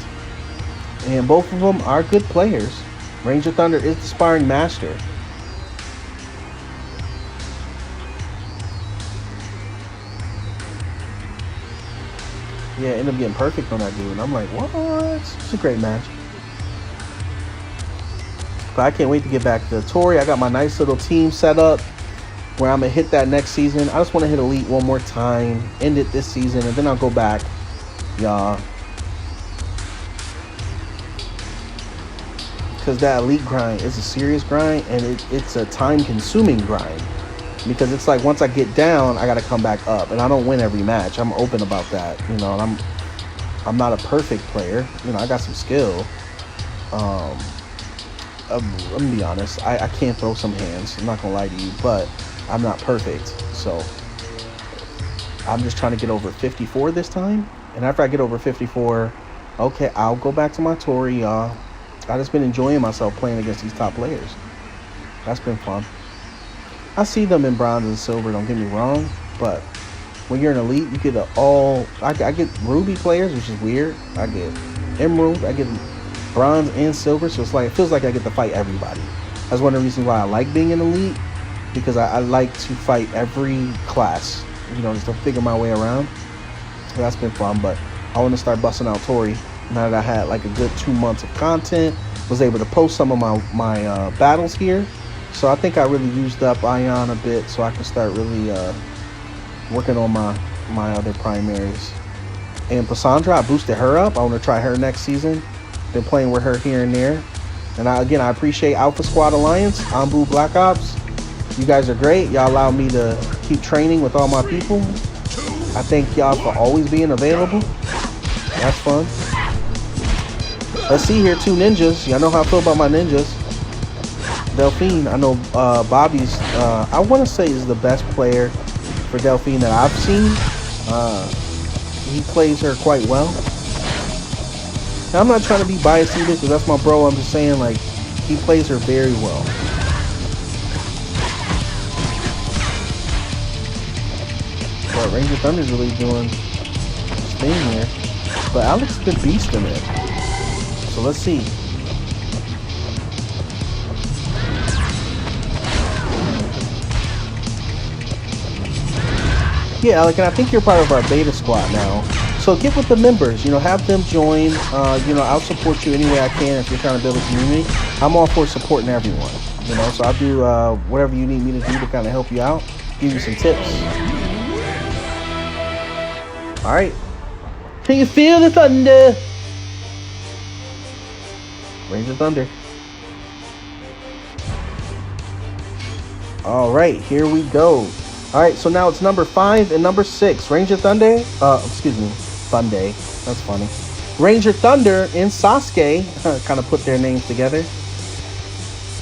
and both of them are good players. Ranger Thunder is the Sparring Master. Yeah, ended up getting perfect on that dude. And I'm like, what? It's a great match. But I can't wait to get back to Tori. I got my nice little team set up where I'm going to hit that next season. I just want to hit Elite one more time, end it this season, and then I'll go back, y'all. Because that Elite grind is a serious grind, and it's a time-consuming grind. Because it's like once I get down, I got to come back up, and I don't win every match. I'm open about that, you know. And I'm not a perfect player, you know. I got some skill. Let me be honest. I can't throw some hands. I'm not gonna lie to you, but I'm not perfect. So I'm just trying to get over 54 this time, and after I get over 54, okay, I'll go back to my Tori, y'all. I just been enjoying myself playing against these top players. That's been fun. I see them in bronze and silver, don't get me wrong, but when you're an elite, you get I get ruby players, which is weird. I get emerald, I get bronze and silver, so it's like, it feels like I get to fight everybody. That's one of the reasons why I like being an elite, because I like to fight every class, you know, just to figure my way around. So that's been fun, but I want to start busting out Tori now that I had like a good 2 months of content, was able to post some of my battles here. So I think I really used up Ion a bit, so I can start really working on my other primaries. And Cassandra, I boosted her up. I want to try her next season. Been playing with her here and there. And I appreciate Alpha Squad Alliance, Ambu Black Ops. You guys are great. Y'all allow me to keep training with all my people. I thank y'all for always being available. That's fun. Let's see here, 2 ninjas. Y'all know how I feel about my ninjas. Delphine, I know Bobby's, I want to say is the best player for Delphine that I've seen. He plays her quite well. Now, I'm not trying to be biased either, because that's my bro. I'm just saying, like, he plays her very well. But Ranger Thunder's really doing his thing here. But Alex is the beast in it. So let's see. Yeah, Alec, and I think you're part of our beta squad now. So get with the members, you know, have them join. You know, I'll support you any way I can if you're trying to build a community. I'm all for supporting everyone, you know, so I'll do whatever you need me to do to kind of help you out, give you some tips. All right. Can you feel the thunder? Ranger Thunder. All right, here we go. All right, so now it's number 5 and number 6. Ranger Thunder. Excuse me. Funday. That's funny. Ranger Thunder and Sasuke kind of put their names together.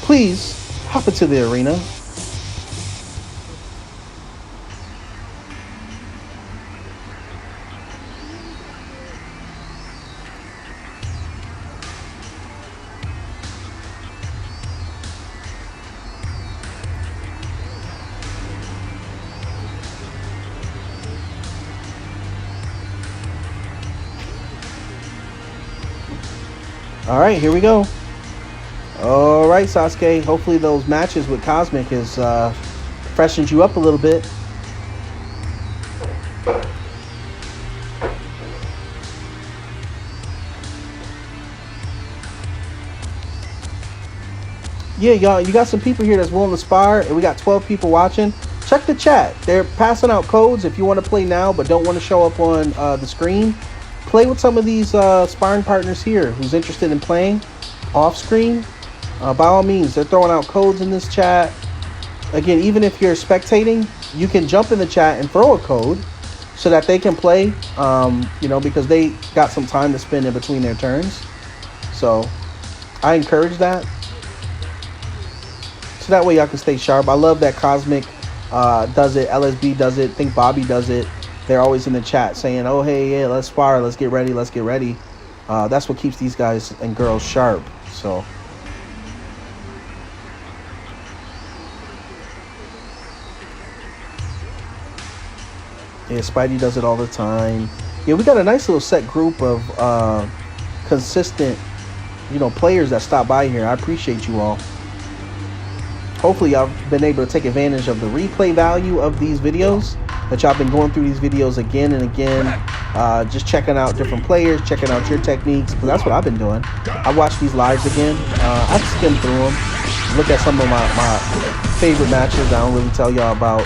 Please hop into the arena. All right, here we go. All right, Sasuke. Hopefully those matches with Cosmic has freshened you up a little bit. Yeah, y'all, you got some people here that's willing to spar, and we got 12 people watching. Check the chat. They're passing out codes if you want to play now but don't want to show up on the screen. Play with some of these sparring partners here who's interested in playing off screen. By all means, they're throwing out codes in this chat. Again, even if you're spectating, you can jump in the chat and throw a code so that they can play, you know, because they got some time to spend in between their turns. So I encourage that. So that way y'all can stay sharp. I love that Cosmic does it, LSB does it, I think Bobby does it. They're always in the chat saying, oh, hey, yeah, let's spar, let's get ready, let's get ready. That's what keeps these guys and girls sharp. So Yeah, Spidey does it all the time. Yeah, we got a nice little set group of consistent, players that stop by here. I appreciate you all. Hopefully, y'all been able to take advantage of the replay value of these videos. That y'all been going through these videos again and again, just checking out different players, checking out your techniques, because that's what I've been doing. I watch these lives again. I skim through them, look at some of my favorite matches I don't really tell y'all about.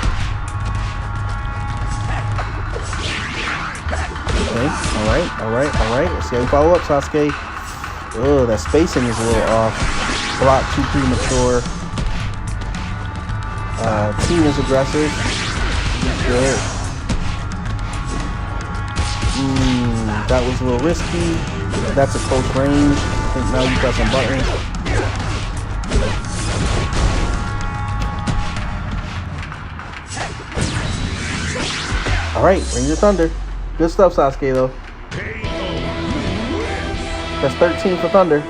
Okay, all right. Let's see how you follow up, Sasuke. Oh, that spacing is a little off. Block too premature. Team is aggressive. Good. That was a little risky. That's a close range. I think now you got some buttons. All right, Rings of Thunder. Good stuff, Sasuke, though. That's 13 for Thunder.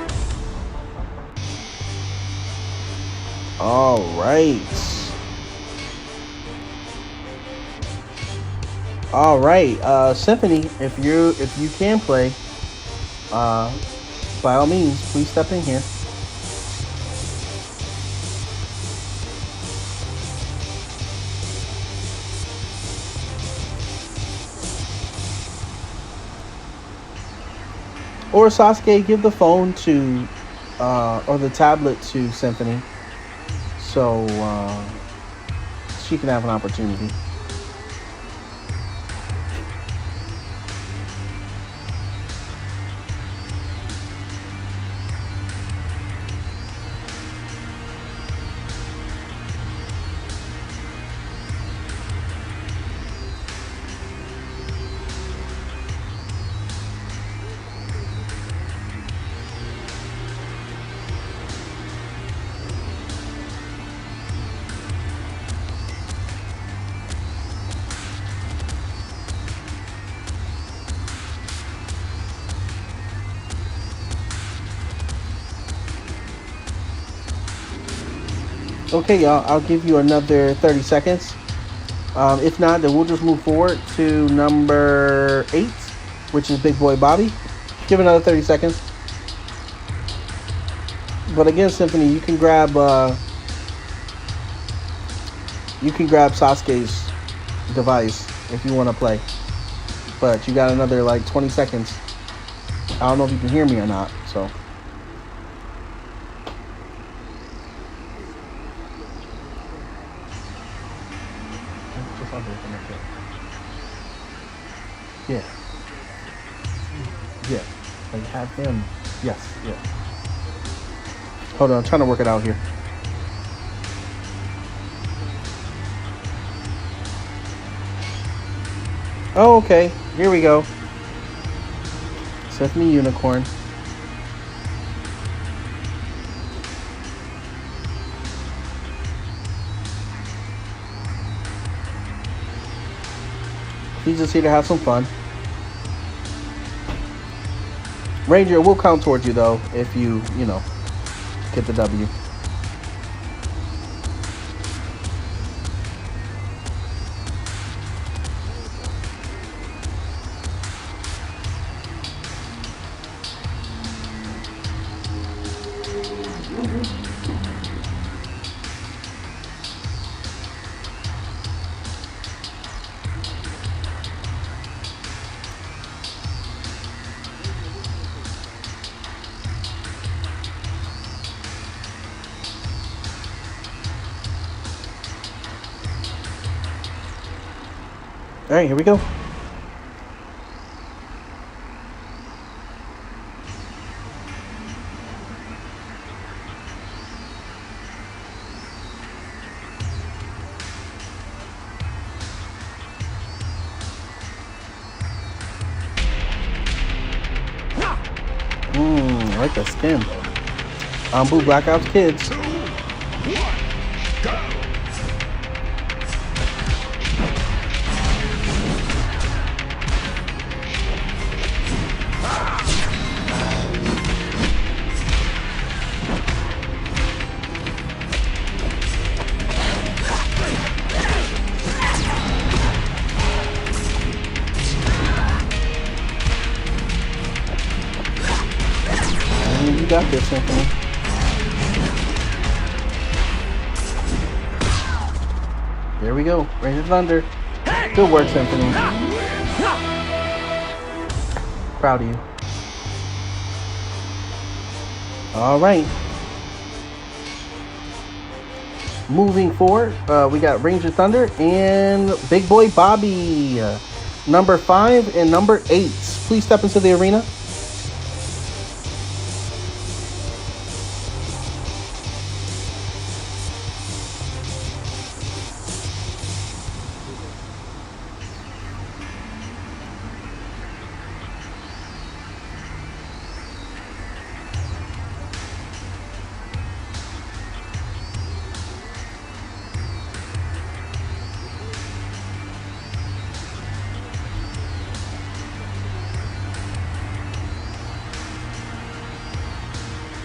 All right. All right, Symphony, if you can play, by all means, please step in here. Or Sasuke, give the phone to, or the tablet to Symphony, so she can have an opportunity. Okay, y'all, I'll give you another 30 seconds. If not, then we'll just move forward to number 8, which is Big Boy Bobby. Give another 30 seconds. But again, Symphony, you can grab Sasuke's device if you want to play. But you got another like 20 seconds. I don't know if you can hear me or not, so. Yeah. Yeah. Like have him. Yes. Yeah. Hold on. I'm trying to work it out here. Oh, okay. Here we go. Symphony Unicorn. He's just here to have some fun. Ranger, we'll count towards you though if you get the W. All right, here we go. I like that skin. Boo Blackout's kids. 2, 1, go! got this, Symphony. There we go. Range of Thunder. Good work, Symphony. Proud of you. All right. Moving forward, we got Range of Thunder and Big Boy Bobby. Number 5 and number 8. Please step into the arena.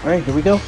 All right, here we go.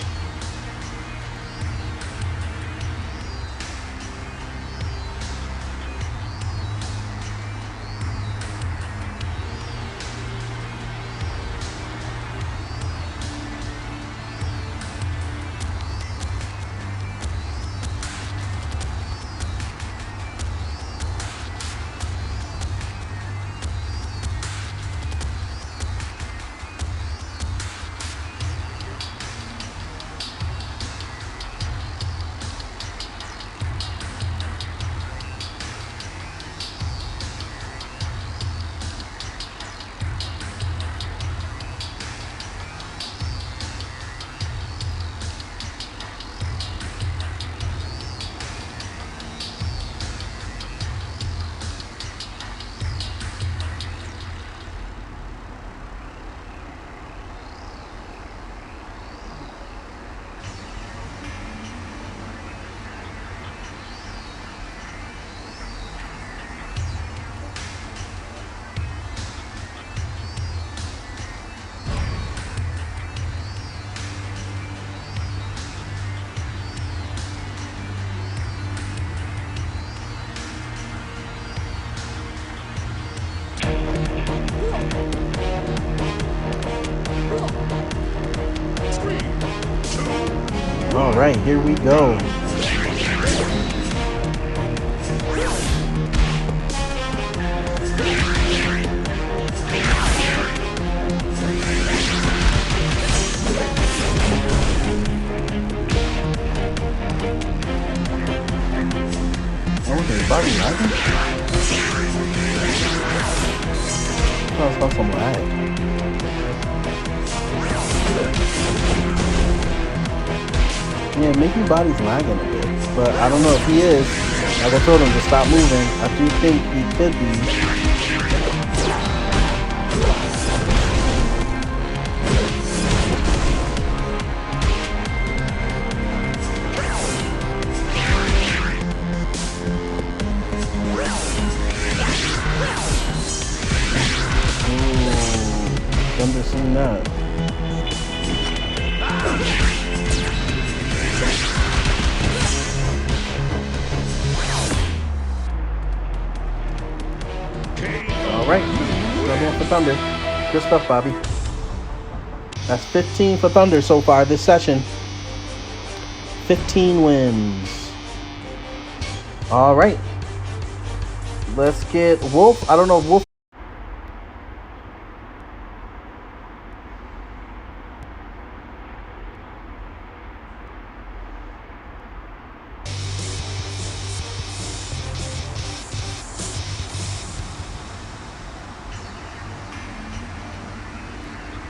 All right, here we go. Okay, Bobby lagging? I saw some lag. Yeah, maybe Body's lagging a bit, but I don't know if he is. Like I told him to stop moving. I do think he could be. Ooh, Thunder seen that. Alright, another one for Thunder. Good stuff, Bobby. That's 15 for Thunder so far this session. 15 wins. Alright. Let's get Wolf. I don't know if Wolf.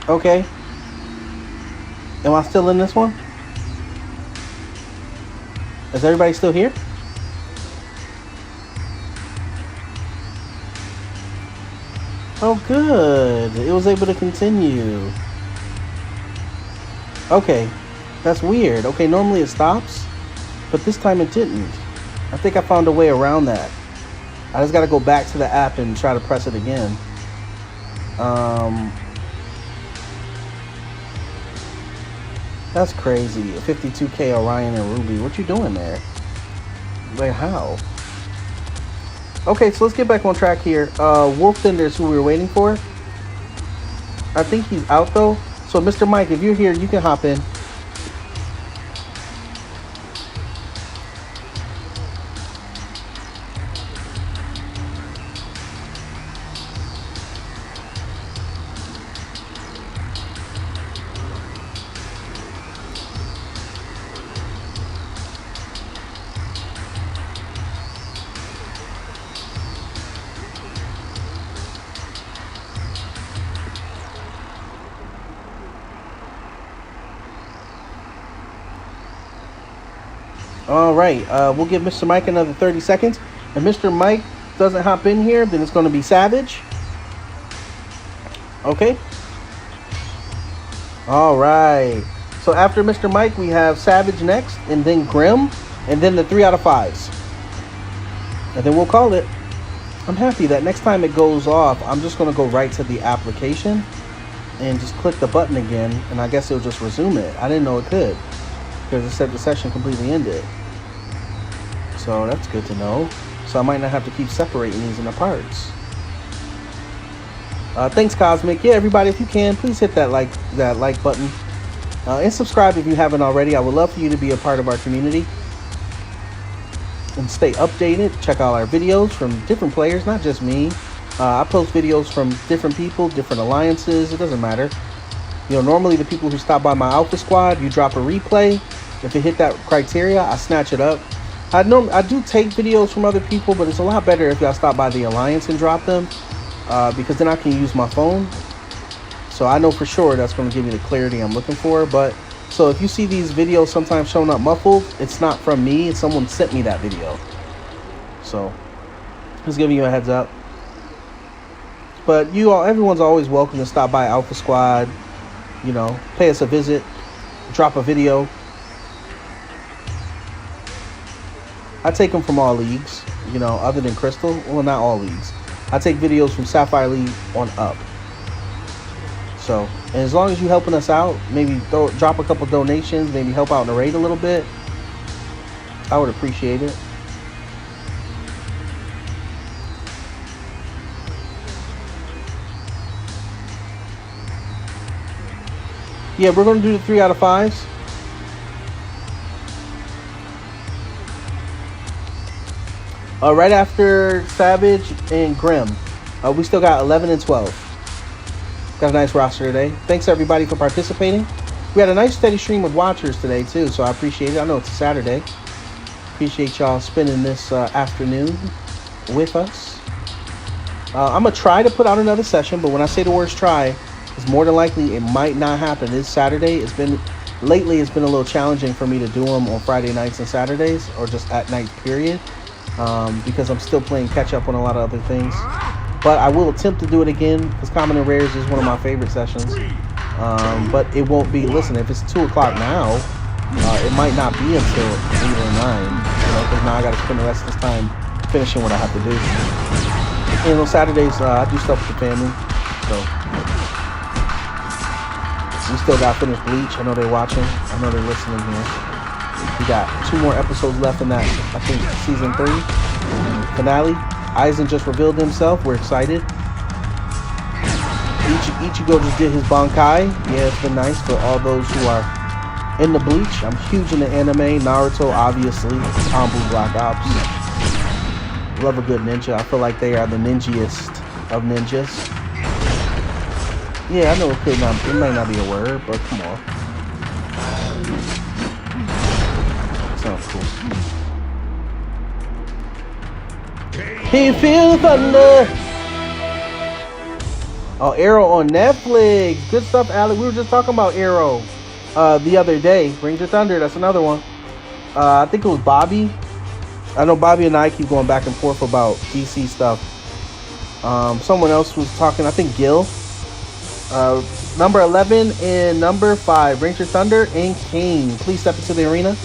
Okay. Am I still in this one? Is everybody still here? Oh, good. It was able to continue. Okay. That's weird. Okay, normally it stops, but this time it didn't. I think I found a way around that. I just got to go back to the app and try to press it again. That's crazy. 52K Orion and Ruby. What you doing there? Like, how? Okay, so let's get back on track here. Wolf Thunder is who we were waiting for. I think he's out, though. So, Mr. Mike, if you're here, you can hop in. All right, we'll give Mr. Mike another 30 seconds. If Mr. Mike doesn't hop in here, then it's going to be Savage. Okay. All right. So after Mr. Mike, we have Savage next, and then Grim, and then the 3 out of 5s. And then we'll call it. I'm happy that next time it goes off, I'm just going to go right to the application and just click the button again, and I guess it'll just resume it. I didn't know it could, because it said the session completely ended. So that's good to know. So I might not have to keep separating these into parts. Thanks, Cosmic. Yeah, everybody, if you can, please hit that like button. And subscribe if you haven't already. I would love for you to be a part of our community. And stay updated. Check out our videos from different players, not just me. I post videos from different people, different alliances. It doesn't matter. You know, normally the people who stop by my Alpha Squad, you drop a replay. If it hit that criteria, I snatch it up. I do take videos from other people, but it's a lot better if y'all stop by the Alliance and drop them, because then I can use my phone. So I know for sure that's going to give me the clarity I'm looking for. But so if you see these videos sometimes showing up muffled, it's not from me. It's someone sent me that video. So just giving you a heads up. But everyone's always welcome to stop by Alpha Squad. You know, pay us a visit, drop a video. I take them from all leagues, you know, other than Crystal. Well, not all leagues. I take videos from Sapphire League on up. So, and as long as you're helping us out, maybe drop a couple donations, maybe help out in the raid a little bit, I would appreciate it. Yeah, we're going to do the 3 out of 5s. Right after Savage and Grim. We still got 11 and 12. Got a nice roster today. Thanks everybody for participating. We had a nice steady stream of watchers today too, so I appreciate it. I know it's a Saturday. Appreciate y'all spending this afternoon with us. I'm going to try to put out another session, but when I say the words try, it's more than likely it might not happen this Saturday. Lately it's been a little challenging for me to do them on Friday nights and Saturdays, or just at night period. Because I'm still playing catch up on a lot of other things, but I will attempt to do it again, because Common and Rares is one of my favorite sessions. But it won't be, listen, if it's 2 o'clock now, it might not be until 8 or 9, you know, because now I got to spend the rest of this time finishing what I have to do. And on Saturdays, I do stuff with the family, so we still got to finish Bleach. I know they're watching, I know they're listening here. We got 2 more episodes left in that, I think, season 3 finale. Aizen just revealed himself. We're excited. Ichigo just did his Bankai. Yeah, it's been nice for all those who are in the Bleach. I'm huge in the anime. Naruto, obviously. Tombu Black Ops. Love a good ninja. I feel like they are the ninjiest of ninjas. Yeah, I know it might not be a word, but come on. Sounds cool. Can you feel the thunder? Oh, Arrow on Netflix. Good stuff, Alec. We were just talking about Arrow the other day. Ranger Thunder, that's another one. I think it was Bobby. I know Bobby and I keep going back and forth about DC stuff. Someone else was talking, I think Gil. Number 11 and number 5, Ranger Thunder and Kane. Please step into the arena.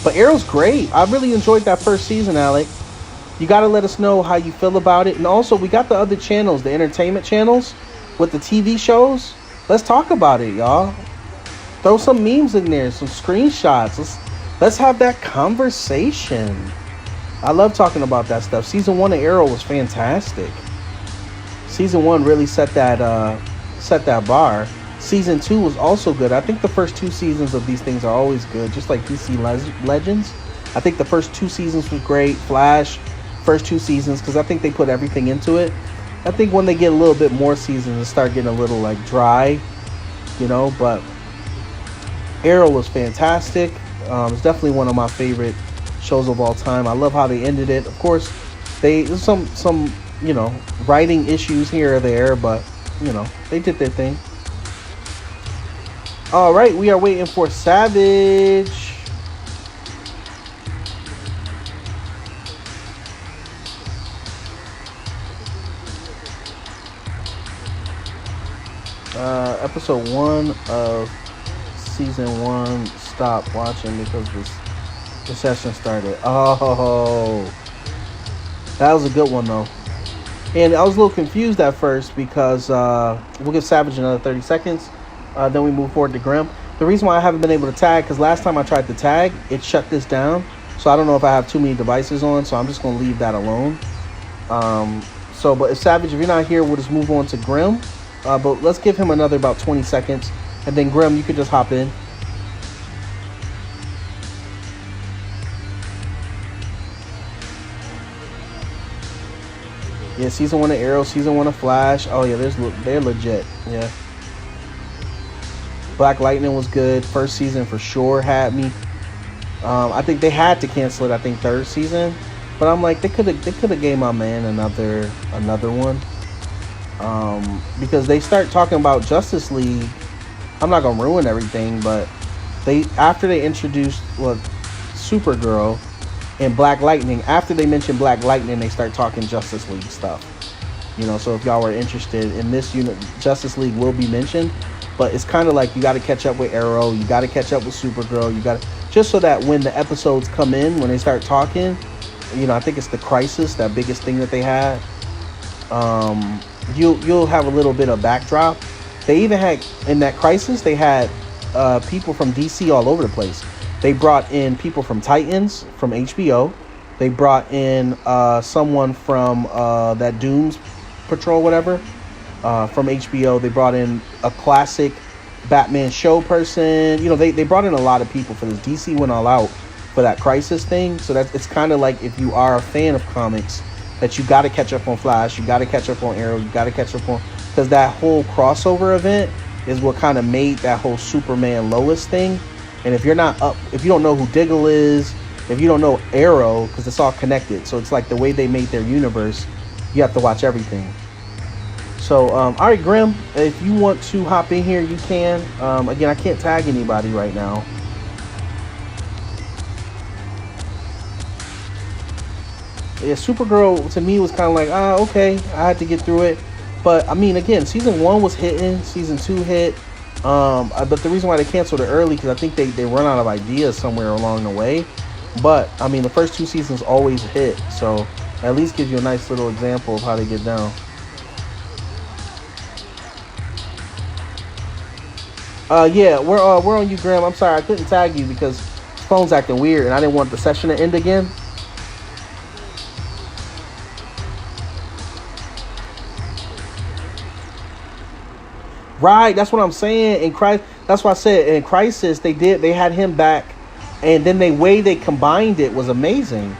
But Arrow's great. I really enjoyed that first season, Alec. You got to let us know how you feel about it. And also, we got the other channels, the entertainment channels with the TV shows. Let's talk about it, y'all. Throw some memes in there, some screenshots. Let's have that conversation. I love talking about that stuff. Season 1 of Arrow was fantastic. Season 1 really set that bar. Season 2 was also good. I think the first 2 seasons of these things are always good, just like DC Legends. I think the first 2 seasons was great. Flash, first 2 seasons, because I think they put everything into it. I think when they get a little bit more seasons, it start getting a little like dry, you know. But Arrow was fantastic. It's definitely one of my favorite shows of all time. I love how they ended it. Of course, there's some you know, writing issues here or there, but you know, they did their thing. All right, we are waiting for Savage. Episode 1 of season 1 stopped watching because the session started. Oh, that was a good one though. And I was a little confused at first because we'll give Savage another 30 seconds. Then we move forward to Grim. The reason why I haven't been able to tag, because last time I tried to tag, it shut this down. So I don't know if I have too many devices on, so I'm just going to leave that alone. But if Savage, if you're not here, we'll just move on to Grim. But let's give him another about 20 seconds. And then Grim, you could just hop in. Yeah, season 1 of Arrow, season 1 of Flash. Oh yeah, they're legit. Yeah. Black Lightning was good. First season for sure had me. I think they had to cancel it. I think 3rd season, but I'm like they could have gave my man another one. Because they start talking about Justice League. I'm not gonna ruin everything, but after they introduced Supergirl and Black Lightning, after they mention Black Lightning, they start talking Justice League stuff. You know, so if y'all were interested in this unit, Justice League will be mentioned, but it's kind of like you got to catch up with Arrow, you got to catch up with Supergirl, you got to, just so that when the episodes come in, when they start talking, you know, I think it's the Crisis, that biggest thing that they had. You'll have a little bit of backdrop. They even had in that Crisis, they had people from DC all over the place. They brought in people from Titans, from HBO. They brought in someone from that Doom's Patrol, whatever, from HBO. They brought in a classic Batman show person. You know, they brought in a lot of people for this. DC went all out for that Crisis thing. So it's kind of like if you are a fan of comics, that you got to catch up on Flash, you got to catch up on Arrow, you got to catch up on, because that whole crossover event is what kind of made that whole Superman Lois thing. And if you're not up, if you don't know who Diggle is, if you don't know Arrow, because it's all connected. So it's like the way they made their universe, you have to watch everything. So, all right, Grim, if you want to hop in here, you can. Again, I can't tag anybody right now. Yeah, Supergirl to me was kind of like, okay, I had to get through it. But I mean, again, season 1 was hitting, season 2 hit. But the reason why they canceled it early, because I think they run out of ideas somewhere along the way. But I mean, the first 2 seasons always hit, so at least gives you a nice little example of how they get down. Yeah, we're on you, Graham. I'm sorry I couldn't tag you because his phone's acting weird, and I didn't want the session to end again. Right, that's what I'm saying. That's why I said in Crisis they had him back, and then the way they combined it was amazing.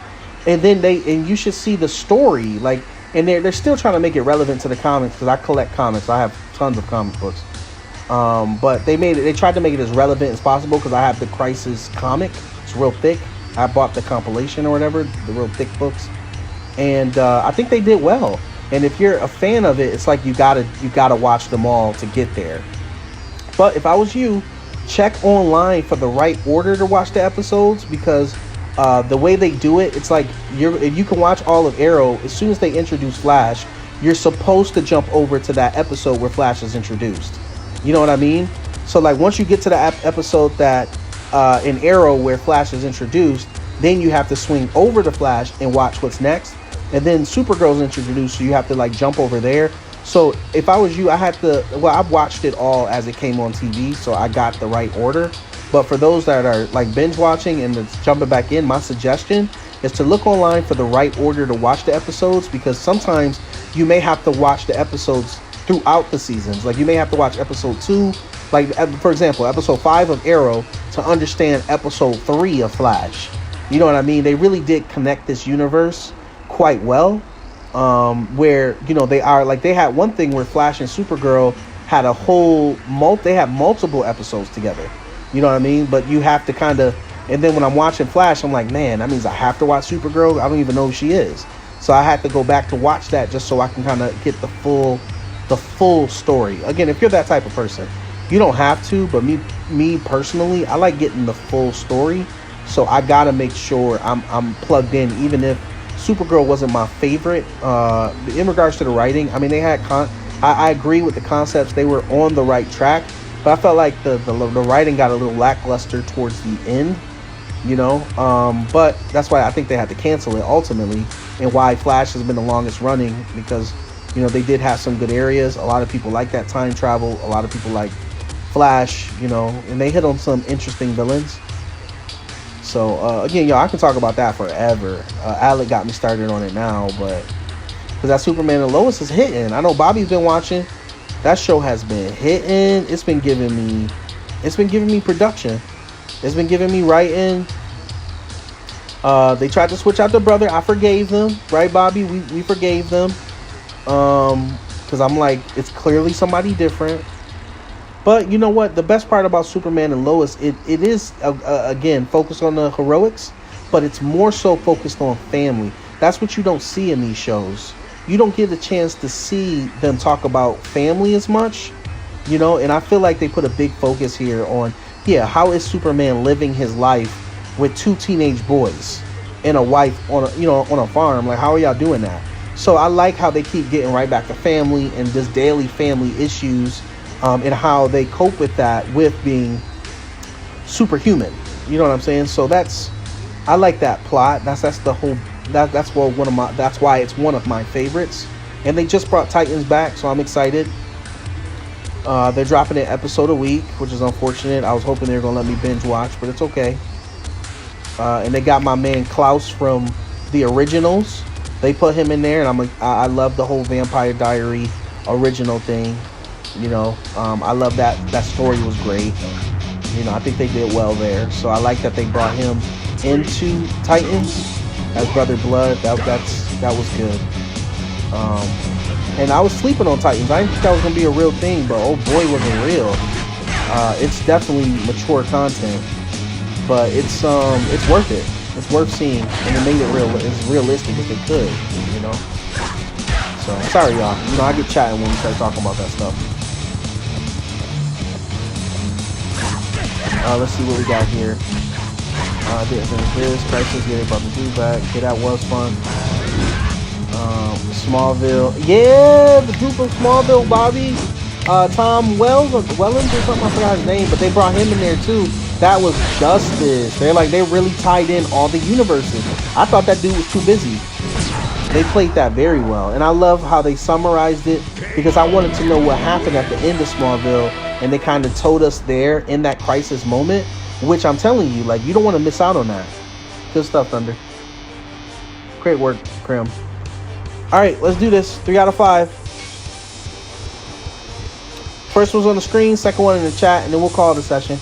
And then you should see the story, like, and they're still trying to make it relevant to the comics, because I collect comics. I have tons of comic books. But they tried to make it as relevant as possible, because I have the Crisis comic. It's real thick. I bought the compilation or whatever, the real thick books, and I think they did well. And if you're a fan of it, it's like you gotta watch them all to get there. But if I was you, check online for the right order to watch the episodes, because the way they do it, it's like if you can watch all of Arrow, as soon as they introduce Flash, you're supposed to jump over to that episode where Flash is introduced. You know what I mean? So like once you get to the episode that in Arrow where Flash is introduced, then you have to swing over to Flash and watch what's next. And then Supergirl's introduced, so you have to like jump over there. So if I was you, I watched it all as it came on TV, so I got the right order. But for those that are like binge watching and that's jumping back in, my suggestion is to look online for the right order to watch the episodes, because sometimes you may have to watch the episodes throughout the seasons. Like you may have to watch episode 2 Like, for example, episode 5 of Arrow to understand episode 3 of Flash. You know what I mean? They really did connect this universe quite well. Where, you know, they are like, they had one thing where Flash and Supergirl had a whole they had multiple episodes together. You know what I mean? But you have to kind of, and then when I'm watching Flash, I'm like, man, that means I have to watch Supergirl. I don't even know who she is. So I had to go back to watch that just so I can kind of get the full story. Again, if you're that type of person, you don't have to, but me personally, I like getting the full story. So I gotta make sure I'm plugged in, even if Supergirl wasn't my favorite. In regards to the writing, I mean, they had I agree with the concepts. They were on the right track, but I felt like the writing got a little lackluster towards the end, you know. But that's why I think they had to cancel it ultimately, and why Flash has been the longest running, because, you know, they did have some good areas. A lot of people like that time travel. A lot of people like Flash, you know, and they hit on some interesting villains. So again, y'all, I can talk about that forever. Alec got me started on it now, but because that Superman and Lois is hitting. I know Bobby's been watching. That show has been hitting. It's been giving me production. It's been giving me writing. They tried to switch out the brother. I forgave them, right, Bobby? We forgave them. Because I'm like, it's clearly somebody different. But you know what? The best part about Superman and Lois, it is, again, focused on the heroics, but it's more so focused on family. That's what you don't see in these shows. You don't get a chance to see them talk about family as much, you know, and I feel like they put a big focus here on, how is Superman living his life with 2 teenage boys and a wife on a farm? Like, how are y'all doing that? So I like how they keep getting right back to family and just daily family issues, and how they cope with that with being superhuman. You know what I'm saying? So I like that plot. That's the whole. That's why it's one of my favorites. And they just brought Titans back, so I'm excited. They're dropping an episode a week, which is unfortunate. I was hoping they were gonna let me binge watch, but it's okay. And they got my man Klaus from the originals. They put him in there, and I love the whole Vampire Diary original thing. You know, I love that story was great. You know, I think they did well there. So I like that they brought him into Titans as Brother Blood. That was good. And I was sleeping on Titans. I didn't think that was gonna be a real thing, but oh boy, was it real. It's definitely mature content, but it's worth it. It's worth seeing, and it made it as realistic as they could. You know. So sorry, y'all. You know, I get chatting when we start talking about that stuff. Let's see what we got here. Didn't finish this. Crisis, they brought the dude back. Okay, that was fun. Smallville. Yeah, the group of Smallville, Bobby. Tom Wellens or something, I forgot his name, but they brought him in there too. That was justice. They really tied in all the universes. I thought that dude was too busy. They played that very well, and I love how they summarized it, because I wanted to know what happened at the end of Smallville, and they kind of told us there in that crisis moment, which I'm telling you, like, you don't want to miss out on that. Good stuff, Thunder. Great work, Krim. All right, let's do this. 3 out of 5. First one's on the screen, second one in the chat, and then we'll call it a session.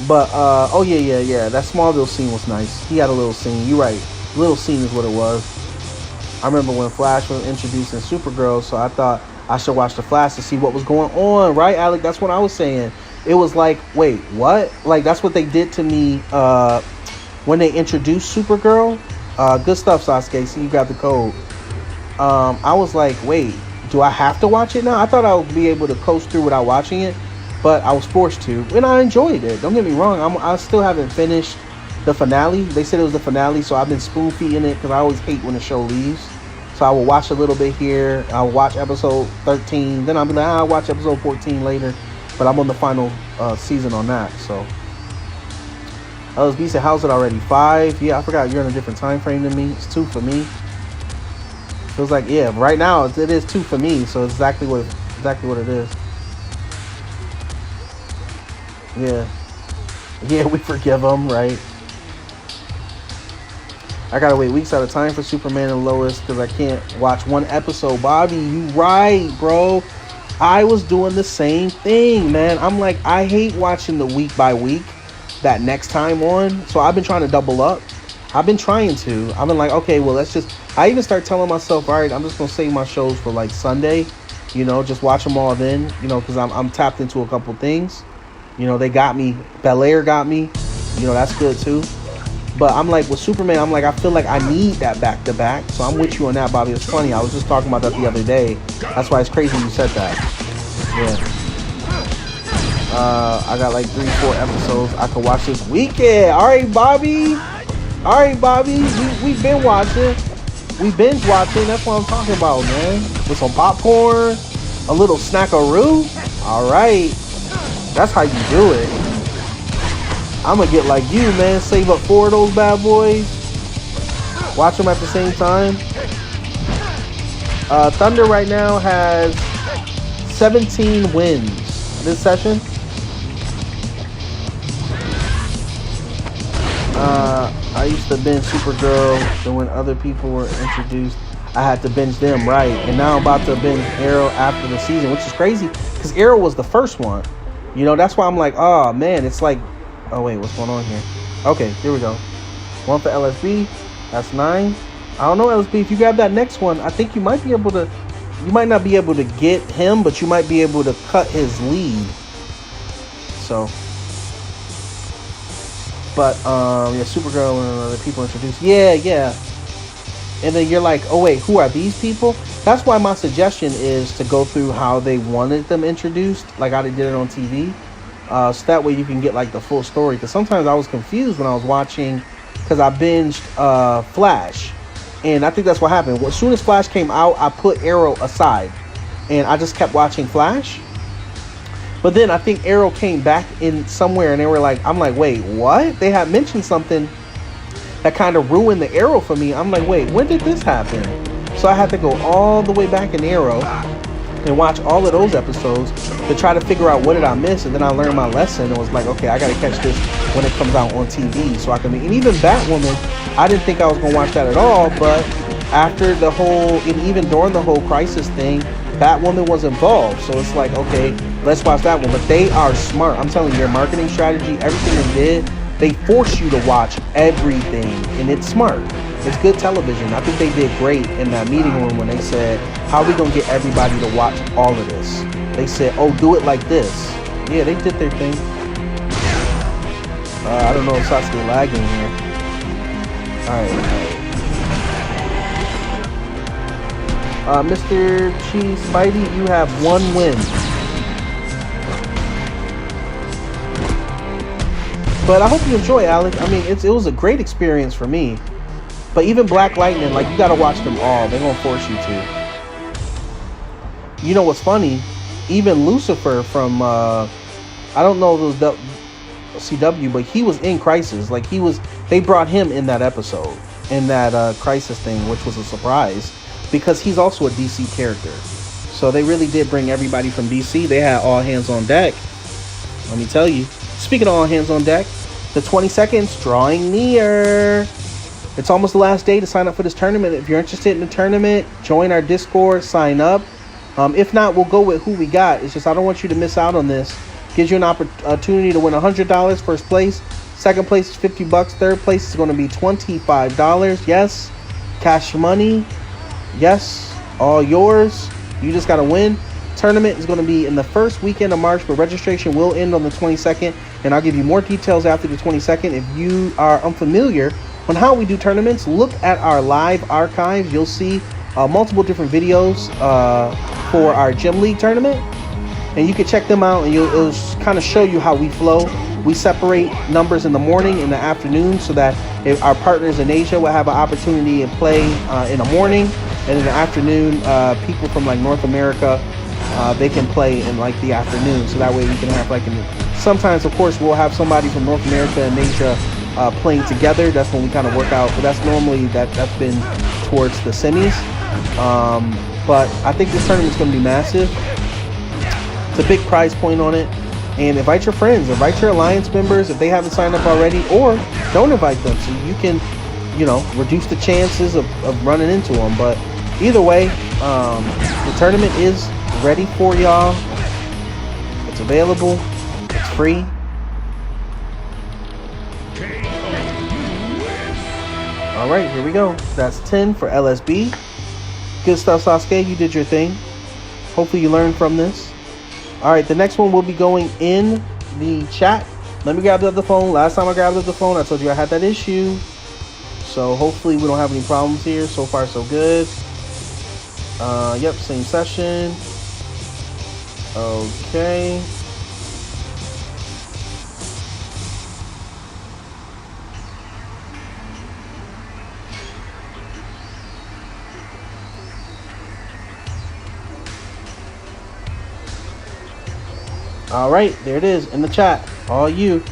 But oh yeah, that Smallville scene was nice. He had a little scene. You're right. Little scene is what it was. I remember when Flash was introducing Supergirl, so I thought I should watch the Flash to see what was going on, right, Alec? That's what I was saying. It was like, wait, what? Like, that's what they did to me when they introduced Supergirl. Good stuff, Sasuke. See, you got the code. I was like, wait, do I have to watch it now? I thought I would be able to coast through without watching it, but I was forced to, and I enjoyed it. Don't get me wrong. I still haven't finished the finale. They said it was the finale, so I've been spoon feeding it because I always hate when the show leaves. So I will watch a little bit here. I'll watch episode 13. Then I'll be like, I'll watch episode 14 later. But I'm on the final season on that. So LSB said, how's it already? 5? Yeah, I forgot you're in a different time frame than me. It's 2 for me. Feels like, yeah, right now it is 2 for me. So it's exactly what it is. Yeah, we forgive them, right? I gotta wait weeks at a time for Superman and Lois because I can't watch one episode. Bobby, you right, bro. I was doing the same thing, man. I'm like, I hate watching the week by week that next time on. So I've been trying to double up. I've been trying to. I've been like, okay, well, let's just. I even start telling myself, all right, I'm just gonna save my shows for like Sunday. You know, just watch them all then. You know, because I'm tapped into a couple things. You know, they got me. Bel Air got me. You know, that's good too. But I'm like, with Superman, I'm like, I feel like I need that back to back. So I'm with you on that, Bobby. It's funny. I was just talking about that the other day. That's why it's crazy you said that. Yeah. I got like 3-4 episodes I could watch this weekend. All right, Bobby. All right, Bobby. We've been watching. We binge watching. That's what I'm talking about, man. With some popcorn, a little snackaroo. All right. That's how you do it. I'm going to get like you, man. Save up 4 of those bad boys. Watch them at the same time. Thunder right now has 17 wins this session. I used to binge Supergirl, and when other people were introduced, I had to binge them, right? And now I'm about to binge Arrow after the season, which is crazy, because Arrow was the first one. You know, that's why I'm like, oh, man, it's like, oh, wait, what's going on here? Okay, here we go. 1 for LSB. That's 9. I don't know, LSB, if you grab that next one, I think you might be able to, you might not be able to get him, but you might be able to cut his lead. So... But, yeah, Supergirl and other people introduced. Yeah. And then you're like, oh, wait, who are these people? That's why my suggestion is to go through how they wanted them introduced, like how they did it on TV. So that way you can get, like, the full story. Because sometimes I was confused when I was watching, because I binged Flash. And I think that's what happened. As soon as Flash came out, I put Arrow aside. And I just kept watching Flash. But then I think Arrow came back in somewhere, and they were like, I'm like, wait, what? They had mentioned something that kind of ruined the Arrow for me. I'm like, wait, when did this happen? So I had to go all the way back in Arrow and watch all of those episodes to try to figure out what did I miss. And then I learned my lesson and was like, okay, I got to catch this when it comes out on TV so I can be. And even Batwoman, I didn't think I was going to watch that at all. But after the whole, and even during the whole Crisis thing, Batwoman was involved. So it's like, okay, let's watch that one. But they are smart. I'm telling you, their marketing strategy, everything they did, they force you to watch everything. And it's smart. It's good television. I think they did great in that meeting room when they said, how are we going to get everybody to watch all of this? They said, oh, do it like this. Yeah, they did their thing. I don't know if Sasuke lagging here. All right. Mr. Cheese Spidey, you have 1 win. But I hope you enjoy, Alex. I mean, it was a great experience for me. But even Black Lightning, like, you got to watch them all. They're going to force you to. You know what's funny? Even Lucifer from, I don't know if it was CW, but he was in Crisis. Like, they brought him in that episode, in that Crisis thing, which was a surprise. Because he's also a DC character. So they really did bring everybody from DC. They had all hands on deck. Let me tell you. Speaking of all hands on deck, the 22nd's drawing near. It's almost the last day to sign up for this tournament. If you're interested in the tournament, join our Discord, sign up. If not, we'll go with who we got. It's just I don't want you to miss out on this. Gives you an opportunity to win $100 first place. Second place is $50. Third place is going to be $25. Yes. Cash money. Yes, all yours. You just got to win. Tournament is going to be in the first weekend of March, but registration will end on the 22nd, and I'll give you more details after the 22nd. If you are unfamiliar on how we do tournaments, look at our live archives. You'll see multiple different videos for our Gym League tournament, and you can check them out, and it'll kind of show you how we flow. We separate numbers in the morning and the afternoon so that if our partners in Asia will have an opportunity to play in the morning, and in the afternoon, people from like North America, they can play in like the afternoon. So that way we can have like, sometimes of course we'll have somebody from North America and Asia playing together. That's when we kind of work out. But that's normally that's been towards the semis. But I think this tournament is going to be massive. It's a big prize point on it. And invite your friends, invite your alliance members if they haven't signed up already, or don't invite them so you can, you know, reduce the chances of running into them. But either way, the tournament is ready for y'all. It's available. It's free. All right, here we go. That's 10 for LSB. Good stuff, Sasuke. You did your thing. Hopefully you learned from this. All right, the next one will be going in the chat. Let me grab the other phone. Last time I grabbed the other phone, I told you I had that issue. So hopefully we don't have any problems here. So far, so good. Yep, same session. Okay. All right, there it is in the chat. All you.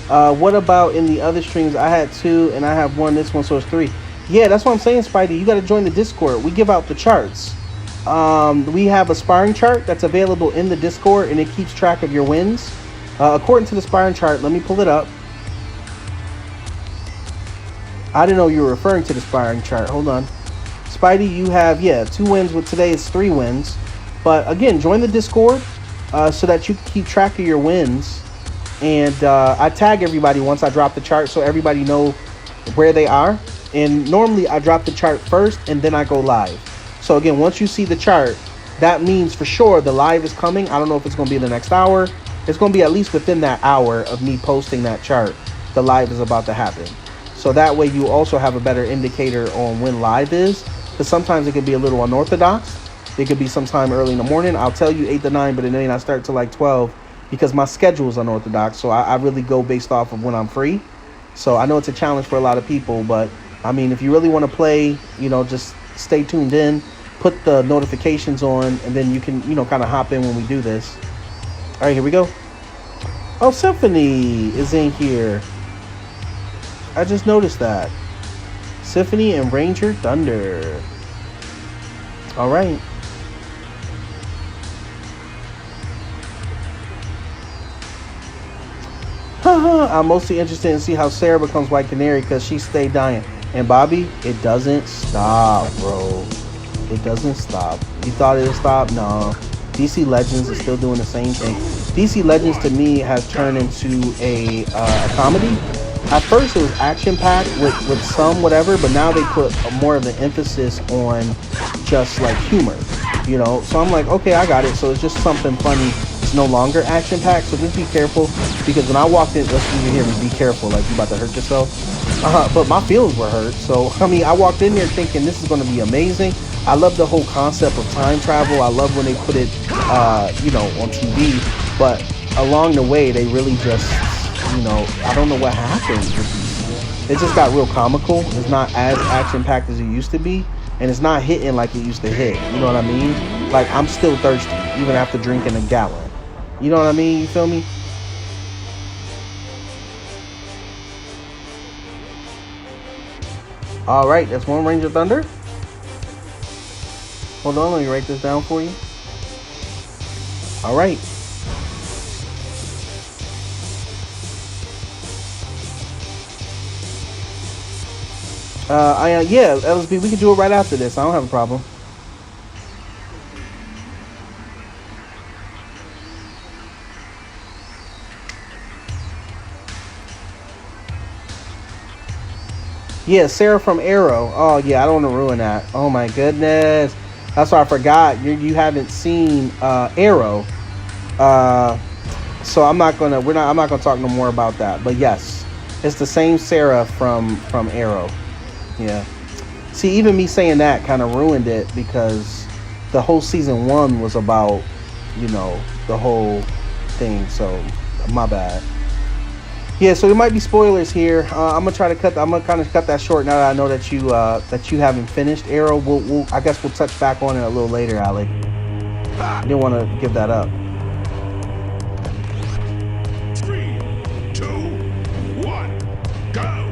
What about in the other streams? I had 2 and I have 1. This one, so it's 3. Yeah, that's what I'm saying, Spidey. You got to join the Discord. We give out the charts. We have a sparring chart that's available in the Discord, and it keeps track of your wins. According to the sparring chart, let me pull it up. I didn't know you were referring to the sparring chart. Hold on. Spidey, you have, 2 wins with today. It's 3 wins. But again, join the Discord so that you can keep track of your wins. And I tag everybody once I drop the chart so everybody know where they are. And normally I drop the chart first and then I go live. So again, once you see the chart, that means for sure the live is coming. I don't know if it's going to be in the next hour. It's going to be at least within that hour of me posting that chart. The live is about to happen. So that way you also have a better indicator on when live is. Because sometimes it can be a little unorthodox. It could be sometime early in the morning. I'll tell you 8 to 9, but it may not start till like 12. Because my schedule is unorthodox, so I really go based off of when I'm free. So I know it's a challenge for a lot of people, but I mean, if you really want to play, just stay tuned in, put the notifications on, and then you can, kind of hop in when we do this. All right, here we go. Oh, Symphony is in here. I just noticed that. Symphony and Ranger Thunder. All right. I'm mostly interested in see how Sarah becomes White Canary because she stayed dying. And Bobby, it doesn't stop, bro. It doesn't stop. You thought it would stop? No. DC Legends is still doing the same thing. DC Legends to me has turned into a comedy. At first it was action-packed with some whatever, but now they put more of the emphasis on just like humor, So I'm like, okay, I got it. So it's just something funny. It's no longer action-packed, so just be careful. Because when I walked in, let's even hear me, be careful, like you about to hurt yourself. But my feelings were hurt. So, I walked in there thinking this is going to be amazing. I love the whole concept of time travel. I love when they put it, on TV. But along the way, they really just, I don't know what happened. It just got real comical. It's not as action-packed as it used to be. And it's not hitting like it used to hit. You know what I mean? Like, I'm still thirsty, even after drinking a gallon. You know what I mean? You feel me? All right, that's 1 Ranger Thunder. Hold on, let me write this down for you. All right. LSB, we can do it right after this. I don't have a problem. Yeah, Sarah from Arrow. Oh, yeah, I don't want to ruin that. Oh, my goodness. That's why I forgot. You haven't seen Arrow. So I'm not going to talk no more about that. But yes, it's the same Sarah from Arrow. Yeah. See, even me saying that kind of ruined it because the whole season 1 was about, the whole thing. So my bad. Yeah, so there might be spoilers here. I'm gonna kind of cut that short now that I know that you haven't finished Arrow. I guess we'll touch back on it a little later, Alec. I didn't want to give that up. 3, 2, 1, go!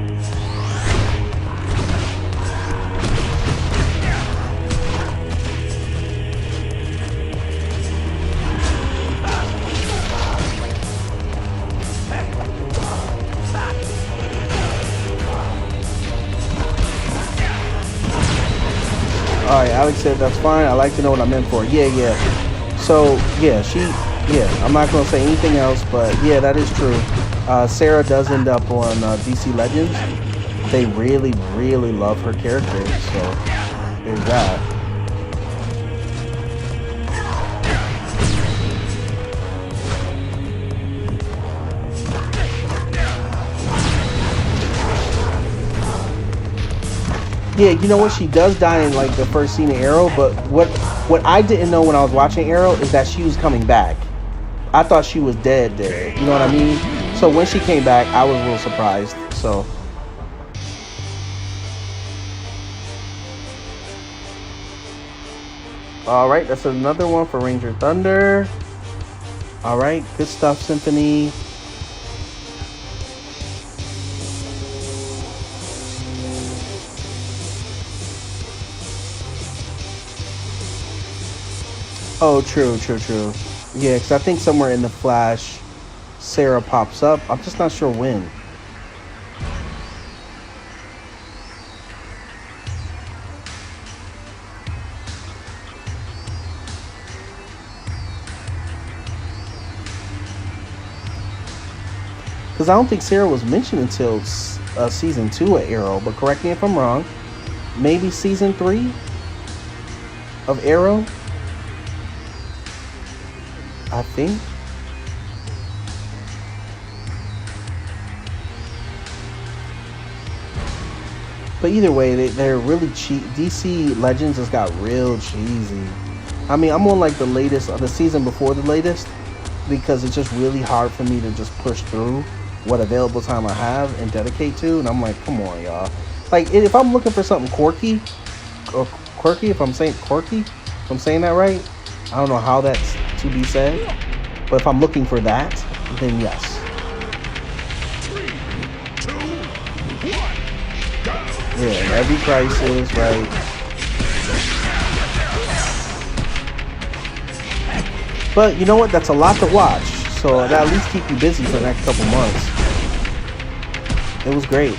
All right, Alex said that's fine. I like to know what I'm in for. Yeah, yeah. So yeah, I'm not gonna say anything else, but yeah, that is true. Sarah does end up on DC Legends. They really, really love her character, so there's that. Yeah, you know what? She does die in like the first scene of Arrow, but what I didn't know when I was watching Arrow is that she was coming back. I thought she was dead. You know what I mean? So when she came back, I was a little surprised. So. All right, that's another one for Ranger Thunder. All right, good stuff, Symphony. Oh, true. Yeah, because I think somewhere in the Flash, Sarah pops up. I'm just not sure when. Because I don't think Sarah was mentioned until season 2 of Arrow, but correct me if I'm wrong. Maybe season 3 of Arrow, I think. But either way, they're really cheap. DC Legends has got real cheesy. I mean, I'm on like the latest, the season before the latest, because it's just really hard for me to just push through what available time I have and dedicate to. And I'm like, come on, y'all. Like, if I'm looking for something quirky, if I'm saying that right, I don't know how that's to be said, but if I'm looking for that, then yes. 3, 2, 1, go! Yeah, every crisis, right? But you know what? That's a lot to watch, so that at least keep you busy for the next couple months. It was great.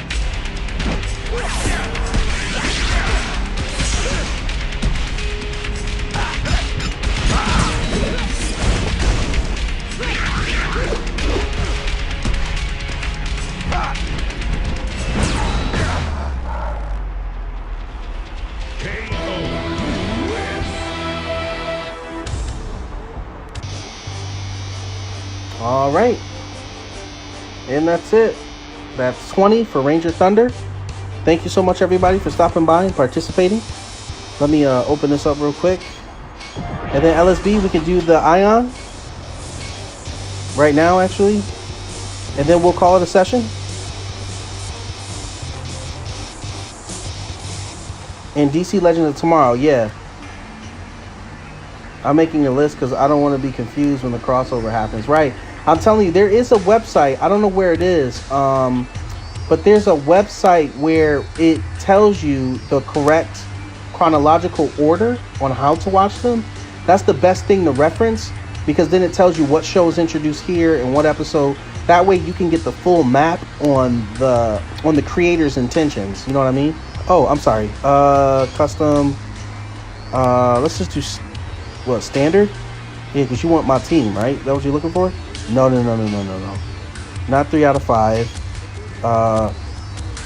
All right, and that's it. That's 20 for Ranger Thunder. Thank you so much, everybody, for stopping by and participating. Let me open this up real quick, and then LSB, we can do the Ion right now, actually, and then we'll call it a session. And DC Legends of Tomorrow, yeah. I'm making a list because I don't want to be confused when the crossover happens. Right. I'm telling you, there is a website. I don't know where it is. But there's a website where it tells you the correct chronological order on how to watch them. That's the best thing to reference, because then it tells you what show is introduced here and what episode. That way you can get the full map on the creator's intentions. You know what I mean? Oh, I'm sorry. Custom. Let's just do what, standard? Yeah, because you want my team, right? That what you're looking for? No. Not 3 out of 5.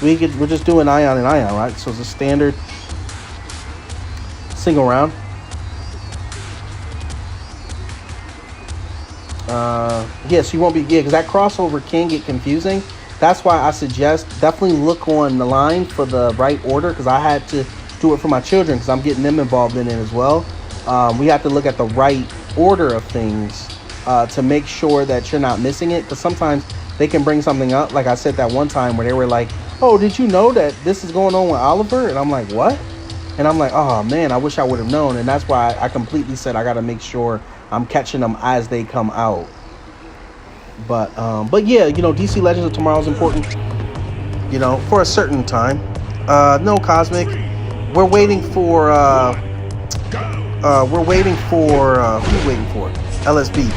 We're just doing Ion and Ion, right? So it's a standard single round. Yes, you won't be, because that crossover can get confusing. That's why I suggest definitely look on the line for the right order, because I had to do it for my children because I'm getting them involved in it as well. We have to look at the right order of things to make sure that you're not missing it, because sometimes they can bring something up. Like I said that one time where they were like, oh, did you know that this is going on with Oliver? And I'm like, what? And I'm like, oh man, I wish I would have known. And that's why I completely said I got to make sure I'm catching them as they come out. But yeah, you know, DC Legends of Tomorrow is important, you know, for a certain time. No Cosmic. We're waiting for who are we waiting for? LSB.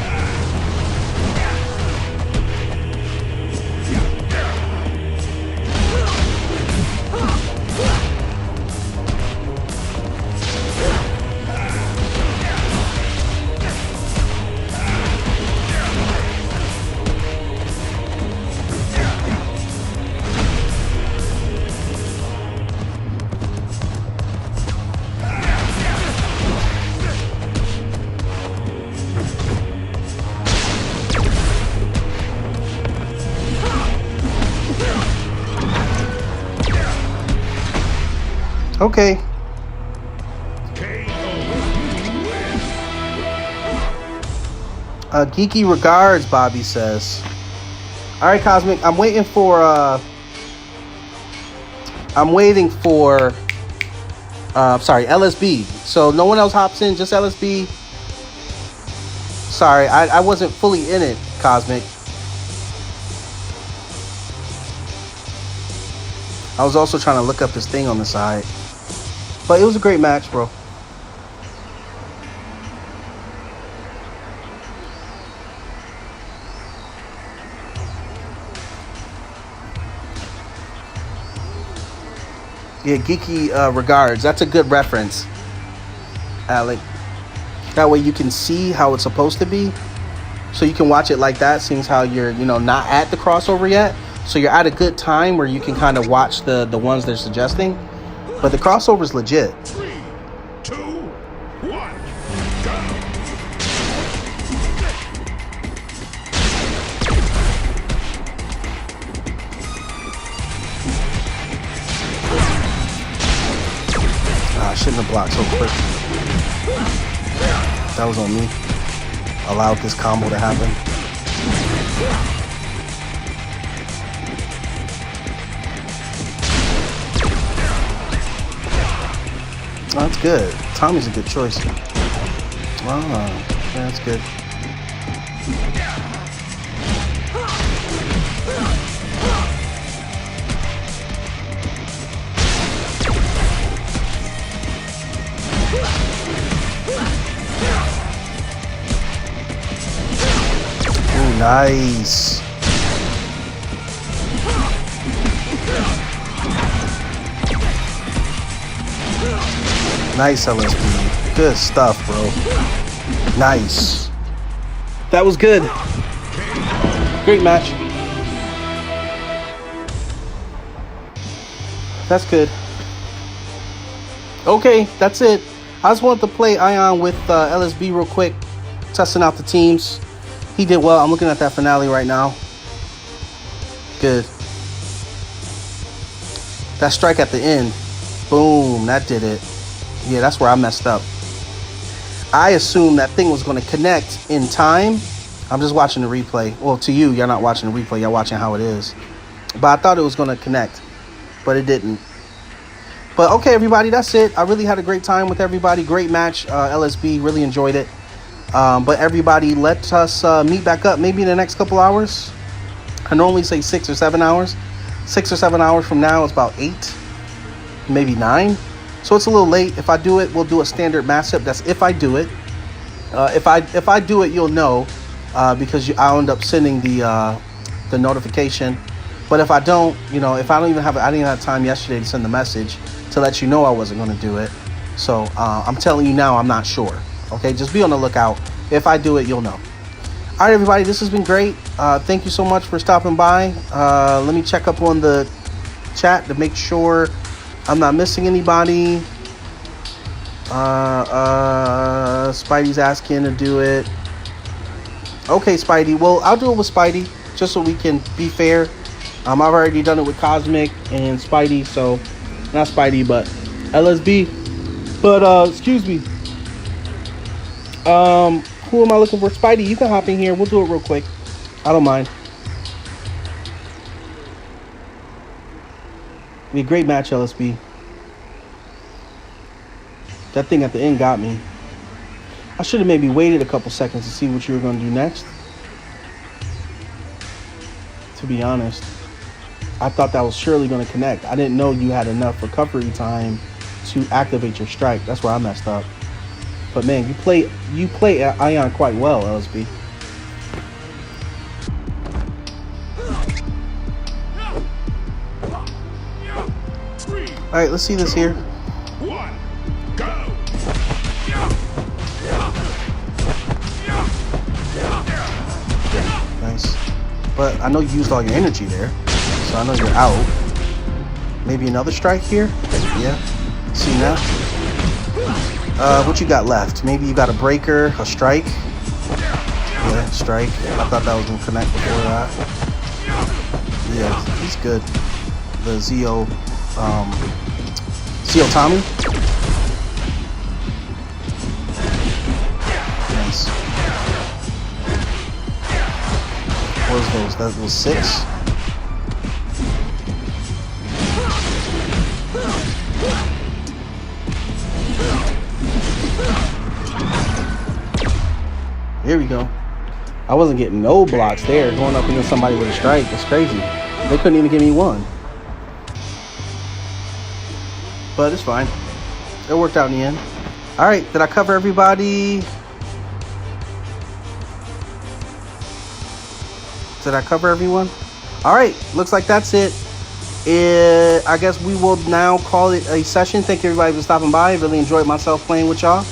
Okay. Geeky regards, Bobby says. All right, Cosmic. I'm waiting for sorry, LSB. So no one else hops in, just LSB. Sorry, I wasn't fully in it, Cosmic. I was also trying to look up this thing on the side. But it was a great match, bro. Yeah, geeky regards. That's a good reference, Alec. That way you can see how it's supposed to be. So you can watch it like that, seeing how you're, not at the crossover yet. So you're at a good time where you can kind of watch the ones they're suggesting. But the crossover's legit. 3, 2, 1, go! I shouldn't have blocked so quick. That was on me. Allowed this combo to happen. Oh, that's good. Tommy's a good choice. Oh, yeah, that's good. Ooh, nice. Nice LSP. Good stuff, bro. Nice. That was good. Great match. That's good. Okay, that's it. I just wanted to play Ion with LSB real quick, testing out the teams. He did well. I'm looking at that finale right now. Good. That strike at the end. Boom, that did it. Yeah, that's where I messed up. I assumed that thing was going to connect in time. I'm just watching the replay. Well, to you, you're not watching the replay. You're watching how it is. But I thought it was going to connect, but it didn't. But okay, everybody, that's it. I really had a great time with everybody. Great match, LSB. Really enjoyed it. But everybody, let us meet back up maybe in the next couple hours. I normally say 6 or 7 hours. 6 or 7 hours from now is about 8, maybe 9. So it's a little late. If I do it, we'll do a standard matchup. That's if I do it. If I do it, you'll know because I'll end up sending the notification. But if I don't, if I didn't even have time yesterday to send the message to let you know I wasn't going to do it. So I'm telling you now, I'm not sure. Okay, just be on the lookout. If I do it, you'll know. All right, everybody, this has been great. Thank you so much for stopping by. Let me check up on the chat to make sure I'm not missing anybody. Spidey's asking to do it. Okay, Spidey. Well, I'll do it with Spidey just so we can be fair. I've already done it with Cosmic and Spidey, so not Spidey, but LSB. But excuse me. Who am I looking for? Spidey, you can hop in here. We'll do it real quick. I don't mind. Be a great match, LSB. That thing at the end got me. I should have maybe waited a couple seconds to see what you were going to do next. To be honest, I thought that was surely going to connect. I didn't know you had enough recovery time to activate your strike. That's where I messed up. But man, you play Ion quite well, LSB. All right, let's see this here. 1, go! Nice. But I know you used all your energy there, so I know you're out. Maybe another strike here? Yeah. See now? What you got left? Maybe you got a breaker, a strike? Yeah, strike. I thought that was going to connect before that. Yeah, he's good. The Seal Tommy. Nice. What was those? That was 6. Here we go. I wasn't getting no blocks there. Going up against somebody with a strike. It's crazy. They couldn't even give me one. But it's fine. It worked out in the end. All right. Did I cover everybody? Did I cover everyone? All right. Looks like that's it. I guess we will now call it a session. Thank you everybody for stopping by. I really enjoyed myself playing with y'all.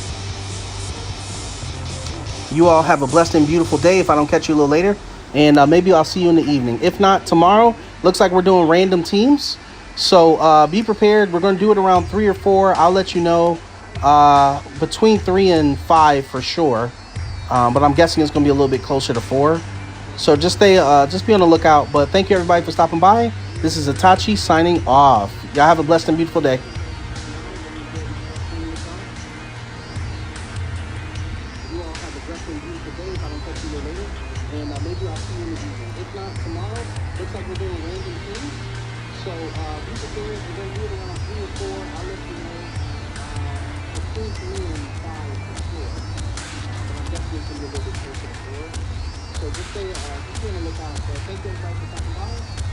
You all have a blessed and beautiful day if I don't catch you a little later. And maybe I'll see you in the evening. If not, tomorrow, looks like we're doing random teams. So be prepared. We're going to do it around 3 or 4. I'll let you know between 3 and 5 for sure. But I'm guessing it's going to be a little bit closer to 4. So just be on the lookout. But thank you everybody for stopping by. This is Itachi signing off. Y'all have a blessed and beautiful day. And maybe I'll see you in the evening. If not, tomorrow, looks like we're doing random things. So, be prepared. We're going to do it around 3 or 4. I'll let you know between 3 and 5 for sure. But I'm definitely going to be a little bit closer to 4. So just be on the lookout. So thank you everybody for stopping by.